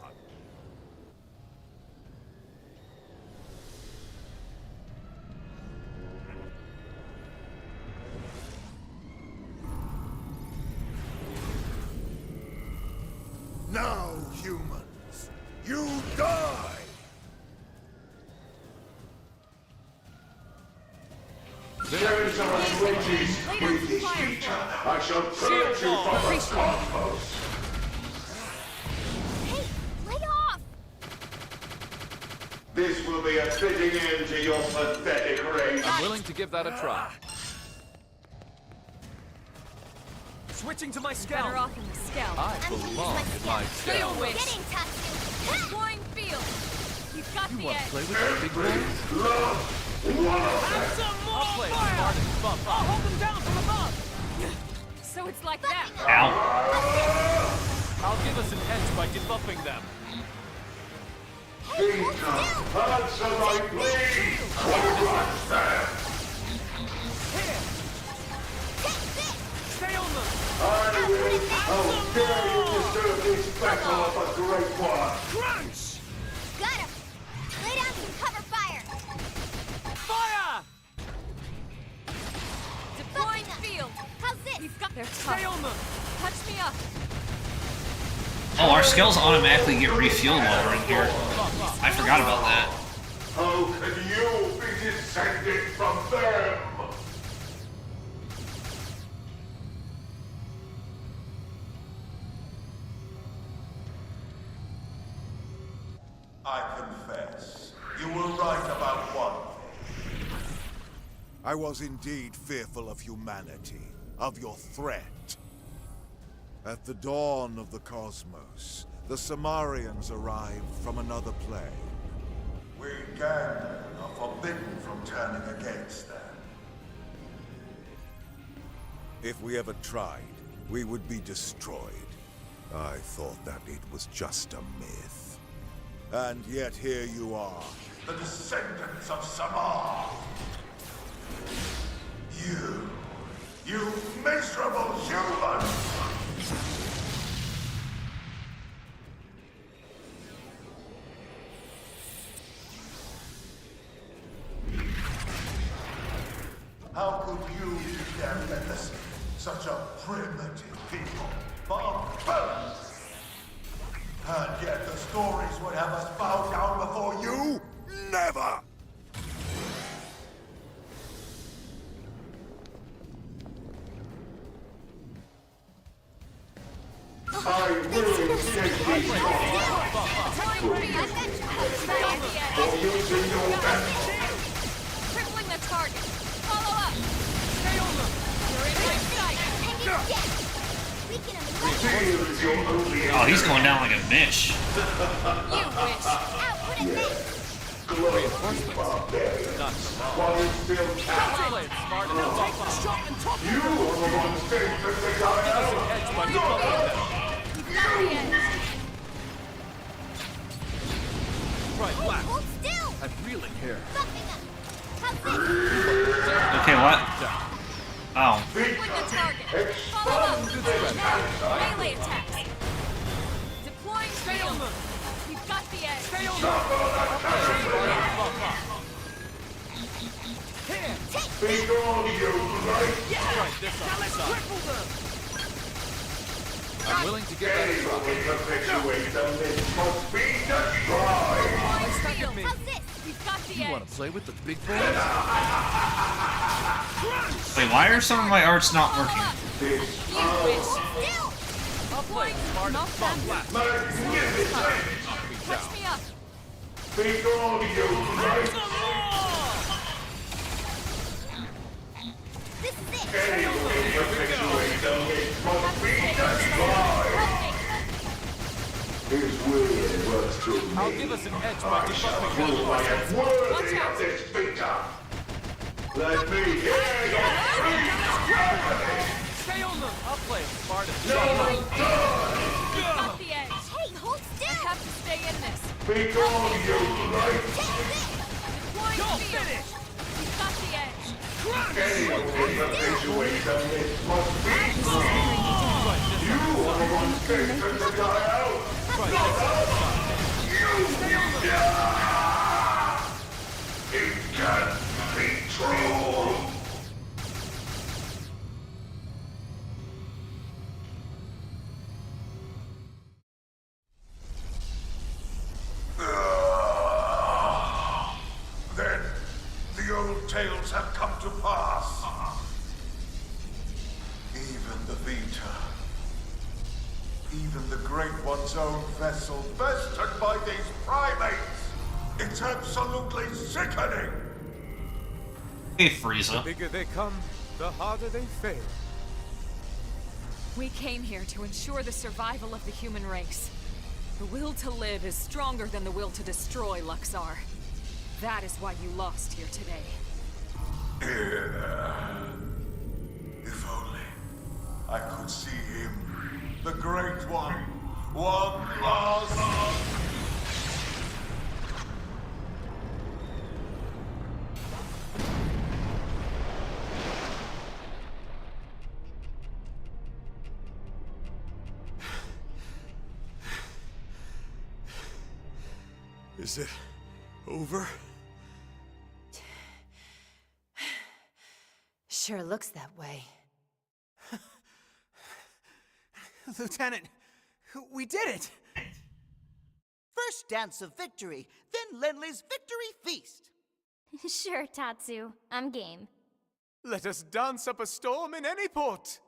Now, humans, you die! There are switches with this creature. I shall purge you from the cosmos. Hey, lay off! This will be a fitting end to your pathetic reign. I'm willing to give that a try. Switching to my Better Skell. off in the Skell. I belong in my Stay Skell. away. Getting Tatsu! Flying field! You've got You the want to edge. play with the big boys? Have some more I'll play fire! smart and bump I'll up. hold them down from above! So it's like that. I'll give us an edge by debuffing them. Kingdom, answer my plea! Crush them! Stay on them! I will! How dare you disturb this battle of a great one! Crunch! Got him! Lay down some cover fire! Fire! Deploying field. How's this? We've got their Stay on them! Touch me up. Oh, our skills automatically get refueled while we're in here. I forgot about that. How can you be descended from them? I confess, you were right about one thing. I was indeed fearful of humanity, of your threat. At the dawn of the cosmos, the Samarians arrived from another plane. We Ganglion are forbidden from turning against them. If we ever tried, we would be destroyed. I thought that it was just a myth. And yet here you are, the descendants of Samar. You miserable human! How could you dare listen? Such a primitive people, barbarians! And yet the stories would have us bow down before you? Never! I will take for using your best. Crippling the target. Follow up. Stay on them. You're in my sight. Oh, he's going down like a bitch. You wish. Reinforcements. Not while you still can. Smart enough. Take the shot and top You are the one saying that they got out. Right, left. Hold still. I'm reeling here. Okay, what? Oh. Crippling the target. Follow up. Now, melee attacks. Deploying shield. We've got the edge. Stay on Here. Be gone, you right? Yeah. Right, this Now let's cripple them. I'm willing to give that a try. Perpetuate the myth must be destroyed. Shield. We've got the You edge. want to play with the big boys? Wait, why are some of my arts not working? You wish. I'll play smart Not fun left. Catch me up. Be gone, you right? Anyway, perpetuate the myth must be destroyed. His will works through me. I'll give us an edge by I shall debuffing prove I am worthy of this beater. Let me hear your Stay on them. I'll play it smart and Got the edge. Hey, hold still. I have to stay in this. Be gone, you right? Deploying Go shield. finish. We've got the edge. Anyone who perpetuates the myth must be destroyed. You are the one destined to die out. It can't be true. Then the old tales have come to pass. Even the Vita. Even the Great One's own vessel, bested by these primates. It's absolutely sickening. Hey, The Frieza. bigger they come, the harder they fail. We came here to ensure the survival of the human race. The will to live is stronger than the will to destroy, Luxar. That is why you lost here today. If only I could see him, the Great One, one last. Is it over? Sure looks that way. Lieutenant, we did it. First dance of victory, then Lenley's victory feast. Sure, Tatsu. I'm game. Let us dance up a storm in any port.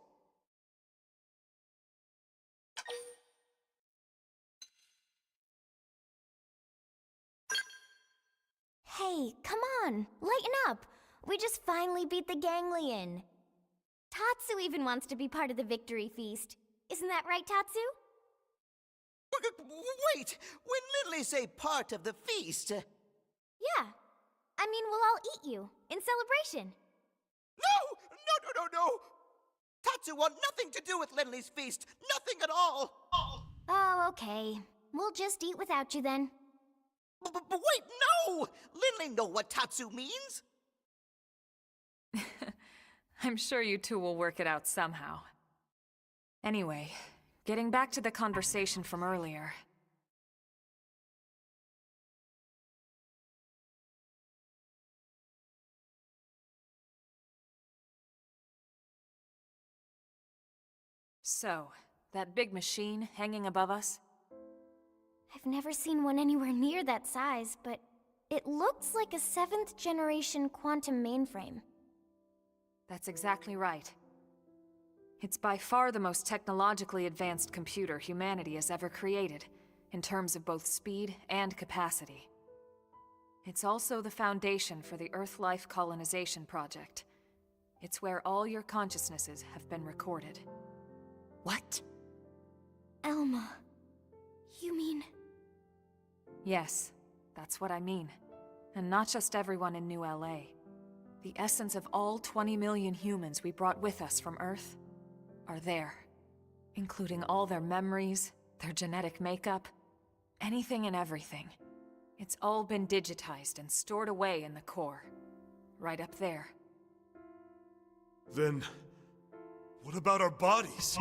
Hey, come on, lighten up. We just finally beat the ganglion. Tatsu even wants to be part of the victory feast. Isn't that right, Tatsu? Wait, when Lindley say part of the feast... Yeah. I mean, we'll all eat you, in celebration. No! Tatsu want nothing to do with Lindley's feast. Nothing at all. Oh, okay. We'll just eat without you then. But wait, no! Linley know what Tatsu means! I'm sure you two will work it out somehow. Anyway, getting back to the conversation from earlier. So, that big machine hanging above us? I've never seen one anywhere near that size, but it looks like a 7th generation quantum mainframe. That's exactly right. It's by far the most technologically advanced computer humanity has ever created, in terms of both speed and capacity. It's also the foundation for the Earth-Life Colonization Project. It's where all your consciousnesses have been recorded. What? Elma, you mean... Yes, that's what I mean. And not just everyone in New LA. The essence of all 20 million humans we brought with us from Earth are there. Including all their memories, their genetic makeup, anything and everything. It's all been digitized and stored away in the core. Right up there. Then... what about our bodies?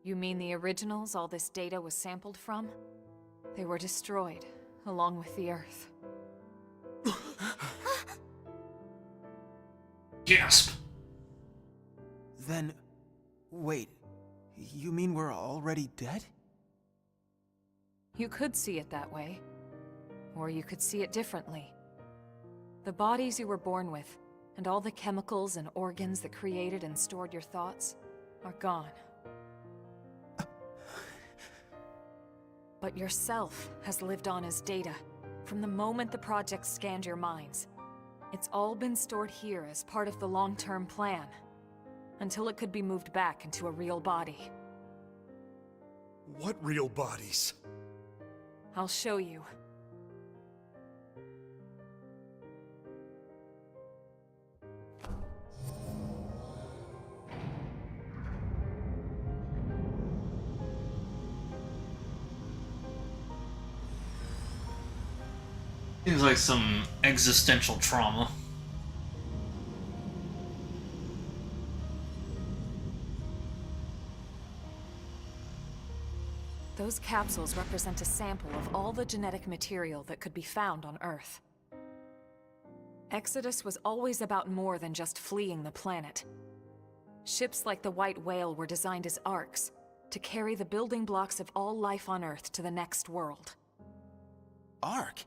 You mean the originals all this data was sampled from? They were destroyed, along with the Earth. Gasp! Then... wait, you mean we're already dead? You could see it that way. Or you could see it differently. The bodies you were born with, and all the chemicals and organs that created and stored your thoughts, are gone. But yourself has lived on as data, from the moment the project scanned your minds. It's all been stored here as part of the long-term plan, until it could be moved back into a real body. What real bodies? I'll show you. Seems like some existential trauma. Those capsules represent a sample of all the genetic material that could be found on Earth. Exodus was always about more than just fleeing the planet. Ships like the White Whale were designed as arks, to carry the building blocks of all life on Earth to the next world. Ark?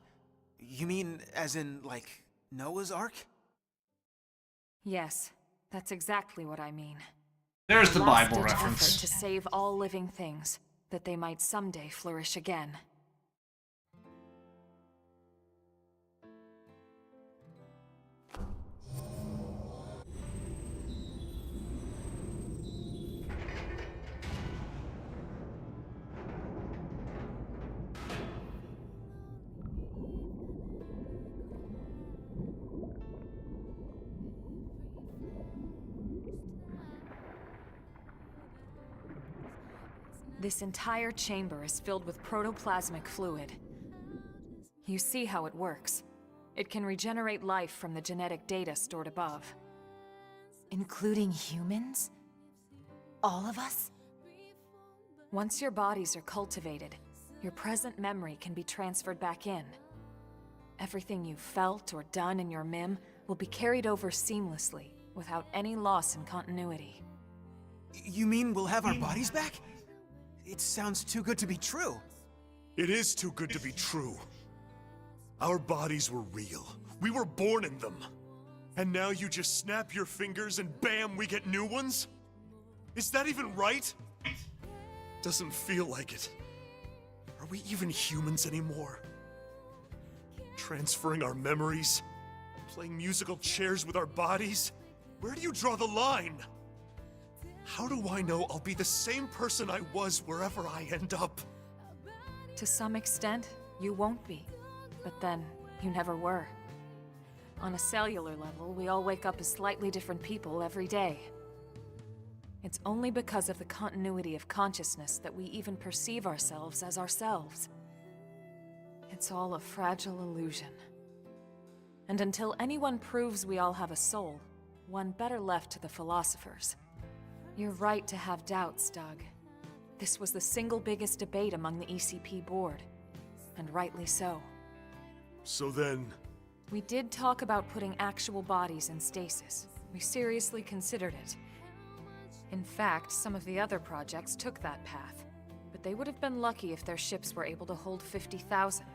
You mean as in, like, Noah's Ark? Yes, that's exactly what I mean. There's the Bible Last-ditch reference. effort to save all living things, that they might someday flourish again. This entire chamber is filled with protoplasmic fluid. You see how it works. It can regenerate life from the genetic data stored above. Including humans? All of us? Once your bodies are cultivated, your present memory can be transferred back in. Everything you've felt or done in your MIM will be carried over seamlessly, without any loss in continuity. You mean we'll have our bodies back? It sounds too good to be true. It is too good to be true. Our bodies were real. We were born in them. And now you just snap your fingers and bam, we get new ones? Is that even right? Doesn't feel like it. Are we even humans anymore? Transferring our memories? Playing musical chairs with our bodies? Where do you draw the line? How do I know I'll be the same person I was wherever I end up? To some extent, you won't be. But then, you never were. On a cellular level, we all wake up as slightly different people every day. It's only because of the continuity of consciousness that we even perceive ourselves as ourselves. It's all a fragile illusion. And until anyone proves we all have a soul, one better left to the philosophers. You're right to have doubts, Doug. This was the single biggest debate among the ECP board, and rightly so. So then... We did talk about putting actual bodies in stasis. We seriously considered it. In fact, some of the other projects took that path, but they would have been lucky if their ships were able to hold 50,000.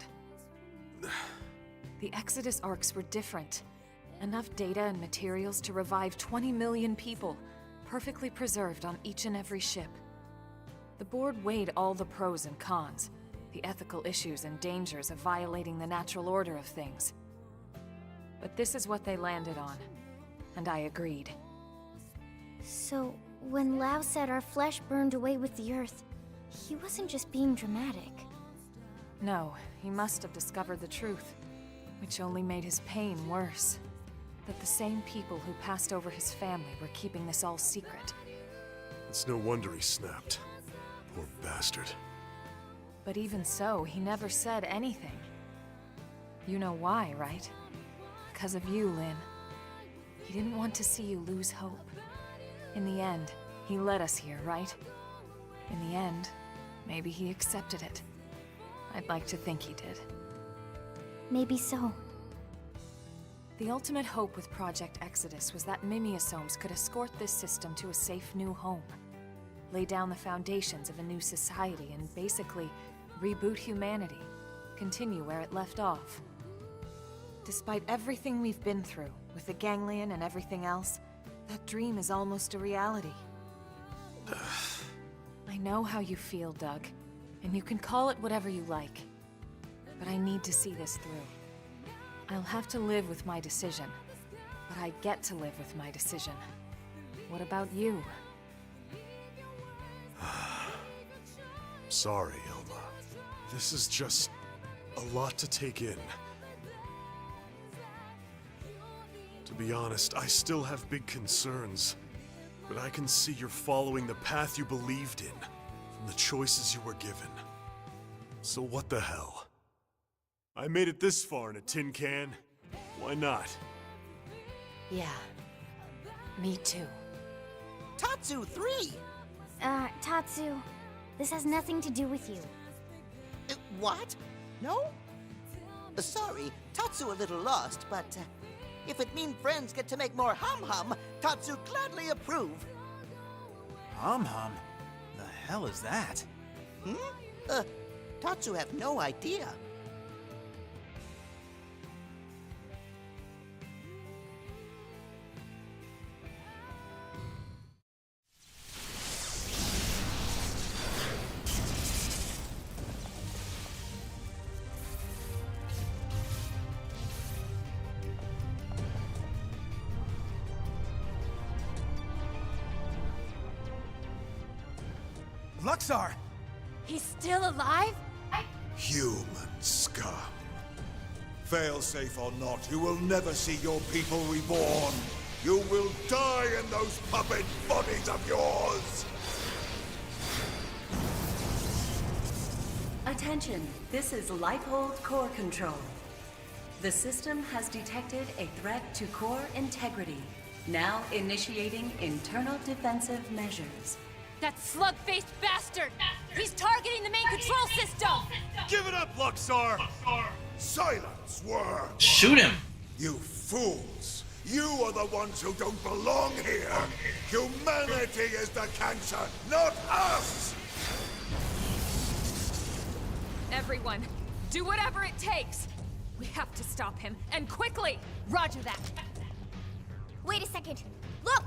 The Exodus arcs were different. Enough data and materials to revive 20 million people, perfectly preserved on each and every ship. The board weighed all the pros and cons, the ethical issues and dangers of violating the natural order of things. But this is what they landed on, and I agreed. So, when Lao said our flesh burned away with the earth, he wasn't just being dramatic. No, he must have discovered the truth, which only made his pain worse. That the same people who passed over his family were keeping this all secret. It's no wonder he snapped. Poor bastard. But even so, he never said anything. You know why, right? Because of you, Lynn. He didn't want to see you lose hope. In the end, he led us here, right? In the end, maybe he accepted it. I'd like to think he did. Maybe so. The ultimate hope with Project Exodus was that Mimiosomes could escort this system to a safe new home. Lay down the foundations of a new society and basically reboot humanity. Continue where it left off. Despite everything we've been through, with the ganglion and everything else, that dream is almost a reality. I know how you feel, Doug, and you can call it whatever you like. But I need to see this through. I'll have to live with my decision, but I get to live with my decision. What about you? Sorry, Elma. This is just a lot to take in. To be honest, I still have big concerns, but I can see you're following the path you believed in, from the choices you were given. So what the hell? I made it this far in a tin can. Why not? Yeah. Me too. Tatsu 3! Tatsu, this has nothing to do with you. What? No? Sorry, Tatsu a little lost, but if it means friends get to make more hum-hum, Tatsu gladly approve. Hum-hum? The hell is that? Tatsu have no idea. Luxar! He's still alive? Human scum. Failsafe or not, you will never see your people reborn. You will die in those puppet bodies of yours! Attention, this is Lifehold Core Control. The system has detected a threat to core integrity. Now initiating internal defensive measures. That slug-faced bastard! He's targeting the main control system! Give it up, Luxar! Silence, worm! Shoot him! You fools! You are the ones who don't belong here! Humanity is the cancer, not us! Everyone, do whatever it takes! We have to stop him, and quickly! Roger that! Wait a second! Look!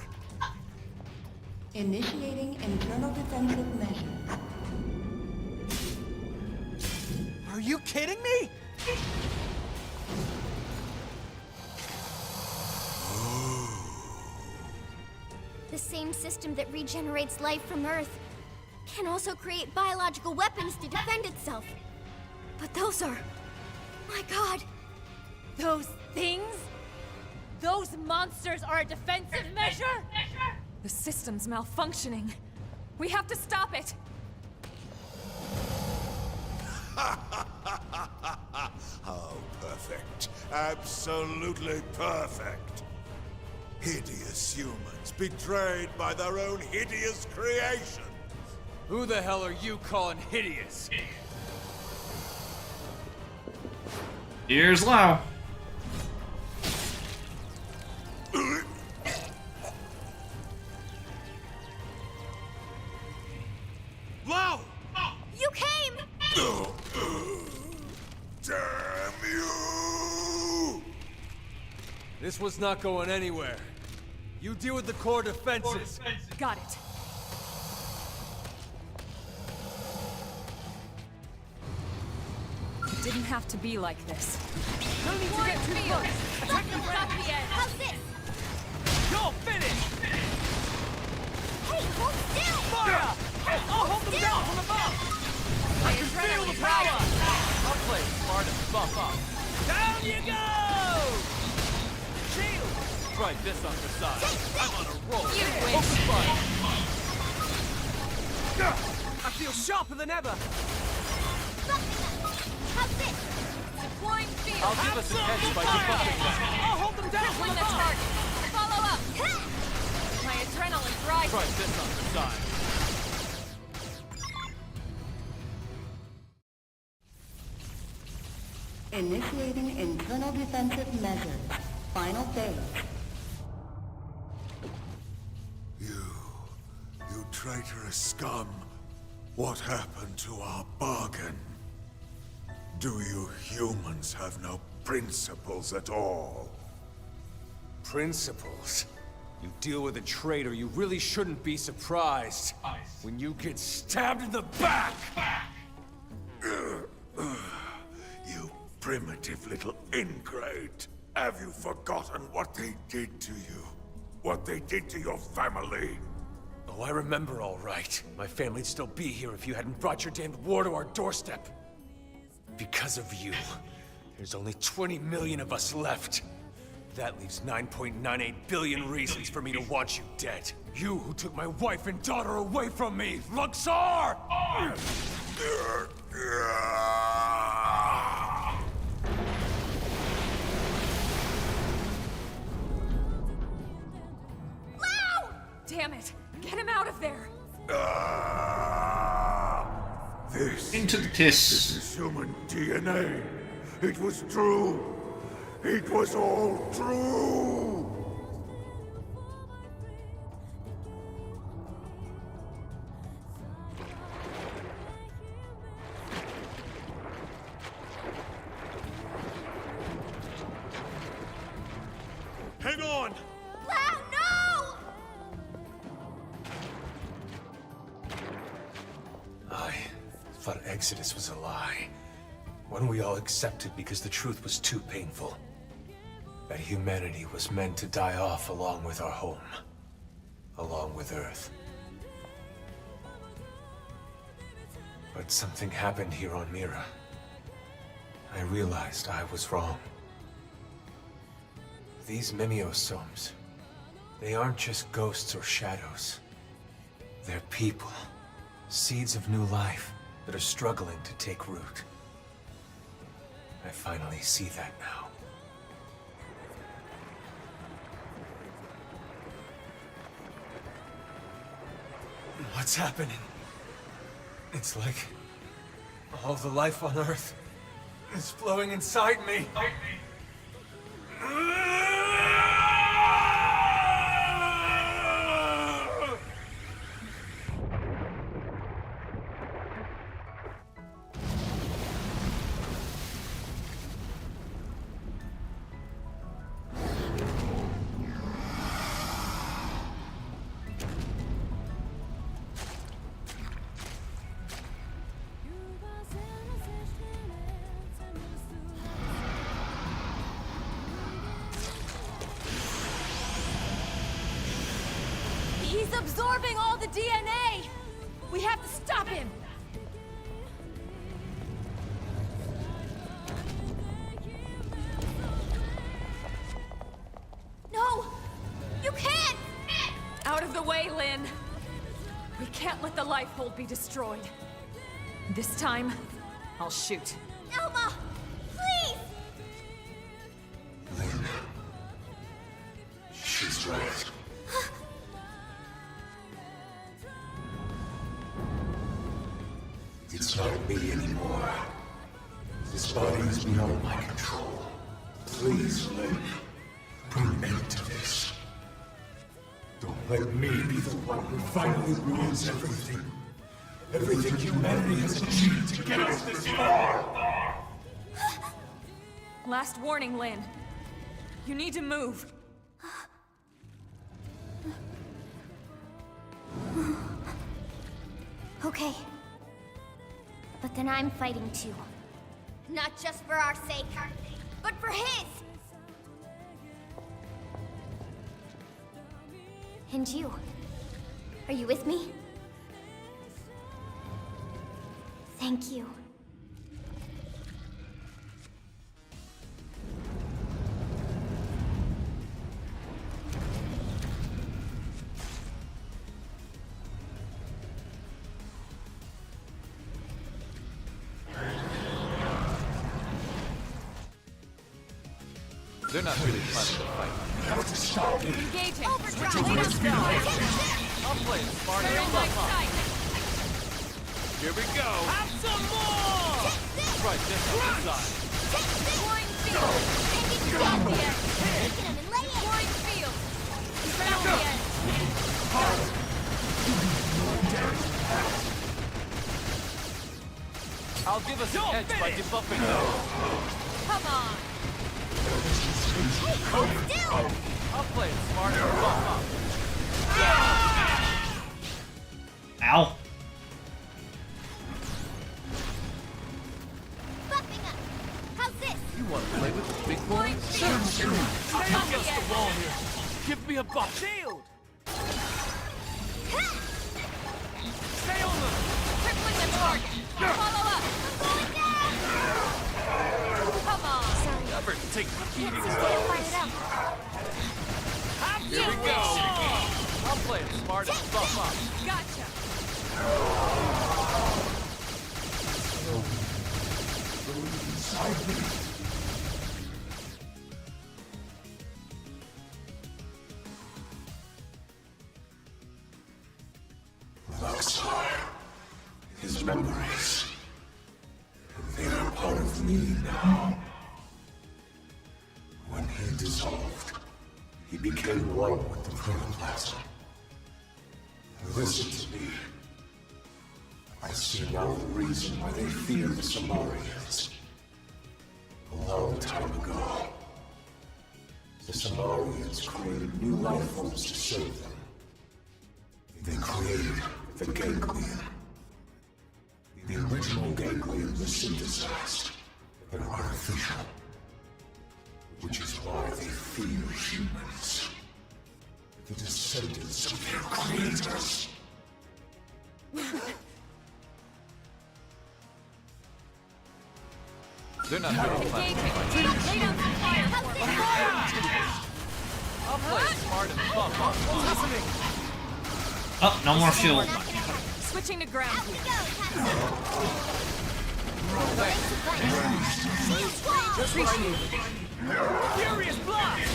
Initiating internal defensive measures. Are you kidding me? The same system that regenerates life from Earth can also create biological weapons to defend itself. But those are... my god! Those things? Those monsters are a defensive measure? The system's malfunctioning. We have to stop it. Absolutely perfect. Hideous humans betrayed by their own hideous creation. Who the hell are you calling hideous? Here's Lau. Lau! You came! Damn you! This was not going anywhere. You deal with the core defenses. Got it. It didn't have to be like this. No need to get too close. Attack the Stop the end. How's this? You're finished! Hey, hold still! Fire! I'll hold them down from above! I can feel the power! I'll play smart and buff up. Down you go! Shield! Try this on the side. I'm on a roll. You win. Open fire. I feel sharper than ever! How's this? Deploying field. I'll give us an edge by debuffing them. I'll hold them down from Win the above! target. Follow up. My adrenaline's rising. Try this on the side. Initiating internal defensive measures. Final phase. You traitorous scum. What happened to our bargain? Do you humans have no principles at all? Principles? You deal with a traitor, you really shouldn't be surprised when you get stabbed in the back! You primitive little ingrate. Have you forgotten what they did to you? What they did to your family? Oh, I remember all right. My family'd still be here if you hadn't brought your damned war to our doorstep. Because of you, there's only 20 million of us left. That leaves 9.98 billion reasons for me to want you dead. You who took my wife and daughter away from me, Luxor! Damn it! Get him out of there! This Into the kiss. is human DNA. It was true. It was all true. Hang on! Lau, no! I thought Exodus was a lie. One we all accepted because the truth was too painful. That humanity was meant to die off along with our home. Along with Earth. But something happened here on Mira. I realized I was wrong. These mimeosomes, they aren't just ghosts or shadows. They're people. Seeds of new life that are struggling to take root. I finally see that now. What's happening? It's like all the life on Earth is flowing inside me. He's absorbing all the DNA! We have to stop him! No! You can't! Out of the way, Lynn! We can't let the Lifehold be destroyed. This time, I'll shoot. Elma! Please! threat. It's not me anymore. This body is beyond my control. Please, Link, put an end to this. Don't let me be the one who finally ruins everything. Everything humanity has achieved to get us this far! Last warning, Lynn. You need to move. Okay. But then I'm fighting too. Not just for our sake, but for his! And you? Are you with me? Thank you. They're not really planning to fight. Have to stop it. Engaging. I'll play it smart and buff up. Here we go. Have some more! Right, this on the side. Deploying field. Drop the edge. Deploying field. Drop the edge. I'll give us an edge by debuffing them. Come on. I'll play it smart and buff up. Ow. Buffing up. How's this? You want to play with the big boy? Stay up against the wall here. Give me a buff. Shield! Stay on them! Crippling the target. Follow up. Come on. Never take the beating. Here we go. I'll play it smart and buff up. Gotcha. Inside me. Luxor. His memories. They are part of me now. When he dissolved, he became one with the protoplasm. Listen to me. I see now the reason why they fear the Samarians. A long time ago, the Samarians created new life forms to serve them. They created the ganglion. The original ganglion was synthesized and artificial, which is why they fear humans. The descendants of their creators. They're not really planning to fight. Lay down some fire for me. I'll play it smart and buff up. Listening! Oh, no more shield. Switching to ground here. Just what I need. Furious blast!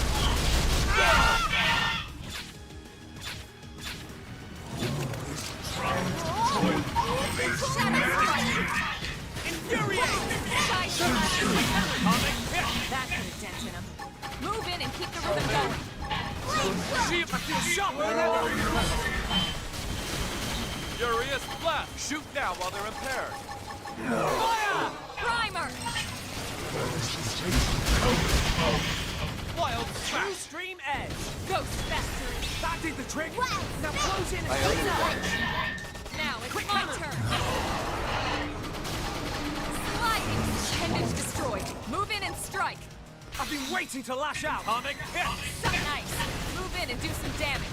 That put a dent in him. Move in and keep the rhythm going. See if I feel sharper. Furious blast! Shoot now while they're impaired. Fire! Primer! Wild smash! Stream edge! Ghost factory! That did the trick! Now close in and I close owe out! Now it's my turn! Sliding! Appendage destroyed. Move in and strike. I've been waiting to lash out! Atomic hit! So nice. Move in and do some damage.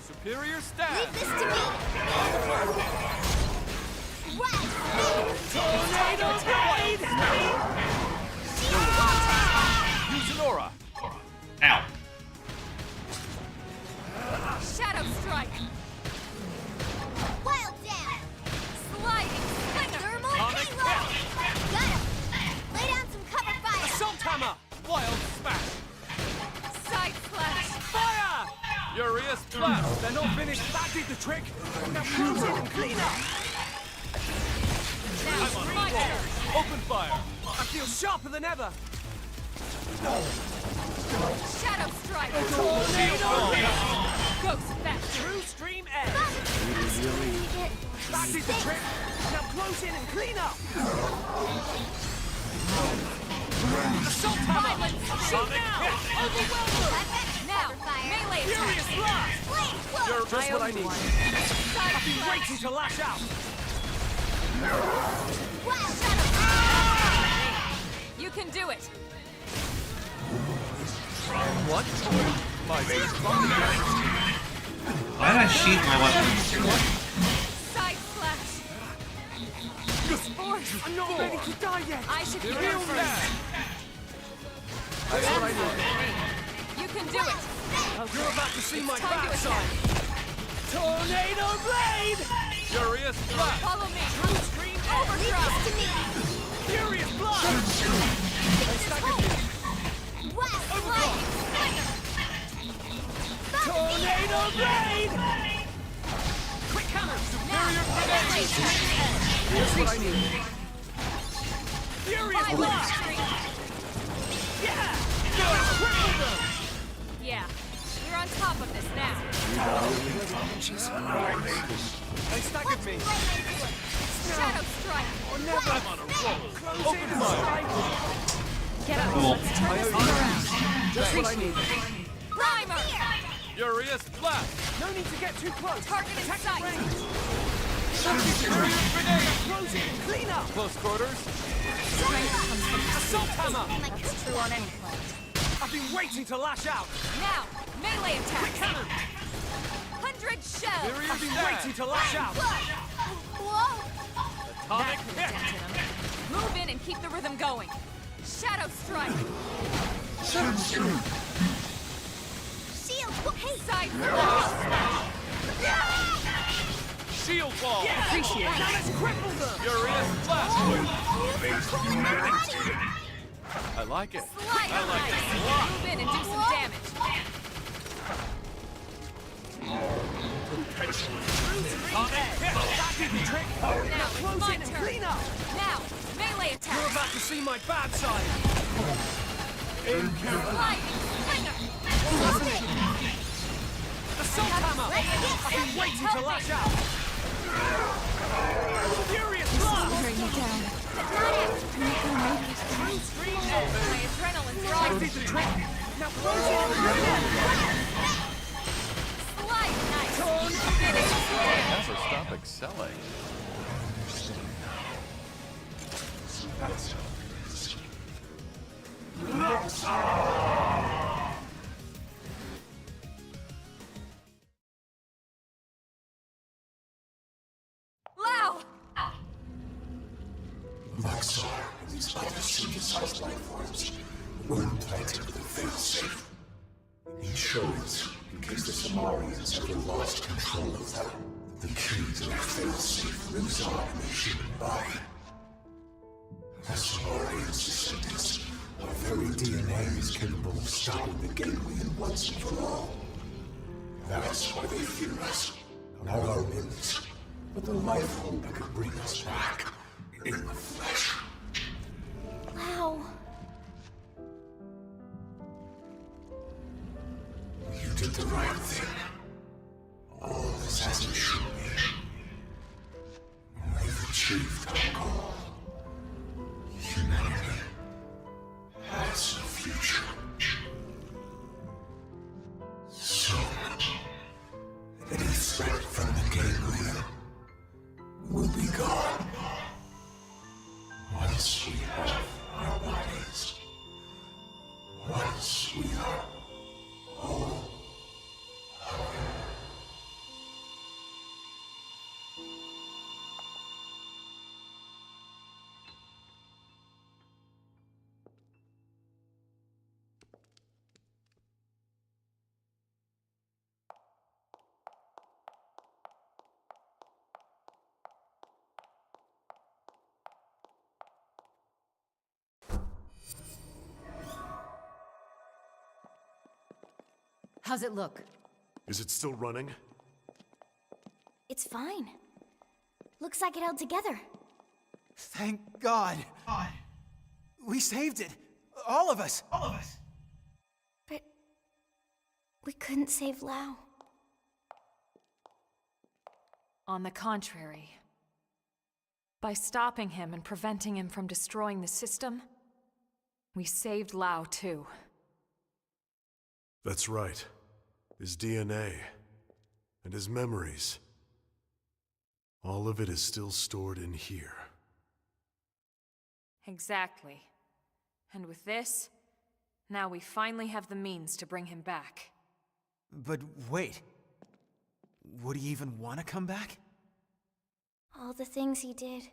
Superior stab! Leave this to me! Tornado blade! Use an aura! Ow. Shadow strike. Wild jab! Sliding slinger. Thermal payload! Got him! Lay down some cover fire! Assault hammer! Wild smash! Side slash. Fire! blast! They're not finished. That did the trick. Now close in and clean up. I'm on a roll. Open fire. I feel sharper than ever. Shadow Strike! Tornado blast! Ghost Fetch! True stream edge. That did the trick. Now close in and clean up. Assault hammer. Shoot now. Overwhelm them. Now, melee Furious attack! blast. You're Just what I need. I've been waiting to lash out. You can do it! What? My base Why did I sheath my weapon? Side slash! Force! I'm not ready to die yet. I should heal Heal first! that. That's what I need. You can do it! You're about to see my Time to backside. Tornado blade! Furious blast! Follow me! True stream Overdrive! Furious blast! Tornado blade! Quick hammer! Superior grenade! Here's what I need. Furious blast! Yeah! Cripple them! Yeah, we're on top of this now. They staggered me. Shadow Strike! Or never. I'm on a roll. Open fire. Get up! Cool. Let's turn this thing around! Just what I need. Primer! Furious blast! No need to get too close. Target in sight! Superior grenade! Close in. Clean up. Close quarters. Assault hammer. That's true on any front. I've been waiting to lash out. Now, melee attack! Quick cannon. 100 shells! I've been waiting to lash out. Atomic That hit! dented him. Move in and keep the rhythm going. Shadow Strike! Shield! Hey! Side Shield wall! Yeah. Appreciate it. Now let's cripple them. Furious blast! I like it. Slide I like nice. it a lot. Move in and do some damage. Atomic hit! That did the trick. Now, Close my in and turn. clean up. Now, melee You're attack! about to see my bad side. Sliding slinger! Assault hammer. I've been waiting to lash out. Furious blast. Bring you down. True stream edge. My adrenaline's That rising. did the trick. Now close in and clean up. Slide nice. Never stop excelling. Lao! Maxar and these other synthesized life forms were implanted with a failsafe. Insurance, in case the Samarians ever lost control of them. The key to their failsafe lives on in the human body. The Samarians' descendants, our very DNA is capable of stopping the Ganglion once and for all. That's why they fear us. Not our limbs, but the life hold that could bring us back in the flesh. Wow. You did the right thing. All this has to show me. We've achieved our goal. Humanity has a future. Soon, any threat from the Ganglion will be gone. Once we have our bodies. Once we are whole. How's it look? Is it still running? It's fine. Looks like it held together. Thank God. We saved it. All of us. But we couldn't save Lau. On the contrary. By stopping him and preventing him from destroying the system, we saved Lau too. That's right. His DNA and his memories. All of it is still stored in here. Exactly. And with this, now we finally have the means to bring him back. But wait. Would he even want to come back? All the things he did.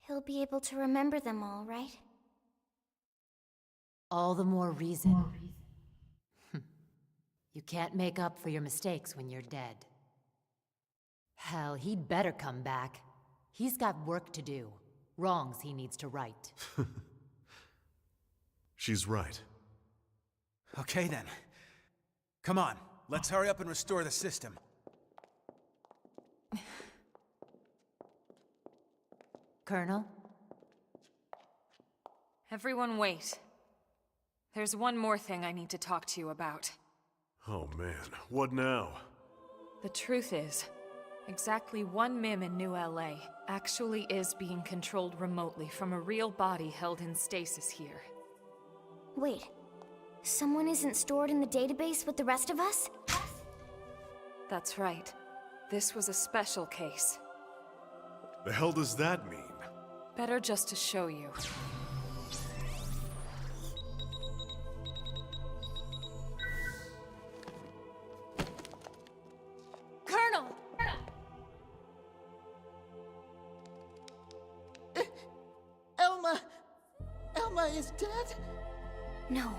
He'll be able to remember them all, right? All the more reason. You can't make up for your mistakes when you're dead. Hell, he'd better come back. He's got work to do. Wrongs he needs to right. She's right. Okay then. Come on, let's hurry up and restore the system. Colonel? Everyone wait. There's one more thing I need to talk to you about. Oh man, what now? The truth is, exactly one MIM in New LA actually is being controlled remotely from a real body held in stasis here. Wait, someone isn't stored in the database with the rest of us? That's right. This was a special case. The hell does that mean? Better just to show you. Colonel! Elma is dead? No.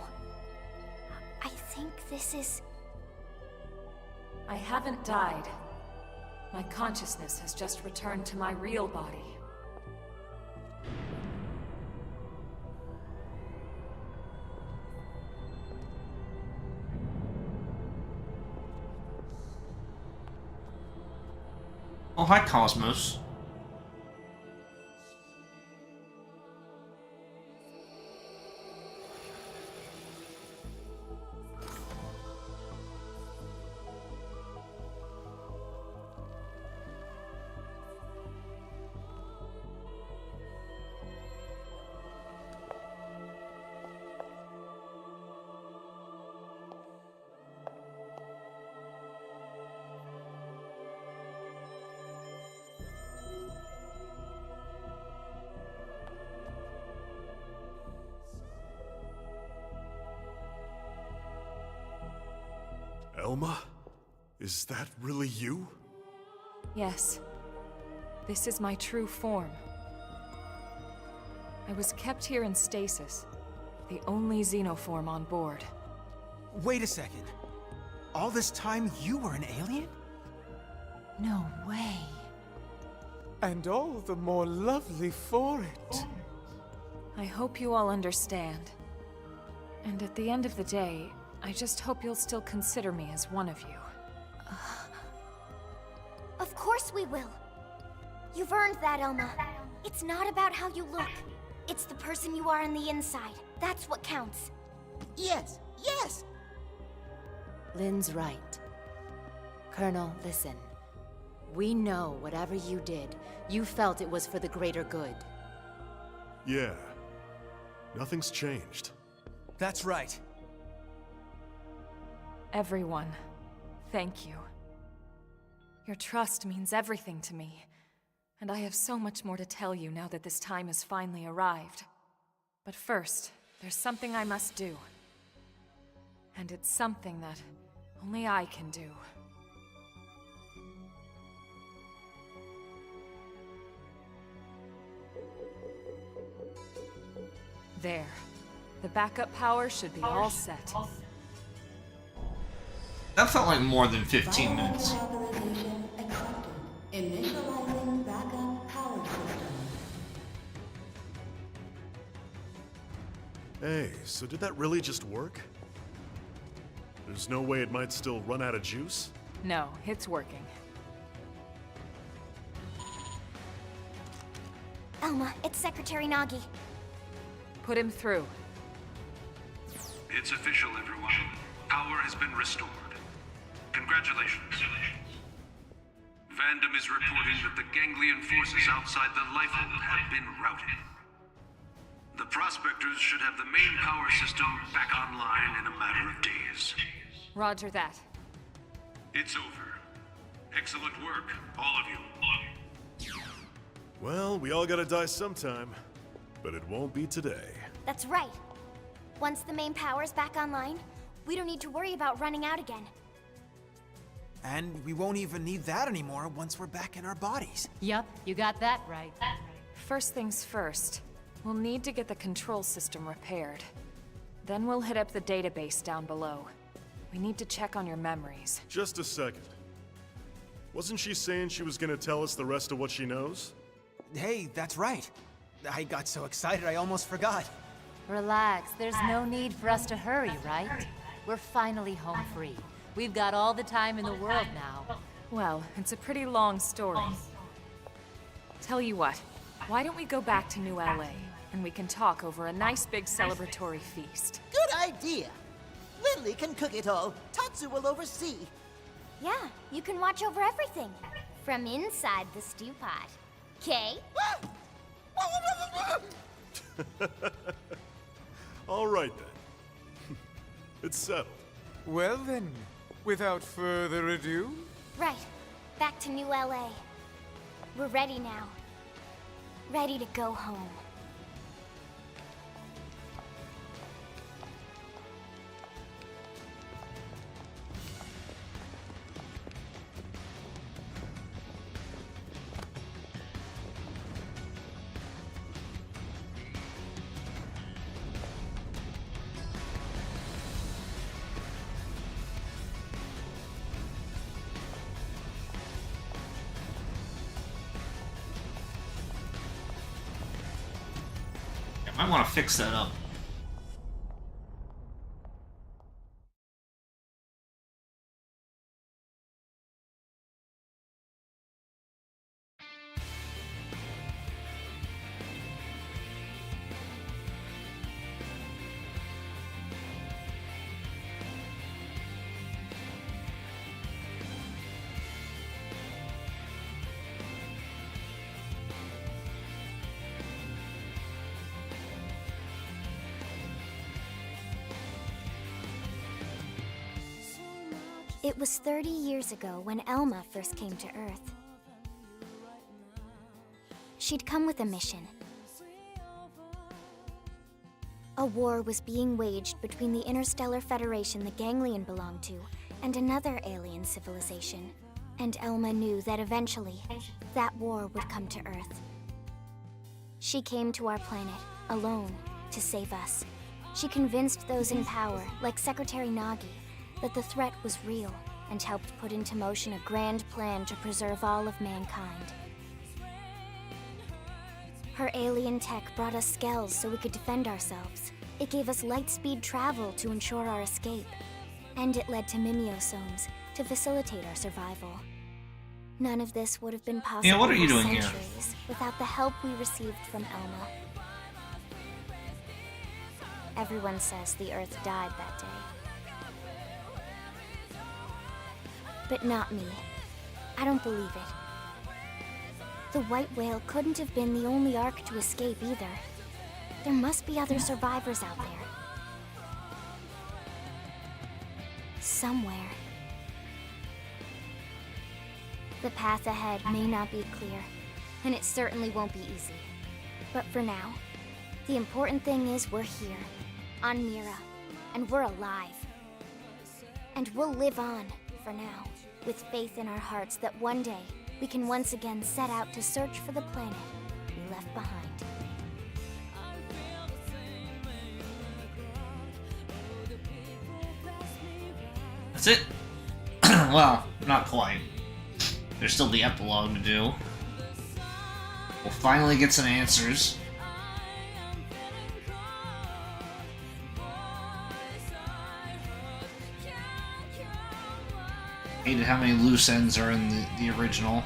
I think this is... I haven't died. My consciousness has just returned to my real body. Oh, hi, Cosmos. Elma? Is that really you? Yes. This is my true form. I was kept here in stasis, the only xenoform on board. Wait a second. All this time you were an alien? No way. And all the more lovely for it. I hope you all understand. And at the end of the day, I just hope you'll still consider me as one of you. Of course we will. You've earned that, Elma. It's not about how you look. It's the person you are on the inside. That's what counts. Yes, yes! Lynn's right. Colonel, listen. We know whatever you did, you felt it was for the greater good. Yeah. Nothing's changed. That's right. Everyone, thank you. Your trust means everything to me, and I have so much more to tell you now that this time has finally arrived. But first, there's something I must do. And it's something that only I can do. There. The backup power should be all set. That felt like more than 15 minutes. Initializing backup power system. Hey, so did that really just work? There's no way it might still run out of juice? No, it's working. Elma, it's Secretary Nagi. Put him through. It's official, everyone. Power has been restored. Congratulations. Fandom is reporting that the Ganglion forces outside the Lifehold have been routed. The Prospectors should have the main power system back online in a matter of days. Roger that. It's over. Excellent work, all of you. Well, we all gotta die sometime, but it won't be today. That's right. Once the main power's back online, we don't need to worry about running out again. And we won't even need that anymore once we're back in our bodies. Yup, you got that right. First things first, we'll need to get the control system repaired. Then we'll hit up the database down below. We need to check on your memories. Just a second. Wasn't she saying she was gonna tell us the rest of what she knows? Hey, that's right. I got so excited I almost forgot. Relax, there's no need for us to hurry, right? We're finally home free. We've got all the time in the world now. Well, it's a pretty long story. Tell you what, why don't we go back to New LA, and we can talk over a nice big celebratory feast. Good idea. Lily can cook it all. Tatsu will oversee. Yeah, you can watch over everything. From inside the stew pot. Okay? All right then. It's settled. Well then, without further ado... Right. Back to New LA. We're ready now. Ready to go home. I want to fix that up. It was 30 years ago when Elma first came to Earth. She'd come with a mission. A war was being waged between the Interstellar Federation the Ganglion belonged to and another alien civilization. And Elma knew that eventually, that war would come to Earth. She came to our planet, alone, to save us. She convinced those in power, like Secretary Nagi, that the threat was real, and helped put into motion a grand plan to preserve all of mankind. Her alien tech brought us skells so we could defend ourselves. It gave us light-speed travel to ensure our escape. And it led to mimeosomes to facilitate our survival. None of this would have been possible Yeah, what are you for doing here? centuries without the help we received from Elma. Everyone says the Earth died that day. But not me. I don't believe it. The white whale couldn't have been the only Ark to escape either. There must be other survivors out there. Somewhere. The path ahead may not be clear, and it certainly won't be easy. But for now, the important thing is we're here, on Mira, and we're alive. And we'll live on, for now, with faith in our hearts that one day we can once again set out to search for the planet we left behind. That's it? Well, not quite. There's still the epilogue to do. We'll finally get some answers. Hated how many loose ends are in the original.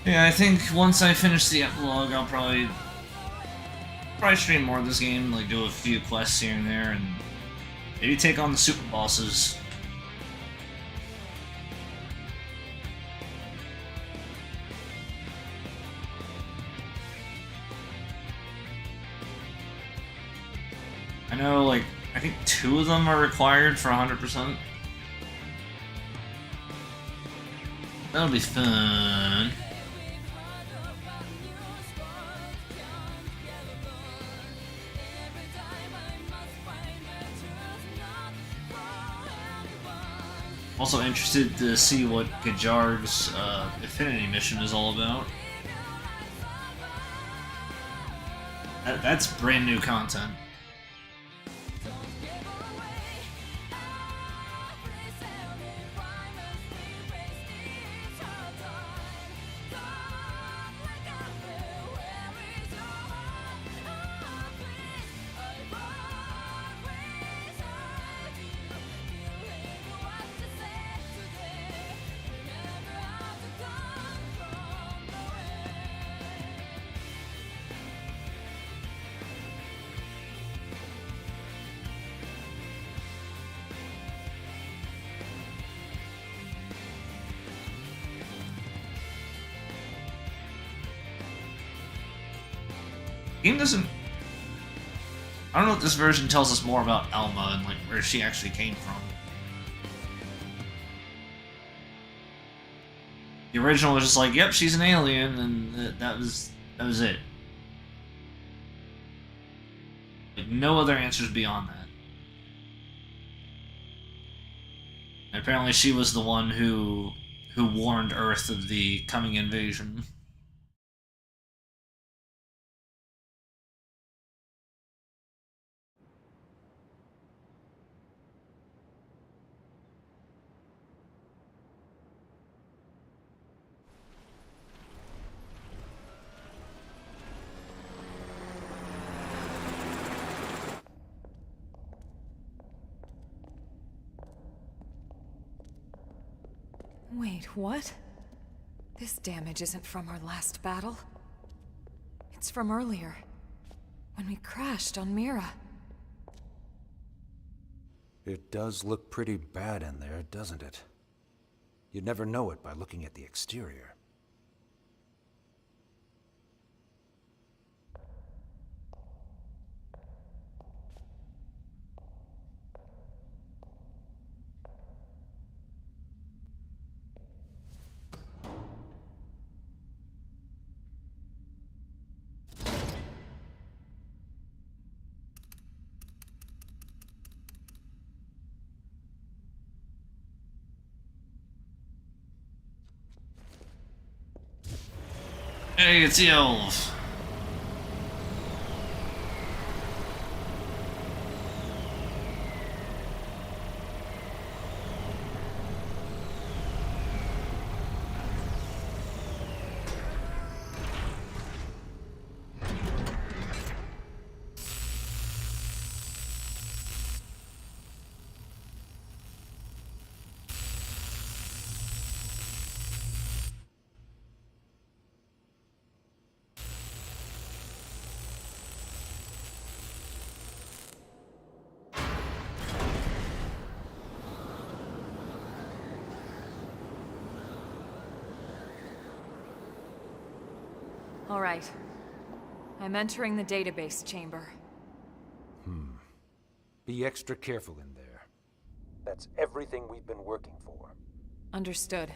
Yeah, I think once I finish the epilogue, I'll probably stream more of this game, like do a few quests here and there, and maybe take on the super bosses. I know, like, I think 2 of them are required for 100%. That'll be fun. Also interested to see what Gajar's Affinity mission is all about. That's brand new content. Game doesn't... I don't know if this version tells us more about Alma and like where she actually came from. The original was just like, yep, she's an alien, and that was it. Like, no other answers beyond that. And apparently she was the one who warned Earth of the coming invasion. Wait, what? This damage isn't from our last battle. It's from earlier, when we crashed on Mira. It does look pretty bad in there, doesn't it? You'd never know it by looking at the exterior. Hey, it's the elf. All right. I'm entering the database chamber. Be extra careful in there. That's everything we've been working for. Understood.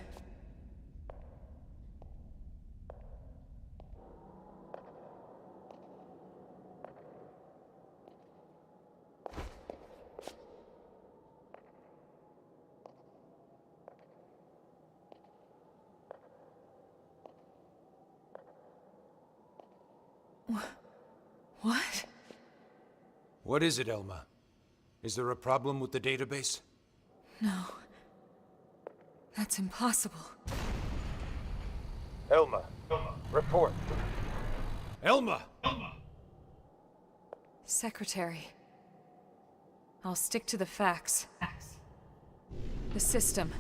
What? What is it, Elma? Is there a problem with the database? No. That's impossible. Elma, report. Elma! Secretary. I'll stick to the facts. The system.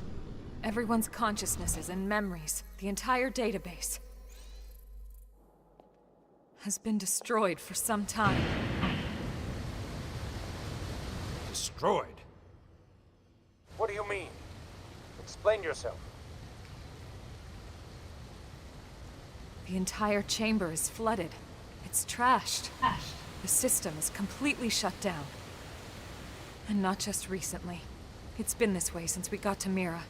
Everyone's consciousnesses and memories. The entire database. Has been destroyed for some time. Destroyed? What do you mean? Explain yourself. The entire chamber is flooded. It's trashed. The system is completely shut down. And not just recently. It's been this way since we got to Mira.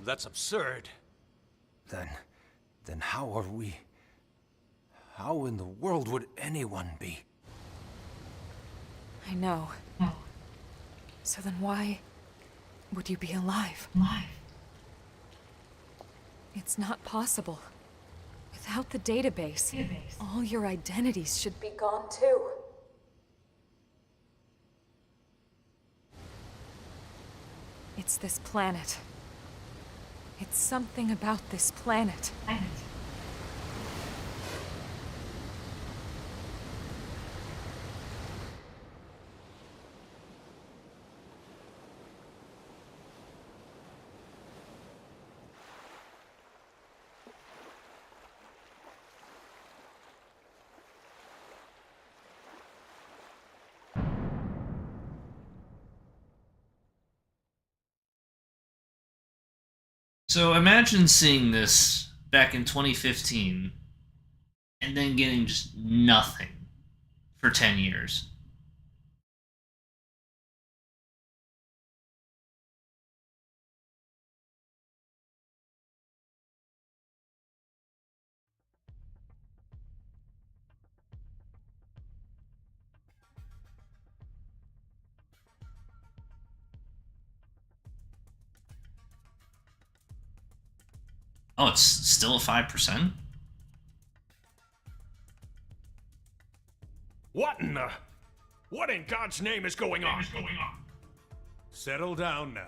That's absurd. Then how are we... How in the world would anyone be? I know. So then why would you be alive? It's not possible. Without the database, all your identities should be gone too. It's this planet. It's something about this planet. So imagine seeing this back in 2015 and then getting just nothing for 10 years. Oh, it's still a 5%? What in God's name is going on? Settle down now.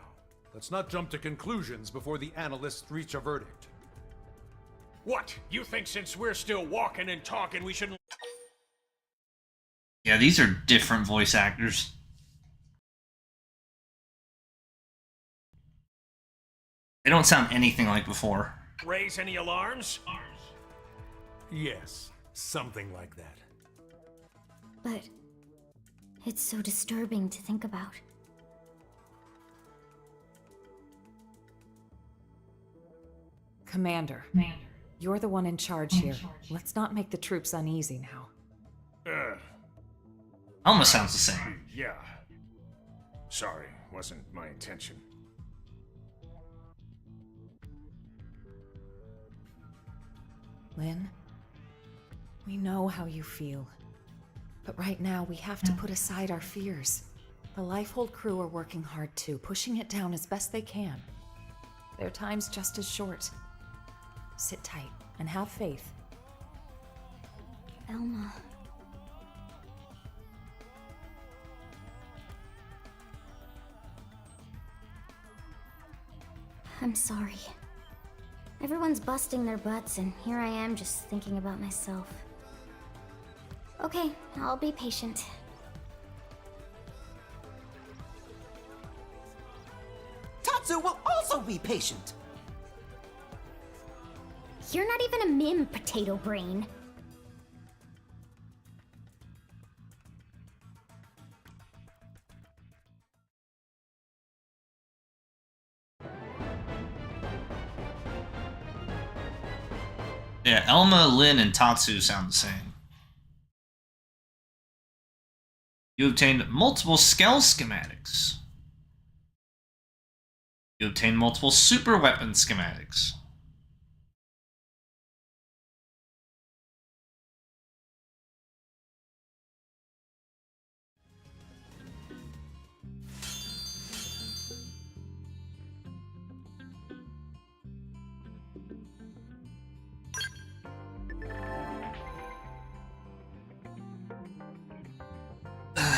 Let's not jump to conclusions before the analysts reach a verdict. What? You think since we're still walking and talking, we shouldn't... Yeah, these are different voice actors. They don't sound anything like before. raise any alarms? Yes, something like that. But it's so disturbing to think about. Commander, you're the one in charge here. Let's not make the troops uneasy now. Almost sounds the same. Yeah. Sorry, wasn't my intention. Lynn, we know how you feel. But right now, we have to put aside our fears. The Lifehold crew are working hard too, pushing it down as best they can. Their time's just as short. Sit tight and have faith. Elma. I'm sorry. Everyone's busting their butts, and here I am just thinking about myself. Okay, I'll be patient. Tatsu will also be patient. You're not even a mim, potato brain. Yeah, Elma, Lynn, and Tatsu sound the same. You obtained multiple Skell schematics. You obtained multiple super weapon schematics.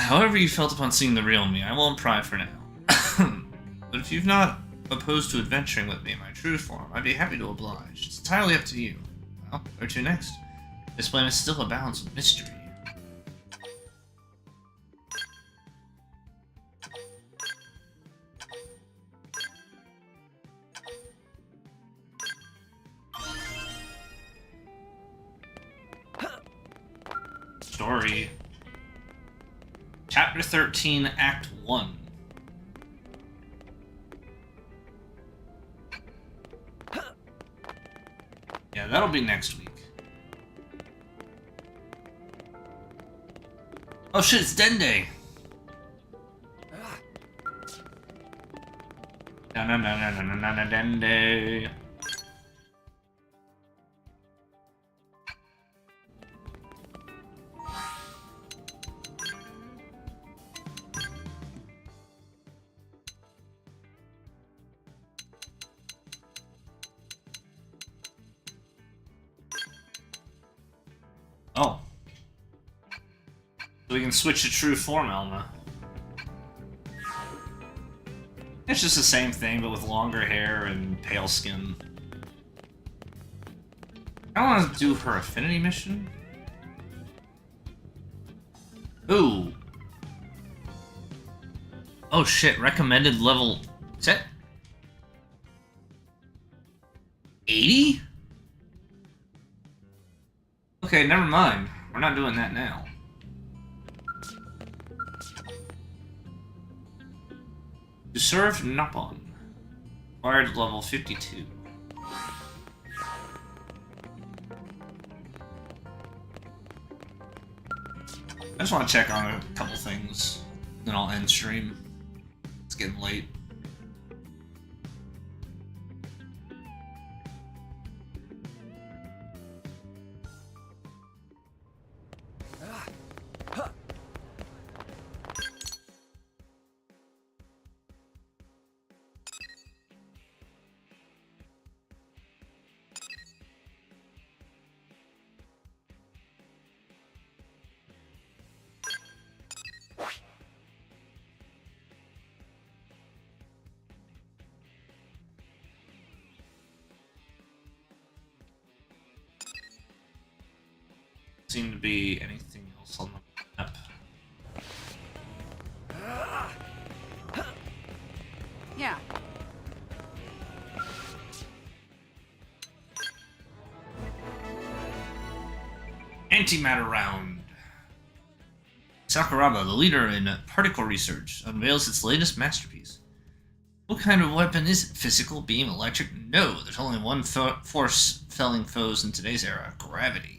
However you felt upon seeing the real me, I won't pry for now. But if you've not opposed to adventuring with me in my true form, I'd be happy to oblige. It's entirely up to you. Well, where to next? This planet still abounds with mystery. Story. Chapter 13, Act 1. Yeah, that'll be next week. Oh shit, it's Dende! Dende. Oh. So we can switch to true form, Elma. It's just the same thing, but with longer hair and pale skin. I want to do her affinity mission. Ooh. Oh shit, recommended level... Is that... 80? Okay, never mind. We're not doing that now. To serve Napon. Acquired level 52. I just want to check on a couple things, then I'll end stream. It's getting late. Seem to be anything else on the map. Yeah. Antimatter round. Sakuraba, the leader in particle research, unveils its latest masterpiece. What kind of weapon is it? Physical, beam, electric? No, there's only one force felling foes in today's era: gravity.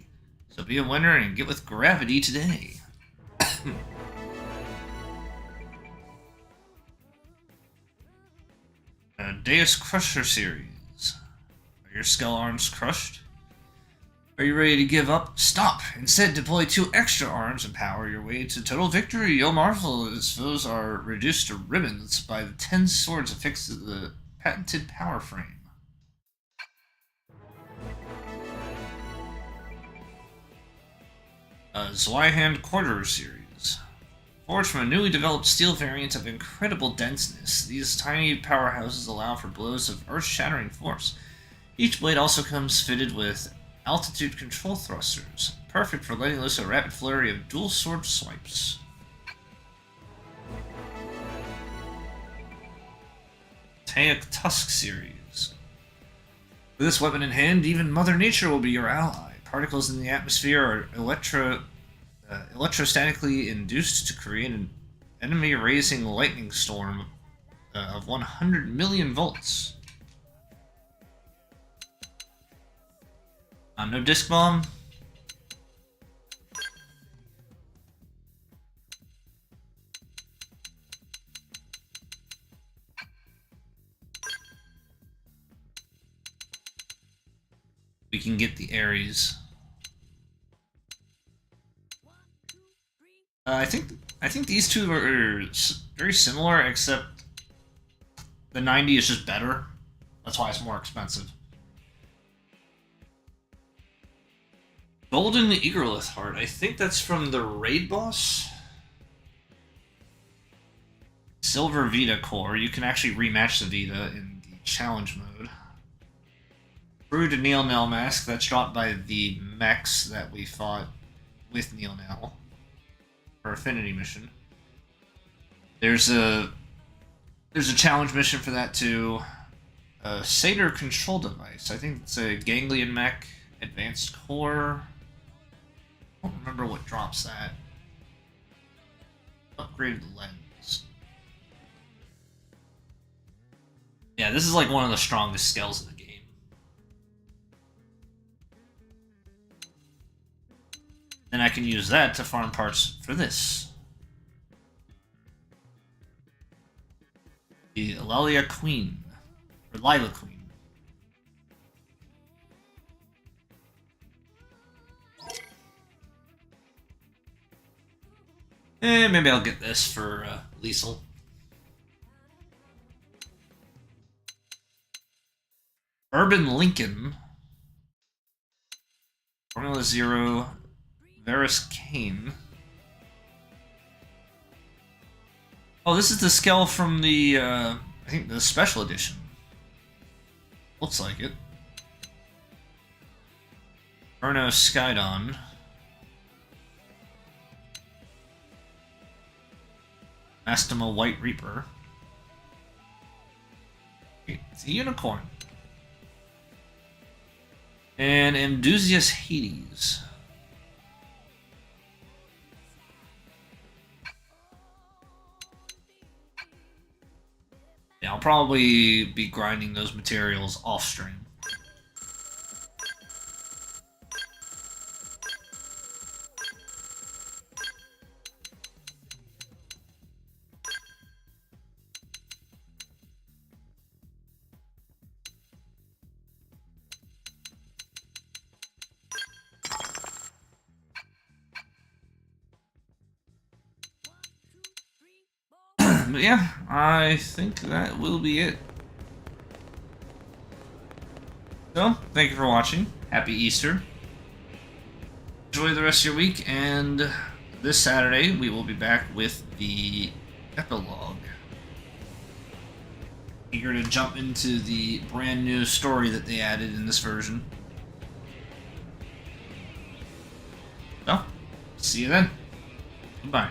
So be a winner and get with gravity today. Deus Crusher series. Are your skull arms crushed? Are you ready to give up? Stop! Instead, deploy 2 extra arms and power your way to total victory. You'll marvel as foes are reduced to ribbons by the 10 swords affixed to the patented power frame. Zweihan Quarter series. Forged from a newly developed steel variant of incredible denseness, these tiny powerhouses allow for blows of earth-shattering force. Each blade also comes fitted with altitude control thrusters, perfect for letting loose a rapid flurry of dual sword swipes. Taiyak Tusk series. With this weapon in hand, even Mother Nature will be your ally. Particles in the atmosphere are electrostatically induced to create an enemy-raising lightning storm of 100 million volts. No disc bomb. We can get the Ares. I think these two are very similar, except the 90 is just better. That's why it's more expensive. Golden Eagerlith Heart. I think that's from the raid boss. Silver Vita core. You can actually rematch the Vita in the challenge mode. Brewed Neil Nell mask. That's dropped by the mechs that we fought with Neil Nell for Affinity mission. There's a challenge mission for that too. A Satyr control device. I think it's a Ganglion mech advanced core. I don't remember what drops that. Upgraded lens. Yeah, this is like one of the strongest skills in the game. Then I can use that to farm parts for this. The Lilia Queen. Or Lila Queen. Maybe I'll get this for Liesel. Urban Lincoln. Formula Zero. Varus Kane. Oh, this is the scale from the, I think the special edition. Looks like it. Erno Skydon. Mastema White Reaper. It's a unicorn. And Amdusius Hades. Yeah, I'll probably be grinding those materials off stream. But yeah, I think that will be it. So, thank you for watching. Happy Easter. Enjoy the rest of your week, and this Saturday we will be back with the epilogue. Eager to jump into the brand new story that they added in this version. So, see you then. Goodbye.